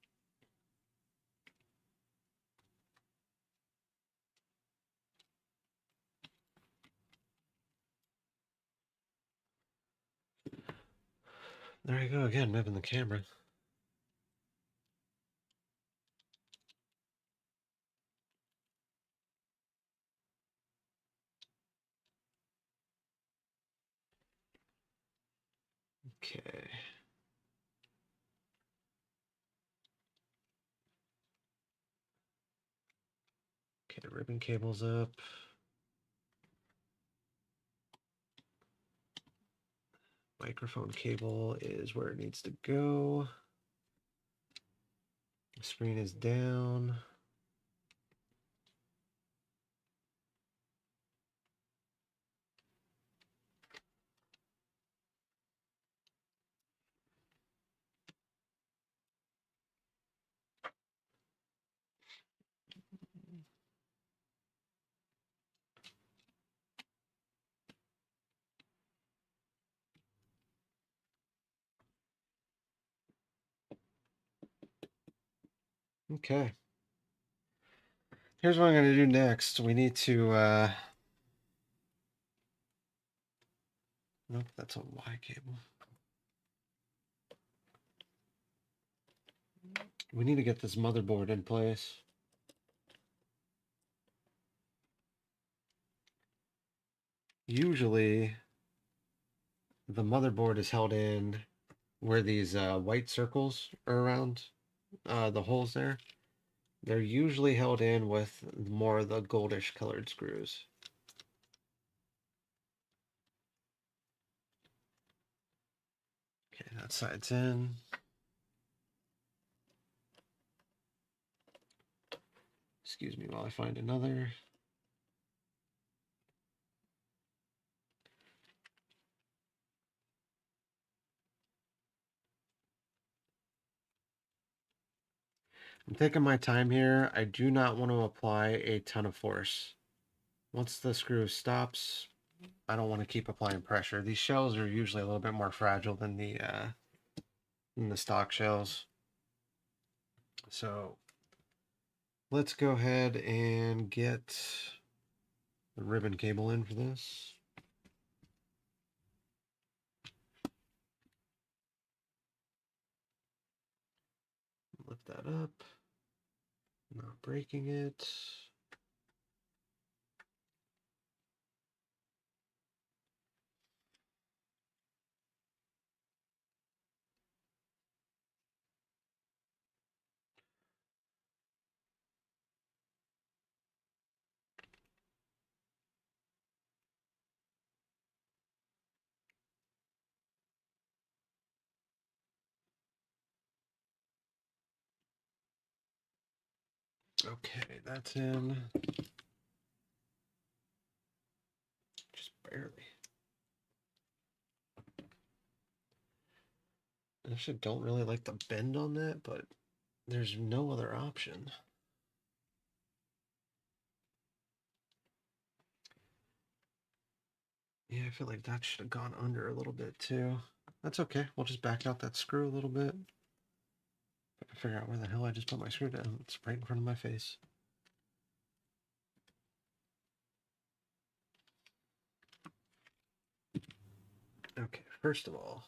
There you go again, moving the camera. Okay. Okay, the ribbon cable's up. Microphone cable is where it needs to go. The screen is down. Okay. Here's what I'm going to do next. We need to, nope, that's a Y cable. We need to get this motherboard in place. Usually, the motherboard is held in where these white circles are around the holes there. They're usually held in with more of the goldish colored screws. Okay, that side's in. Excuse me while I find another. I'm taking my time here. I do not want to apply a ton of force. Once the screw stops, I don't want to keep applying pressure. These shells are usually a little bit more fragile than the stock shells. So let's go ahead and get the ribbon cable in for this. Lift that up. Not breaking it. Okay, that's in. Just barely. I actually don't really like the bend on that, but there's no other option. Yeah, I feel like that should have gone under a little bit too. That's okay. We'll just back out that screw a little bit. I can figure out where the hell I just put my screw down. It's right in front of my face. Okay, first of all,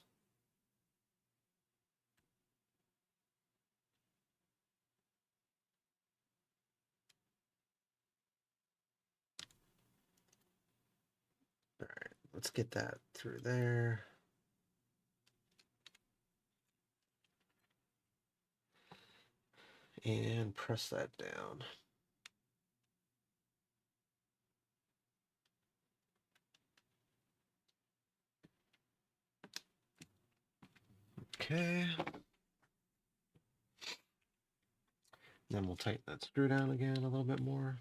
all right, let's get that through there. And press that down. Okay. Then we'll tighten that screw down again a little bit more.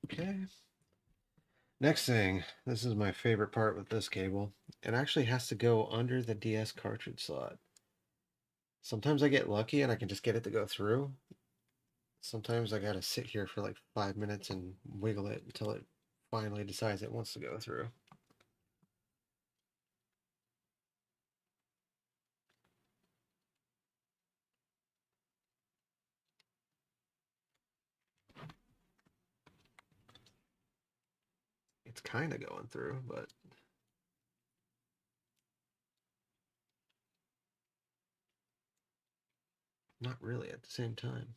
Okay. Next thing, this is my favorite part with this cable. It actually has to go under the DS cartridge slot. Sometimes I get lucky and I can just get it to go through. Sometimes I gotta sit here for like 5 minutes and wiggle it until it finally decides it wants to go through. It's kind of going through, but not really at the same time.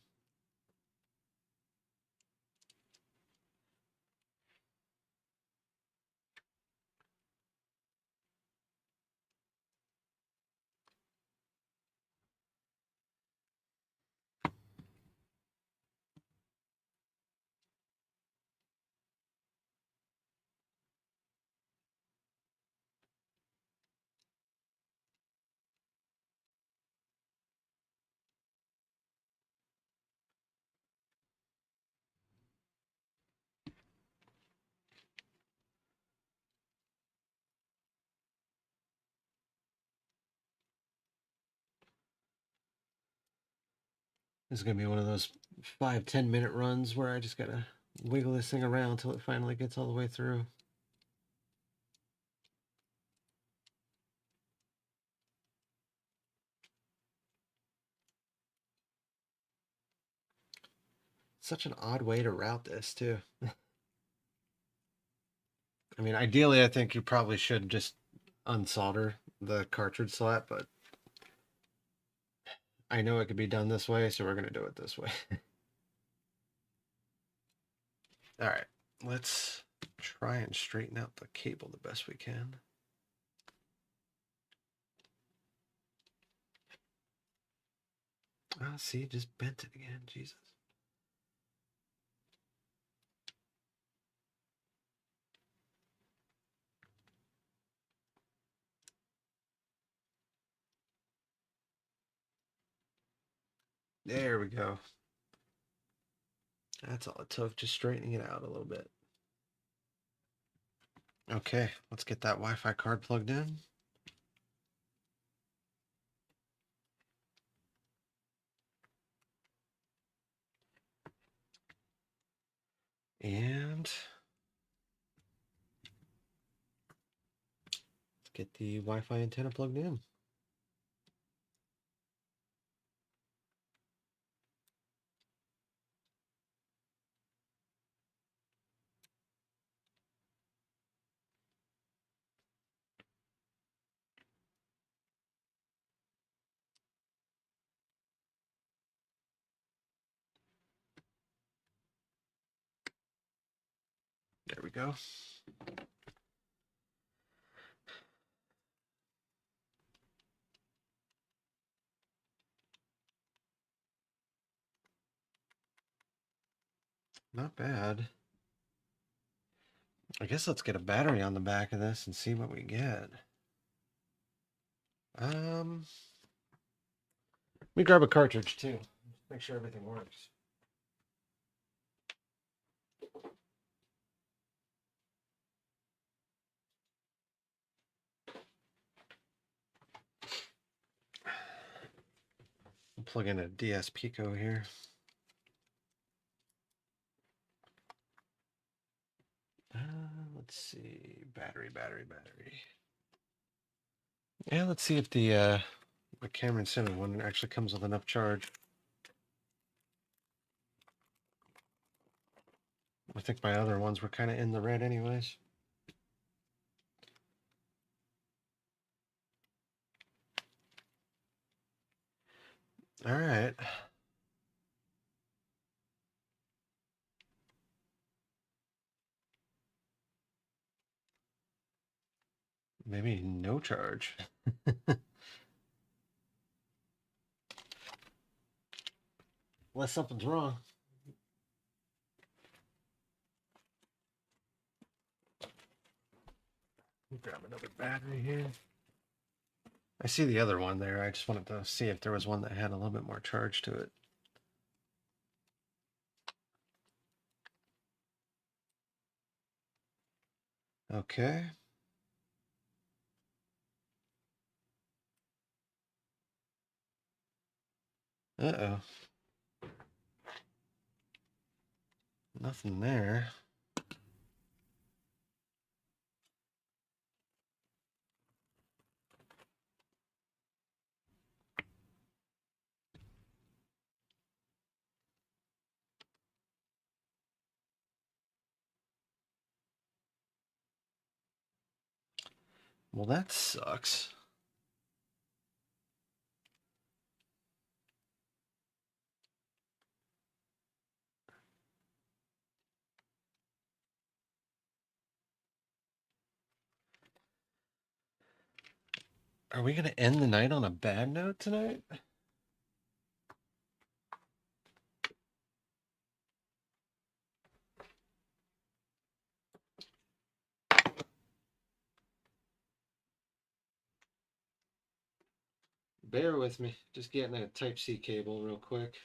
This is gonna be one of those 5-10 minute runs where I just gotta wiggle this thing around until it finally gets all the way through. Such an odd way to route this too. I mean, ideally, I think you probably should just unsolder the cartridge slot, but I know it could be done this way, so we're gonna do it this way. All right, let's try and straighten out the cable the best we can. Ah, see, just bent it again, Jesus. There we go. That's all it took, just straightening it out a little bit. Okay, let's get that Wi-Fi card plugged in. And let's get the Wi-Fi antenna plugged in. There we go. Not bad. I guess let's get a battery on the back of this and see what we get. Let me grab a cartridge too. Make sure everything works. I'll plug in a DS Pico here. Let's see, battery. Yeah, let's see if the Cameron Sino one actually comes with enough charge. I think my other ones were kind of in the red anyways. All right. Maybe no charge. Unless something's wrong. Grab another battery here. I see the other one there. I just wanted to see if there was one that had a little bit more charge to it. Okay. Uh-oh. Nothing there. Well, that sucks. Are we going to end the night on a bad note tonight? Bear with me. Just getting a Type-C cable real quick.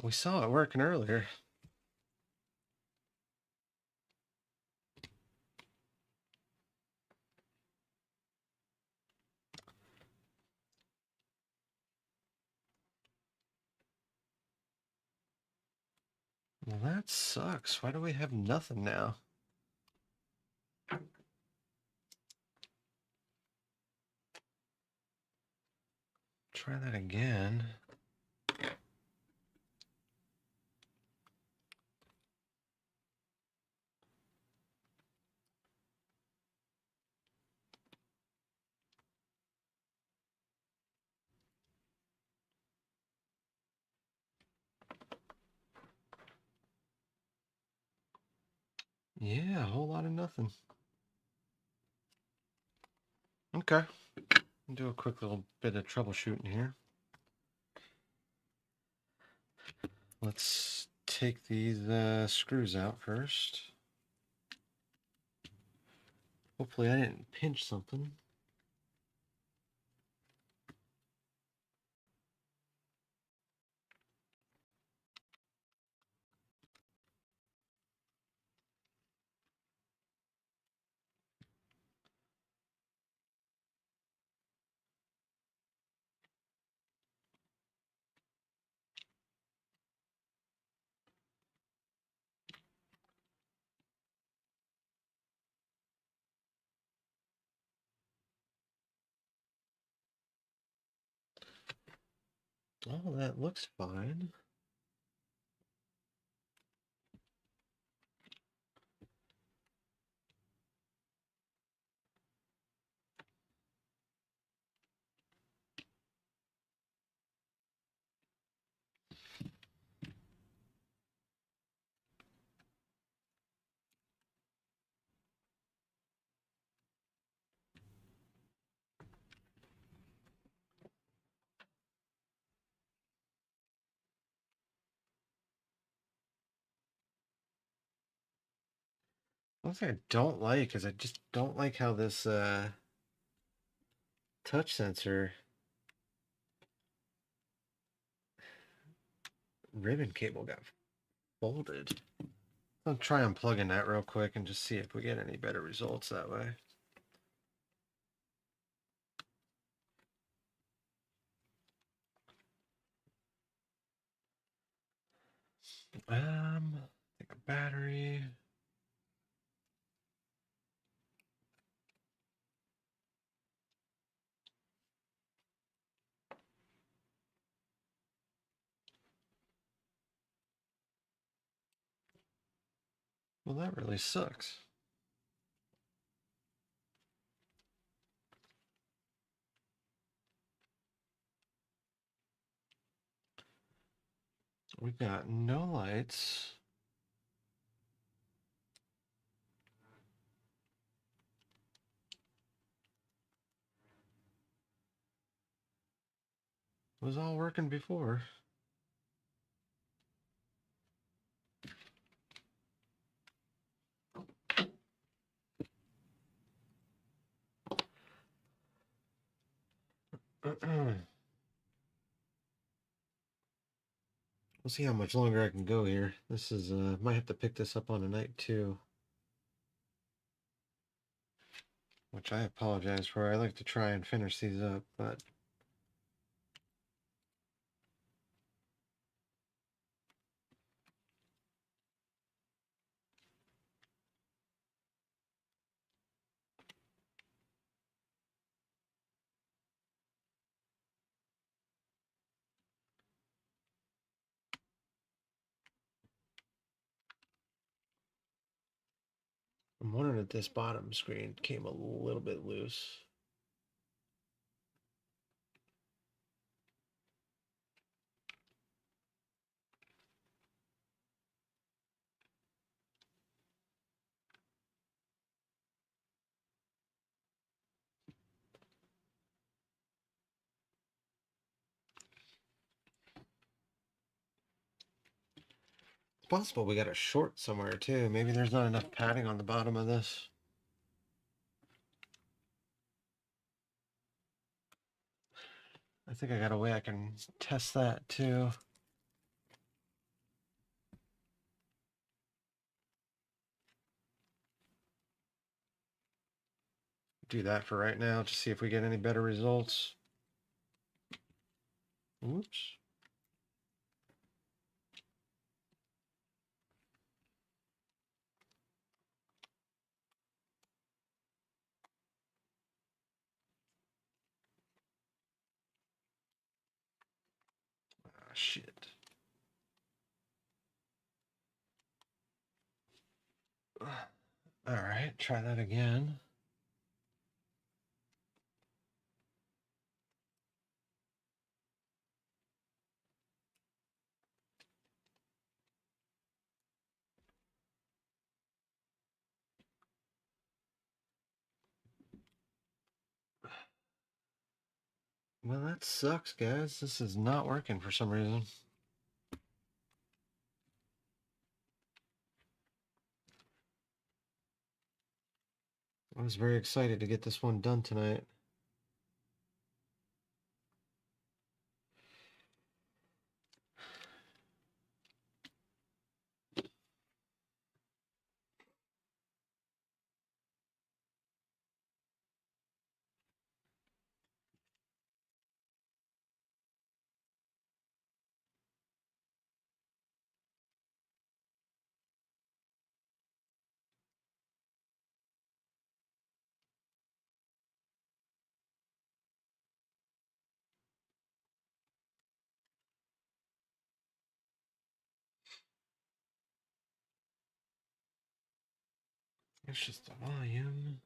We saw it working earlier. Well, that sucks. Why do we have nothing now? Try that again. Yeah, a whole lot of nothing. Okay. Do a quick little bit of troubleshooting here. Let's take these screws out first. Hopefully I didn't pinch something. Oh, that looks fine. One thing I don't like is I just don't like how this touch sensor ribbon cable got folded. I'll try unplugging that real quick and just see if we get any better results that way. Take a battery. Well, that really sucks. We've got no lights. It was all working before. We'll see how much longer I can go here. This is, might have to pick this up on a night too. Which I apologize for. I like to try and finish these up, but I'm wondering if this bottom screen came a little bit loose. It's possible we got a short somewhere too. Maybe there's not enough padding on the bottom of this. I think I got a way I can test that too. Do that for right now, just see if we get any better results. Oops. Ah, shit. All right, try that again. Well, that sucks, guys. This is not working for some reason. I was very excited to get this one done tonight. It's just the volume.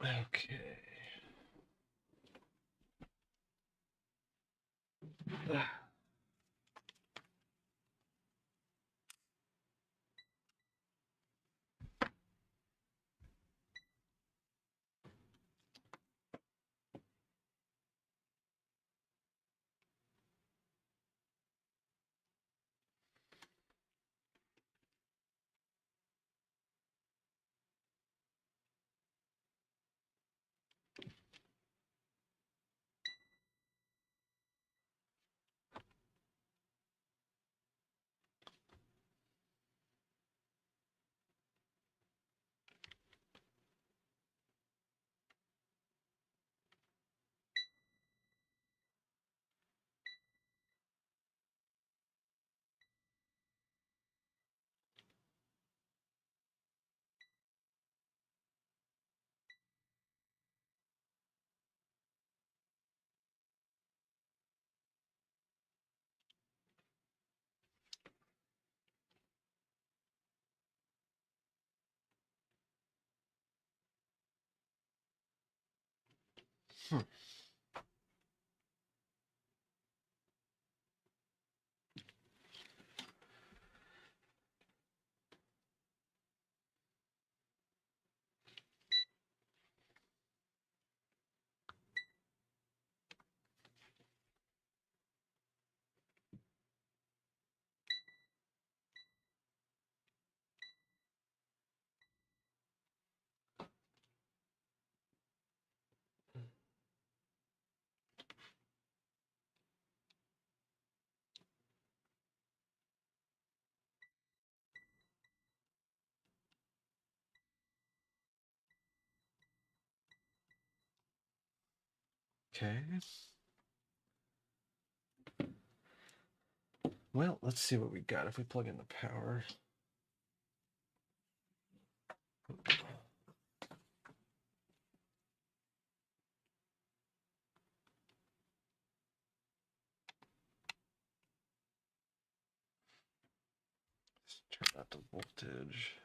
Okay. Hmm. Okay. Well, let's see what we got if we plug in the power. Let's turn out the voltage.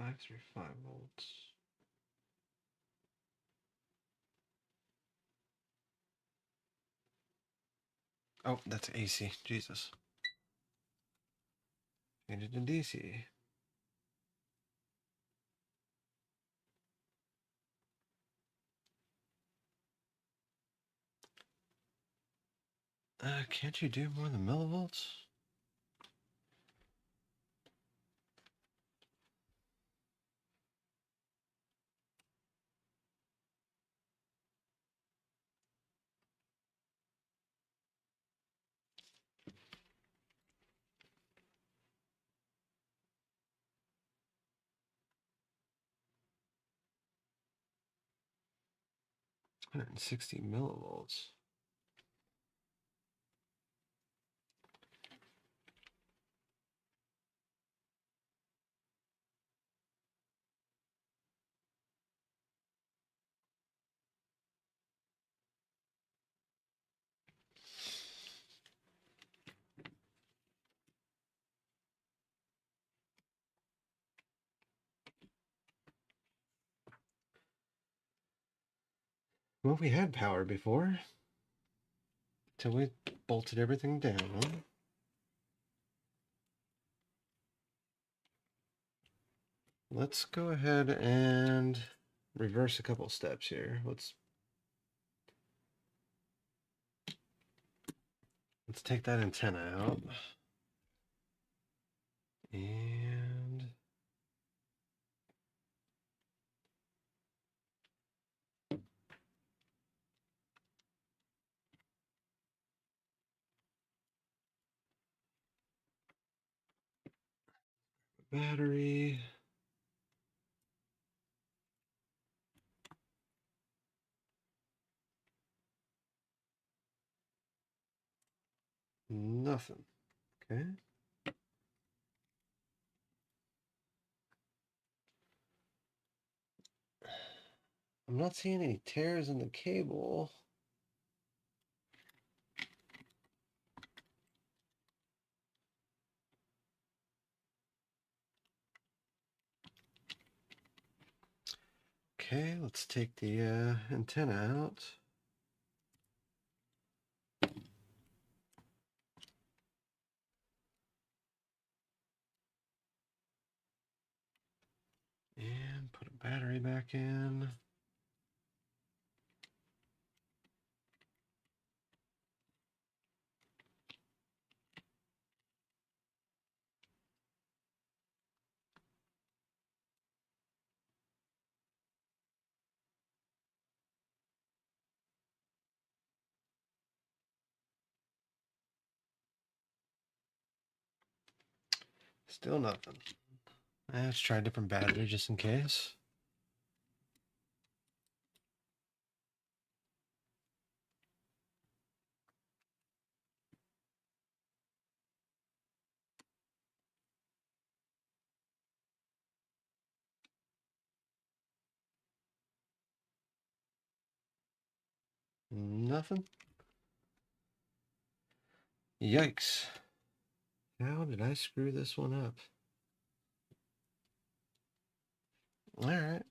Five through 5 volts. Oh, that's AC. Jesus. Change it to DC. Can't you do more than millivolts? Hundred and 60 millivolts. Well, we had power before. Till we bolted everything down. Let's go ahead and reverse a couple steps here. Let's take that antenna out. And battery. Nothing. Okay. I'm not seeing any tears in the cable. Okay, let's take the antenna out. And put a battery back in. Still nothing. Let's try a different battery just in case. Nothing. Yikes. How did I screw this one up? All right.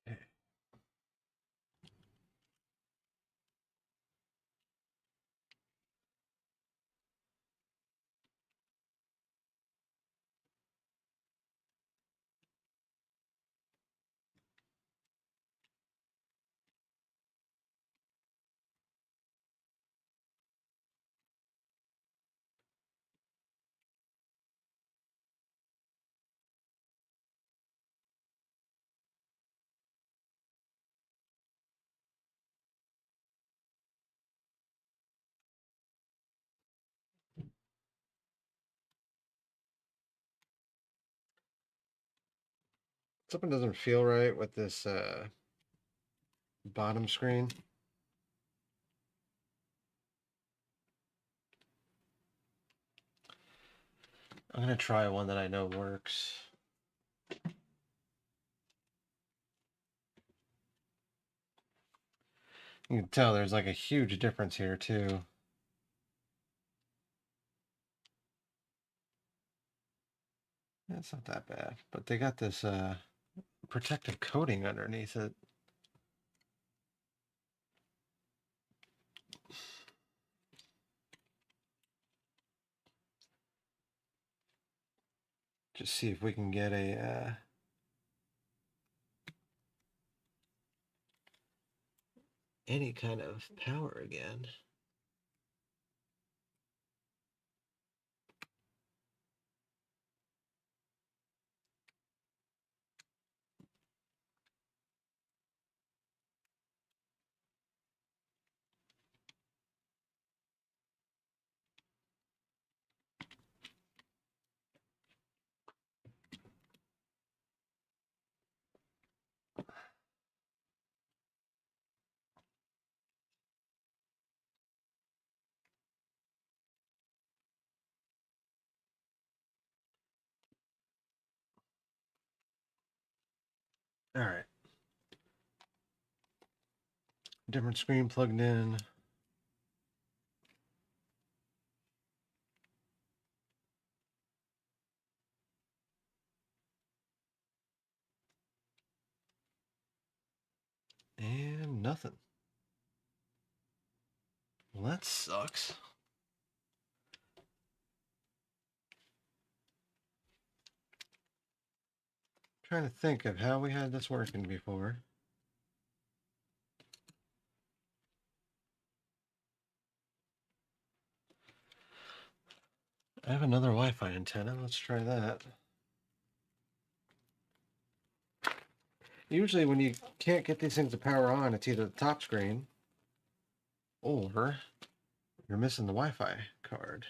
Okay. Something doesn't feel right with this bottom screen. I'm gonna try one that I know works. You can tell there's like a huge difference here too. That's not that bad, but they got this protective coating underneath it. Just see if we can get a any kind of power again. All right. Different screen plugged in. And nothing. Well, that sucks. Trying to think of how we had this working before. I have another Wi-Fi antenna. Let's try that. Usually when you can't get these things to power on, it's either the top screen or you're missing the Wi-Fi card.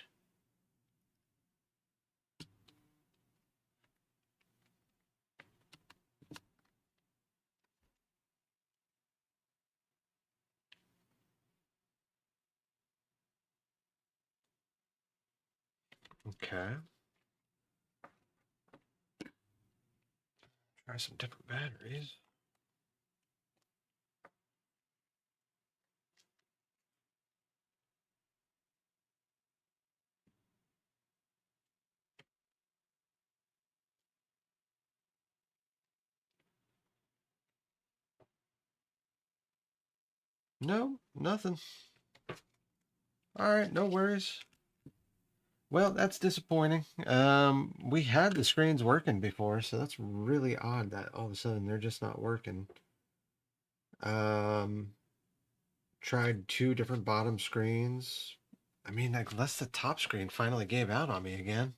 Okay. Try some different batteries. No, nothing. All right, no worries. Well, that's disappointing. We had the screens working before, so that's really odd that all of a sudden they're just not working. Um, Tried two different bottom screens. I mean, unless the top screen finally gave out on me again.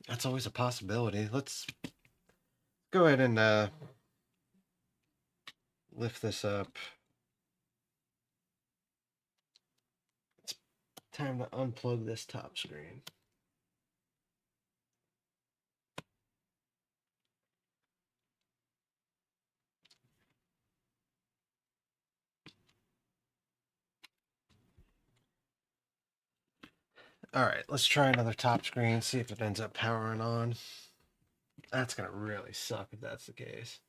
That's always a possibility. Let's go ahead and lift this up. It's time to unplug this top screen. All right, let's try another top screen, see if it ends up powering on. That's going to really suck if that's the case.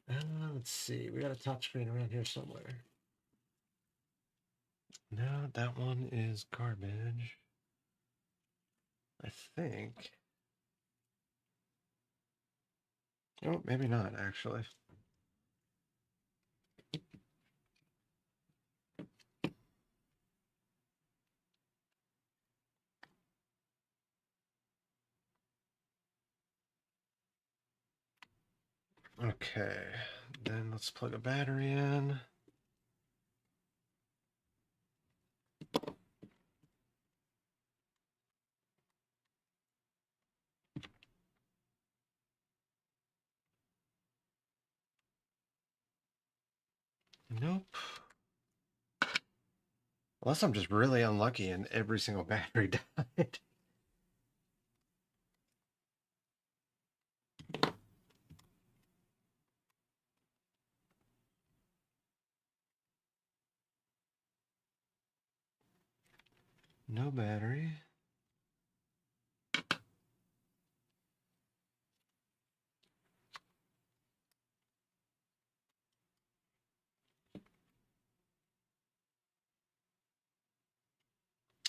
Let's see. We got a top screen around here somewhere. No, that one is garbage. I think. Oh, maybe not, actually. Okay, then let's plug a battery in. Nope. Unless I'm just really unlucky and every single battery died. No battery.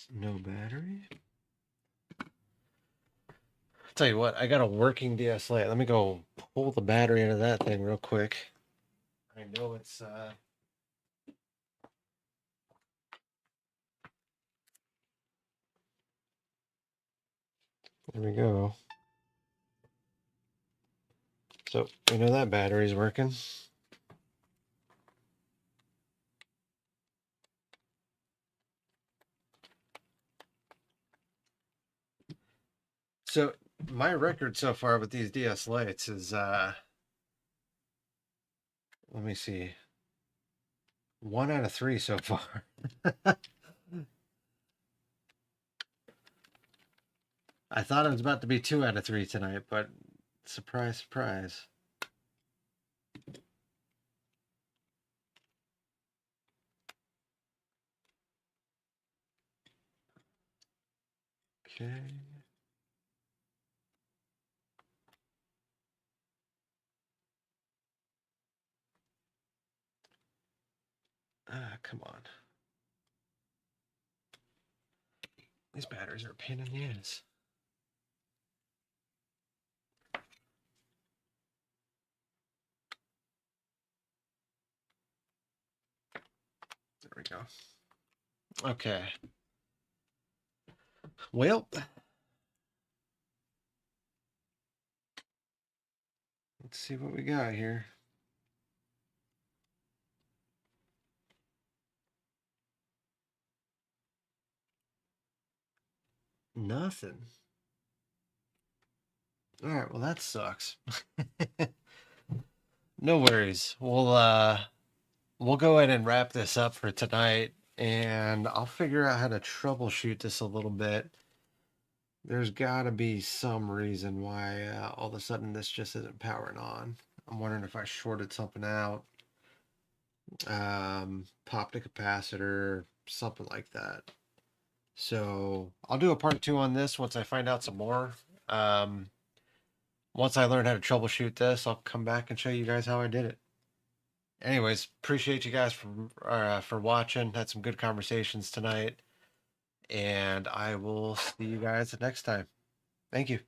No battery. Tell you what, I got a working DS Lite. Let me go pull the battery into that thing real quick. I know it's there we go. So we know that battery's working. So my record so far with these DS Lites is let me see. 1 out of 3 so far. I thought it was about to be 2 out of 3 tonight, but surprise, surprise. Okay. Come on. These batteries are a pain in the ass. There we go. Okay. Well, let's see what we got here. Nothing. All right, well that sucks. No worries. We'll go ahead and wrap this up for tonight, and I'll figure out how to troubleshoot this a little bit. There's got to be some reason why all of a sudden this just isn't powering on. I'm wondering if I shorted something out, popped a capacitor, something like that. So I'll do a part 2 on this once I find out some more. Um, Once I learn how to troubleshoot this, I'll come back and show you guys how I did it. Anyways, appreciate you guys for watching. Had some good conversations tonight, and I will see you guys next time. Thank you.